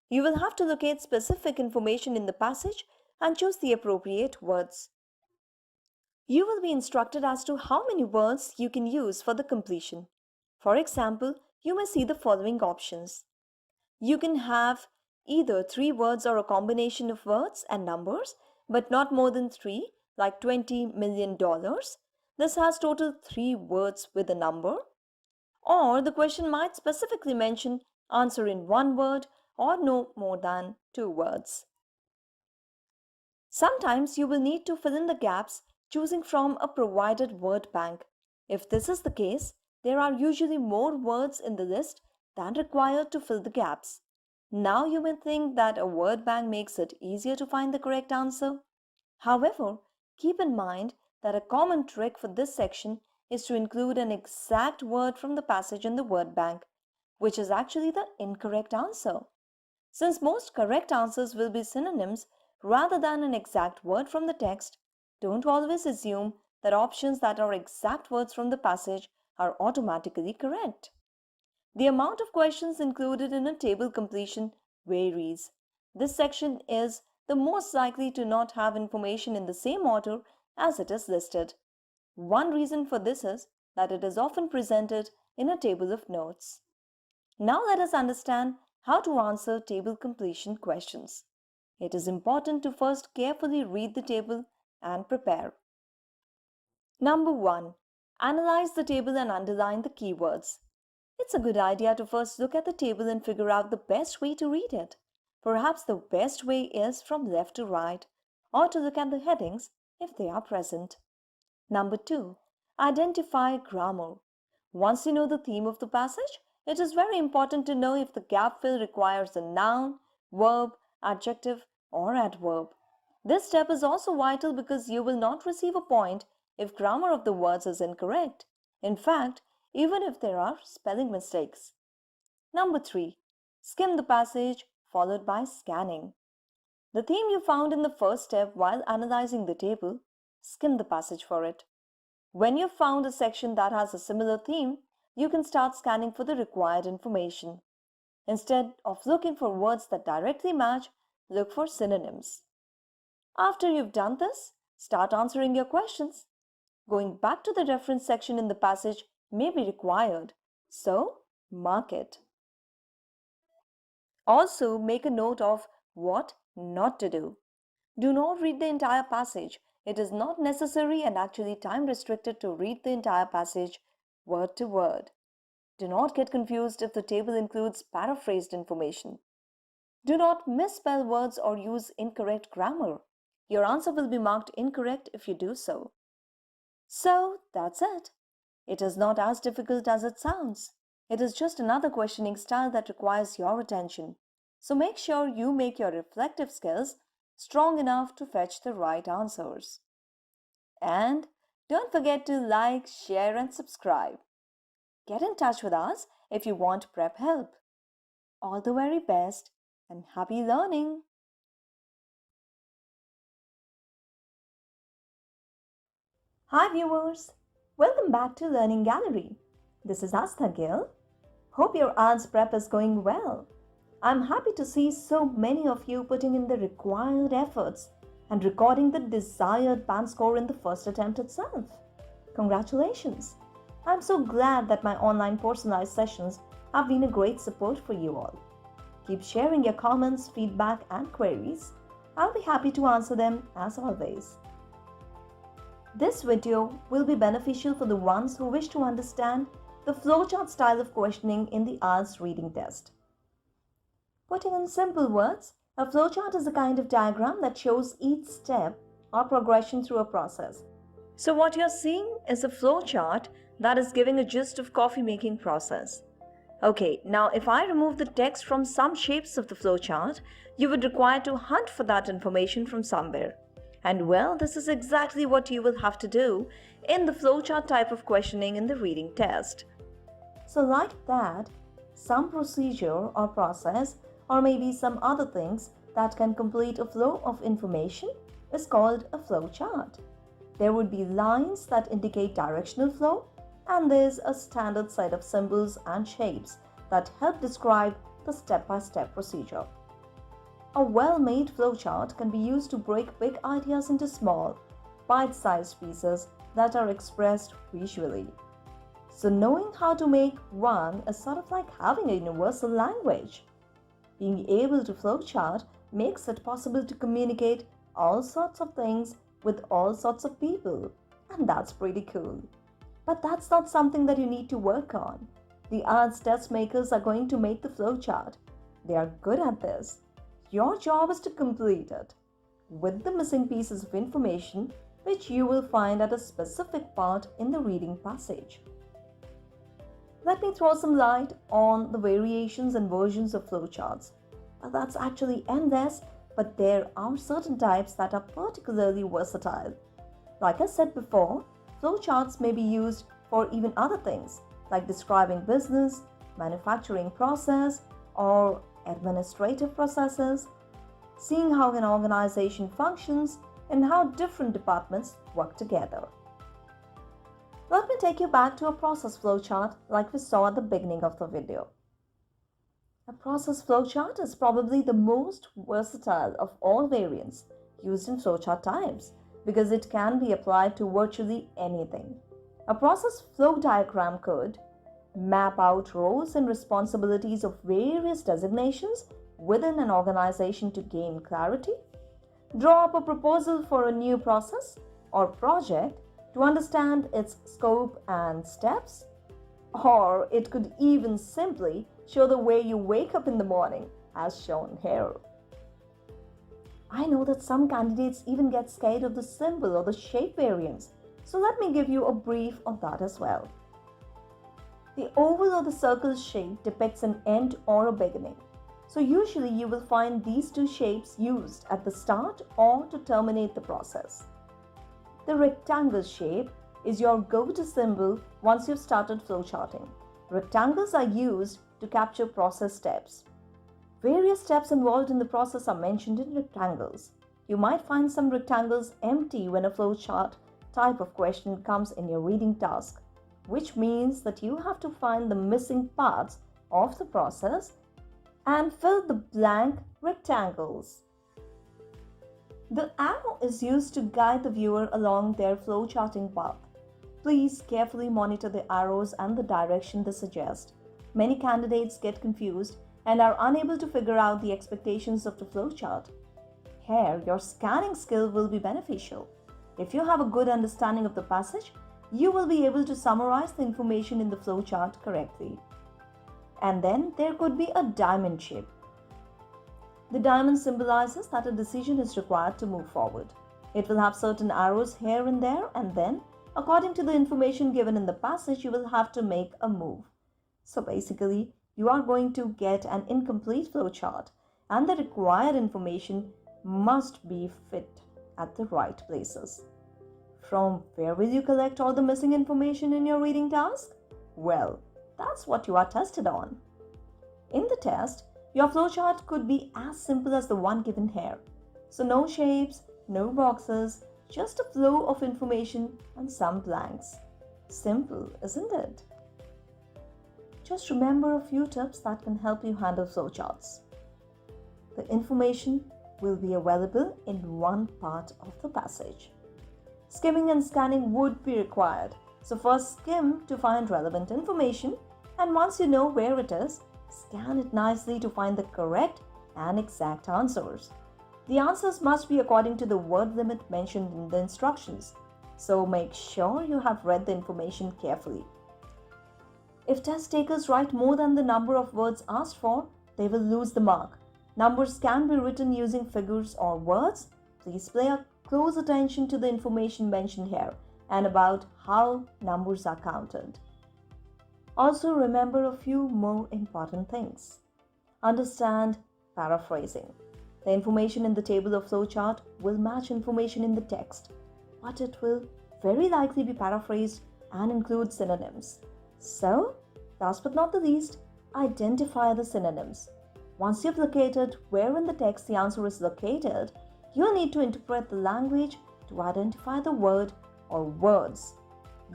You will have to locate specific information in the passage and choose the appropriate words. You will be instructed as to how many words you can use for the completion. For example, you may see the following options. You can have either 3 words or a combination of words and numbers, but not more than 3, like $20 million. This has total 3 words with a number. Or the question might specifically mention answer in 1 word or no more than 2 words. Sometimes you will need to fill in the gaps choosing from a provided word bank. If this is the case, there are usually more words in the list than required to fill the gaps. Now you may think that a word bank makes it easier to find the correct answer. However, keep in mind that a common trick for this section is to include an exact word from the passage in the word bank, which is actually the incorrect answer. Since most correct answers will be synonyms rather than an exact word from the text, don't always assume that options that are exact words from the passage are automatically correct. The amount of questions included in a table completion varies. This section is the most likely to not have information in the same order as it is listed. One reason for this is that it is often presented in a table of notes. Now let us understand how to answer table completion questions. It is important to first carefully read the table and prepare. Number 1. Analyze the table and underline the keywords. It's a good idea to first look at the table and figure out the best way to read it. Perhaps the best way is from left to right, or to look at the headings if they are present. Number 2. Identify grammar. Once you know the theme of the passage, it is very important to know if the gap fill requires a noun, verb, adjective, or adverb. This step is also vital because you will not receive a point if grammar of the words is incorrect. In fact, even if there are spelling mistakes. Number 3. Skim the passage followed by scanning. The theme you found in the first step while analyzing the table, skim the passage for it. When you've found a section that has a similar theme, you can start scanning for the required information. Instead of looking for words that directly match, look for synonyms. After you've done this, start answering your questions. Going back to the reference section in the passage may be required, so mark it. Also, make a note of what not to do. Do not read the entire passage. It is not necessary and actually time restricted to read the entire passage word to word. Do not get confused if the table includes paraphrased information. Do not misspell words or use incorrect grammar. Your answer will be marked incorrect if you do so. So, that's it. It is not as difficult as it sounds. It is just another questioning style that requires your attention. So make sure you make your reflective skills strong enough to fetch the right answers. And don't forget to like, share, and subscribe. Get in touch with us if you want prep help. All the very best and happy learning! Hi viewers! Welcome back to Learning Gallery. This is Astha Gill. Hope your IELTS prep is going well. I'm happy to see so many of you putting in the required efforts and recording the desired band score in the first attempt itself. Congratulations! I'm so glad that my online personalized sessions have been a great support for you all. Keep sharing your comments, feedback, and queries. I'll be happy to answer them as always. This video will be beneficial for the ones who wish to understand the flowchart style of questioning in the IELTS reading test. Putting in simple words, a flowchart is a kind of diagram that shows each step or progression through a process. So what you're seeing is a flowchart that is giving a gist of coffee making process. Okay, now if I remove the text from some shapes of the flowchart, you would require to hunt for that information from somewhere. And well, this is exactly what you will have to do in the flowchart type of questioning in the reading test. So like that, some procedure or process or maybe some other things that can complete a flow of information is called a flowchart. There would be lines that indicate directional flow, and there's a standard set of symbols and shapes that help describe the step-by-step procedure. A well-made flowchart can be used to break big ideas into small, bite-sized pieces that are expressed visually. So knowing how to make one is sort of like having a universal language. Being able to flowchart makes it possible to communicate all sorts of things with all sorts of people, and that's pretty cool. But that's not something that you need to work on. The IELTS test makers are going to make the flowchart. They are good at this. Your job is to complete it with the missing pieces of information which you will find at a specific part in the reading passage. Let me throw some light on the variations and versions of flowcharts. Well, that's actually endless, but there are certain types that are particularly versatile. Like I said before, flowcharts may be used for even other things like describing business, manufacturing process, or administrative processes, seeing how an organization functions and how different departments work together. Let me take you back to a process flowchart like we saw at the beginning of the video. A process flowchart is probably the most versatile of all variants used in flowchart types because it can be applied to virtually anything. A process flow diagram could map out roles and responsibilities of various designations within an organization to gain clarity, draw up a proposal for a new process or project to understand its scope and steps, or it could even simply show the way you wake up in the morning, as shown here. I know that some candidates even get scared of the symbol or the shape variants, so let me give you a brief on that as well. The oval or the circle shape depicts an end or a beginning. So usually you will find these two shapes used at the start or to terminate the process. The rectangle shape is your go-to symbol once you've started flowcharting. Rectangles are used to capture process steps. Various steps involved in the process are mentioned in rectangles. You might find some rectangles empty when a flowchart type of question comes in your reading task, which means that you have to find the missing parts of the process and fill the blank rectangles. The arrow is used to guide the viewer along their flowcharting path. Please carefully monitor the arrows and the direction they suggest. Many candidates get confused and are unable to figure out the expectations of the flowchart. Here, your scanning skill will be beneficial. If you have a good understanding of the passage, you will be able to summarize the information in the flowchart correctly. And then there could be a diamond shape. The diamond symbolizes that a decision is required to move forward. It will have certain arrows here and there, and then, according to the information given in the passage, you will have to make a move. So basically, you are going to get an incomplete flowchart, and the required information must be fit at the right places. From where will you collect all the missing information in your reading task? Well, that's what you are tested on. In the test, your flowchart could be as simple as the one given here. So no shapes, no boxes, just a flow of information and some blanks. Simple, isn't it? Just remember a few tips that can help you handle flowcharts. The information will be available in one part of the passage. Skimming and scanning would be required. So first skim to find relevant information, and once you know where it is, scan it nicely to find the correct and exact answers. The answers must be according to the word limit mentioned in the instructions, so make sure you have read the information carefully. If test takers write more than the number of words asked for, they will lose the mark. Numbers can be written using figures or words. Please pay close attention to the information mentioned here and about how numbers are counted. Also remember a few more important things. Understand paraphrasing. The information in the table of flowchart will match information in the text, but it will very likely be paraphrased and include synonyms. So, last but not the least, identify the synonyms. Once you've located where in the text the answer is located, you'll need to interpret the language to identify the word or words.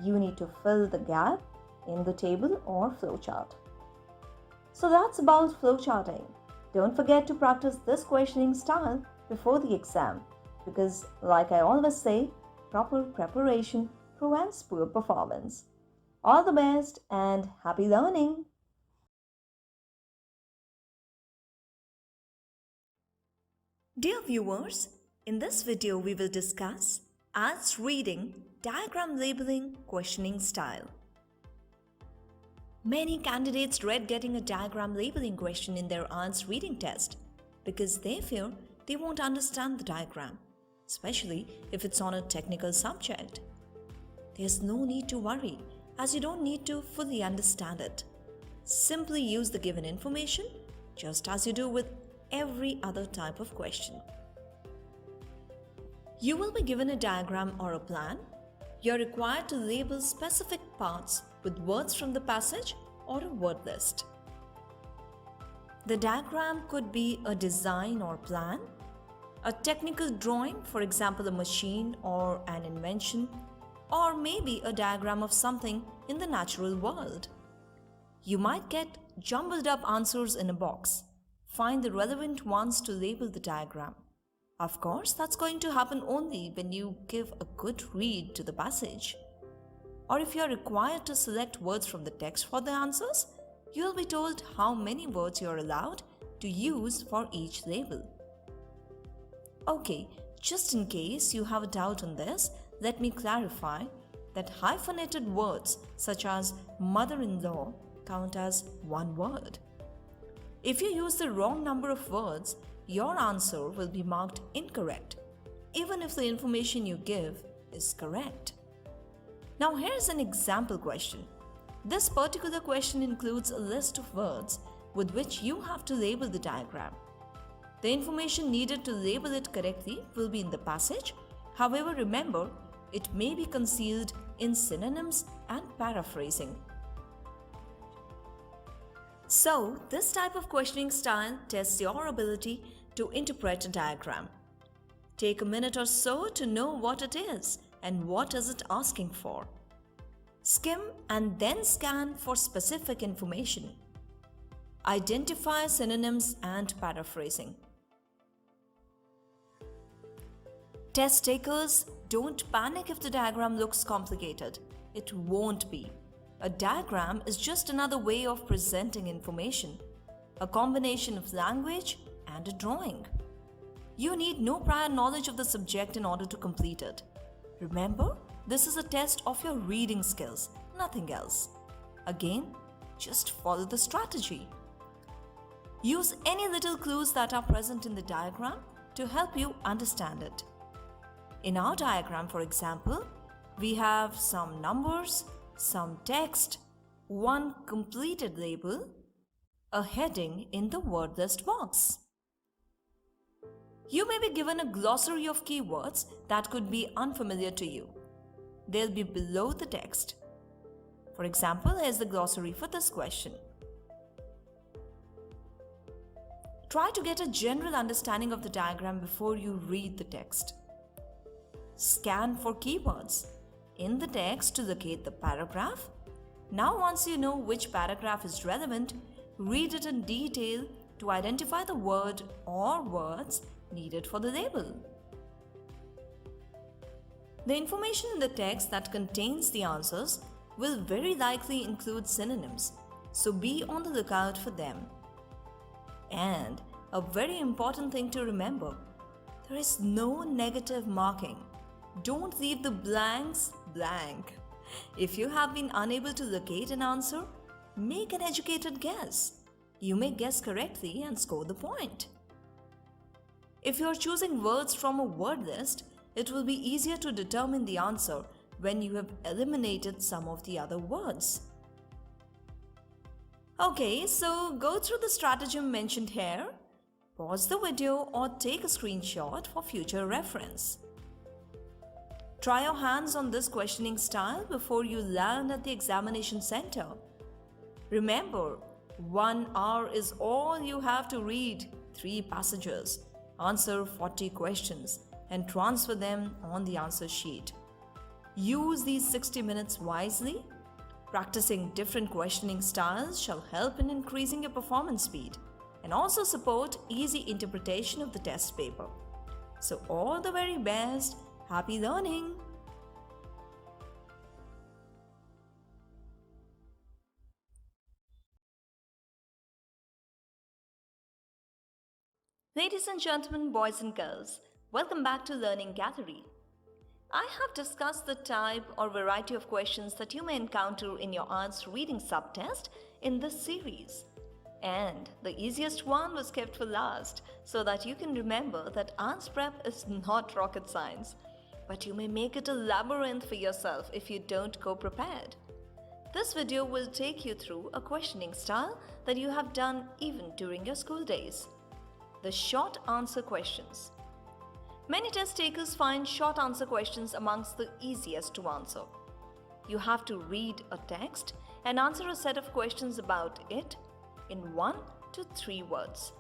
You need to fill the gap in the table or flowchart. So that's about flowcharting. Don't forget to practice this questioning style before the exam because, like I always say, proper preparation prevents poor performance. All the best and happy learning! Dear viewers, in this video we will discuss IELTS reading, diagram labeling, questioning style. Many candidates dread getting a diagram labeling question in their IELTS reading test because they fear they won't understand the diagram, especially if it's on a technical subject. There's no need to worry as you don't need to fully understand it. Simply use the given information just as you do with every other type of question. You will be given a diagram or a plan. You're required to label specific parts with words from the passage or a word list. The diagram could be a design or plan, a technical drawing, for example, a machine or an invention, or maybe a diagram of something in the natural world. You might get jumbled up answers in a box. Find the relevant ones to label the diagram. Of course, that's going to happen only when you give a good read to the passage. Or if you're required to select words from the text for the answers, you'll be told how many words you're allowed to use for each label. Okay, just in case you have a doubt on this, let me clarify that hyphenated words such as mother-in-law count as one word. If you use the wrong number of words, your answer will be marked incorrect, even if the information you give is correct. Now here's an example question. This particular question includes a list of words with which you have to label the diagram. The information needed to label it correctly will be in the passage. However, remember, it may be concealed in synonyms and paraphrasing. So, this type of questioning style tests your ability to interpret a diagram. Take a minute or so to know what it is and what is it asking for. Skim and then scan for specific information. Identify synonyms and paraphrasing. Test takers, don't panic if the diagram looks complicated. It won't be. A diagram is just another way of presenting information, a combination of language and a drawing. You need no prior knowledge of the subject in order to complete it. Remember, this is a test of your reading skills, nothing else. Again, just follow the strategy. Use any little clues that are present in the diagram to help you understand it. In our diagram, for example, we have some numbers, some text, one completed label, a heading in the word list box. You may be given a glossary of keywords that could be unfamiliar to you. They'll be below the text. For example, here's the glossary for this question. Try to get a general understanding of the diagram before you read the text. Scan for keywords in the text to locate the paragraph. Now, once you know which paragraph is relevant, read it in detail to identify the word or words needed for the label. The information in the text that contains the answers will very likely include synonyms, so be on the lookout for them. And a very important thing to remember, there is no negative marking. Don't leave the blanks blank. If you have been unable to locate an answer, make an educated guess. You may guess correctly and score the point. If you are choosing words from a word list, it will be easier to determine the answer when you have eliminated some of the other words. Okay, so go through the stratagem mentioned here, pause the video or take a screenshot for future reference. Try your hands on this questioning style before you land at the examination center. Remember, 1 hour is all you have to read 3 passages, answer 40 questions, and transfer them on the answer sheet. Use these 60 minutes wisely. Practicing different questioning styles shall help in increasing your performance speed and also support easy interpretation of the test paper. So all the very best. Happy learning! Ladies and gentlemen, boys and girls, welcome back to Learning Gallery. I have discussed the type or variety of questions that you may encounter in your IELTS reading subtest in this series. And the easiest one was kept for last so that you can remember that IELTS prep is not rocket science. But you may make it a labyrinth for yourself if you don't go prepared. This video will take you through a questioning style that you have done even during your school days. The short answer questions. Many test takers find short answer questions amongst the easiest to answer. You have to read a text and answer a set of questions about it in 1 to 3 words.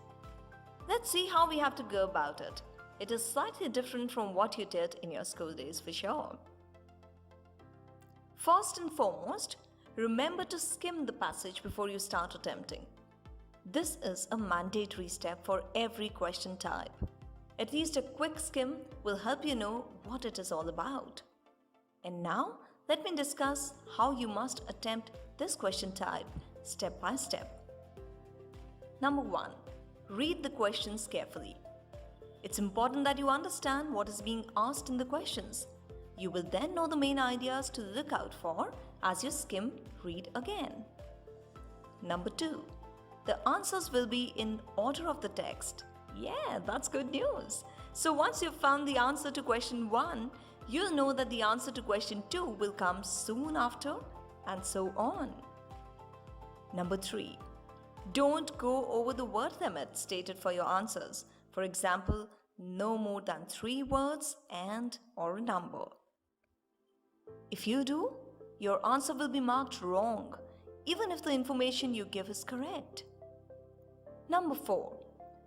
Let's see how we have to go about it. It is slightly different from what you did in your school days for sure. First and foremost, remember to skim the passage before you start attempting. This is a mandatory step for every question type. At least a quick skim will help you know what it is all about. And now, let me discuss how you must attempt this question type step by step. Number 1. Read the questions carefully. It's important that you understand what is being asked in the questions. You will then know the main ideas to look out for as you skim read again. Number 2. The answers will be in order of the text. Yeah, that's good news. So once you've found the answer to question 1, you'll know that the answer to question 2 will come soon after, and so on. Number 3. Don't go over the word limit stated for your answers. For example, no more than 3 words and or a number. If you do, your answer will be marked wrong, even if the information you give is correct. Number 4.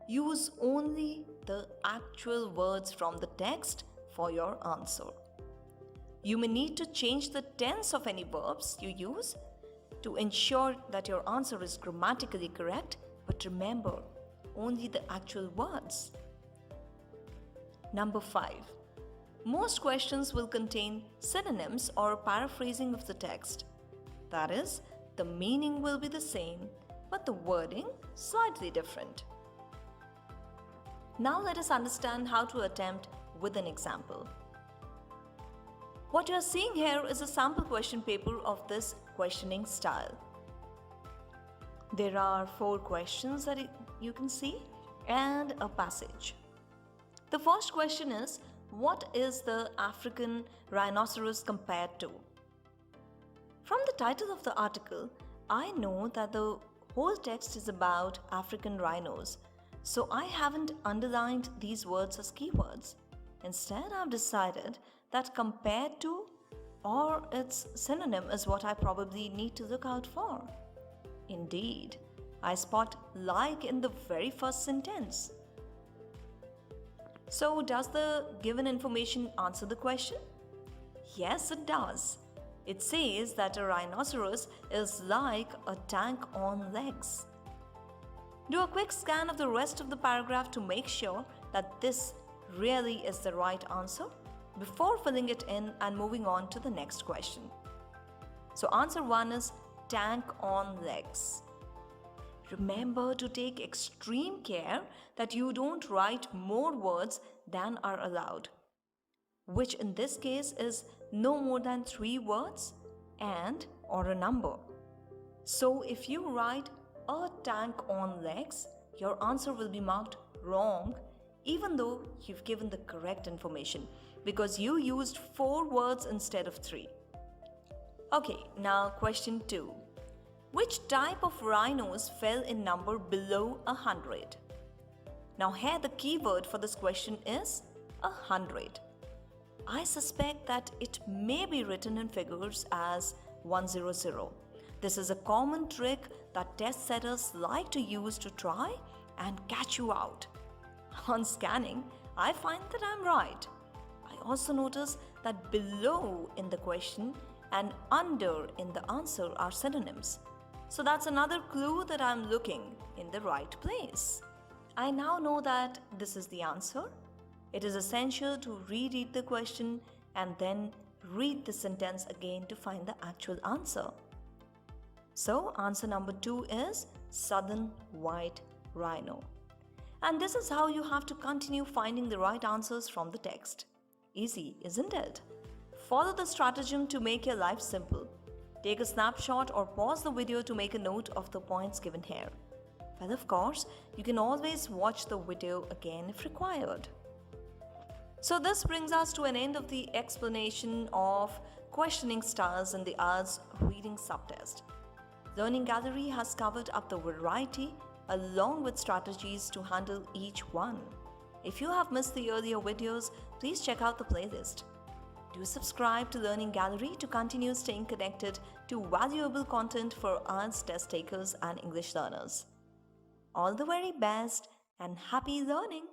Use only the actual words from the text for your answer. You may need to change the tense of any verbs you use to ensure that your answer is grammatically correct, but remember, only the actual words. Number 5. Most questions will contain synonyms or paraphrasing of the text. That is, the meaning will be the same, but the wording slightly different. Now let us understand how to attempt with an example. What you are seeing here is a sample question paper of this questioning style. There are 4 questions that you can see and a passage. The first question is, what is the African rhinoceros compared to? From the title of the article, I know that the whole text is about African rhinos. So I haven't underlined these words as keywords. Instead, I've decided that compared to or its synonym is what I probably need to look out for. Indeed, I spot like in the very first sentence. So, does the given information answer the question? Yes, it does. It says that a rhinoceros is like a tank on legs. Do a quick scan of the rest of the paragraph to make sure that this really is the right answer before filling it in and moving on to the next question. So answer 1 is tank on legs. Remember to take extreme care that you don't write more words than are allowed, which in this case is no more than 3 words and or a number. So if you write a tank on legs, your answer will be marked wrong even though you've given the correct information because you used 4 words instead of 3. Okay, now question 2. Which type of rhinos fell in number below 100? Now here the keyword for this question is 100. I suspect that it may be written in figures as 100. This is a common trick that test setters like to use to try and catch you out. On scanning, I find that I'm right. I also notice that below in the question and under in the answer are synonyms. So that's another clue that I'm looking in the right place. I now know that this is the answer. It is essential to reread the question and then read the sentence again to find the actual answer. So answer number 2 is southern white rhino. And this is how you have to continue finding the right answers from the text. Easy, isn't it? Follow the stratagem to make your life simple. Take a snapshot or pause the video to make a note of the points given here. Well, of course, you can always watch the video again if required. So this brings us to an end of the explanation of questioning stars in the IELTS reading subtest. Learning Gallery has covered up the variety along with strategies to handle each one. If you have missed the earlier videos, please check out the playlist. Do subscribe to Learning Gallery to continue staying connected to valuable content for IELTS test takers and English learners. All the very best and happy learning!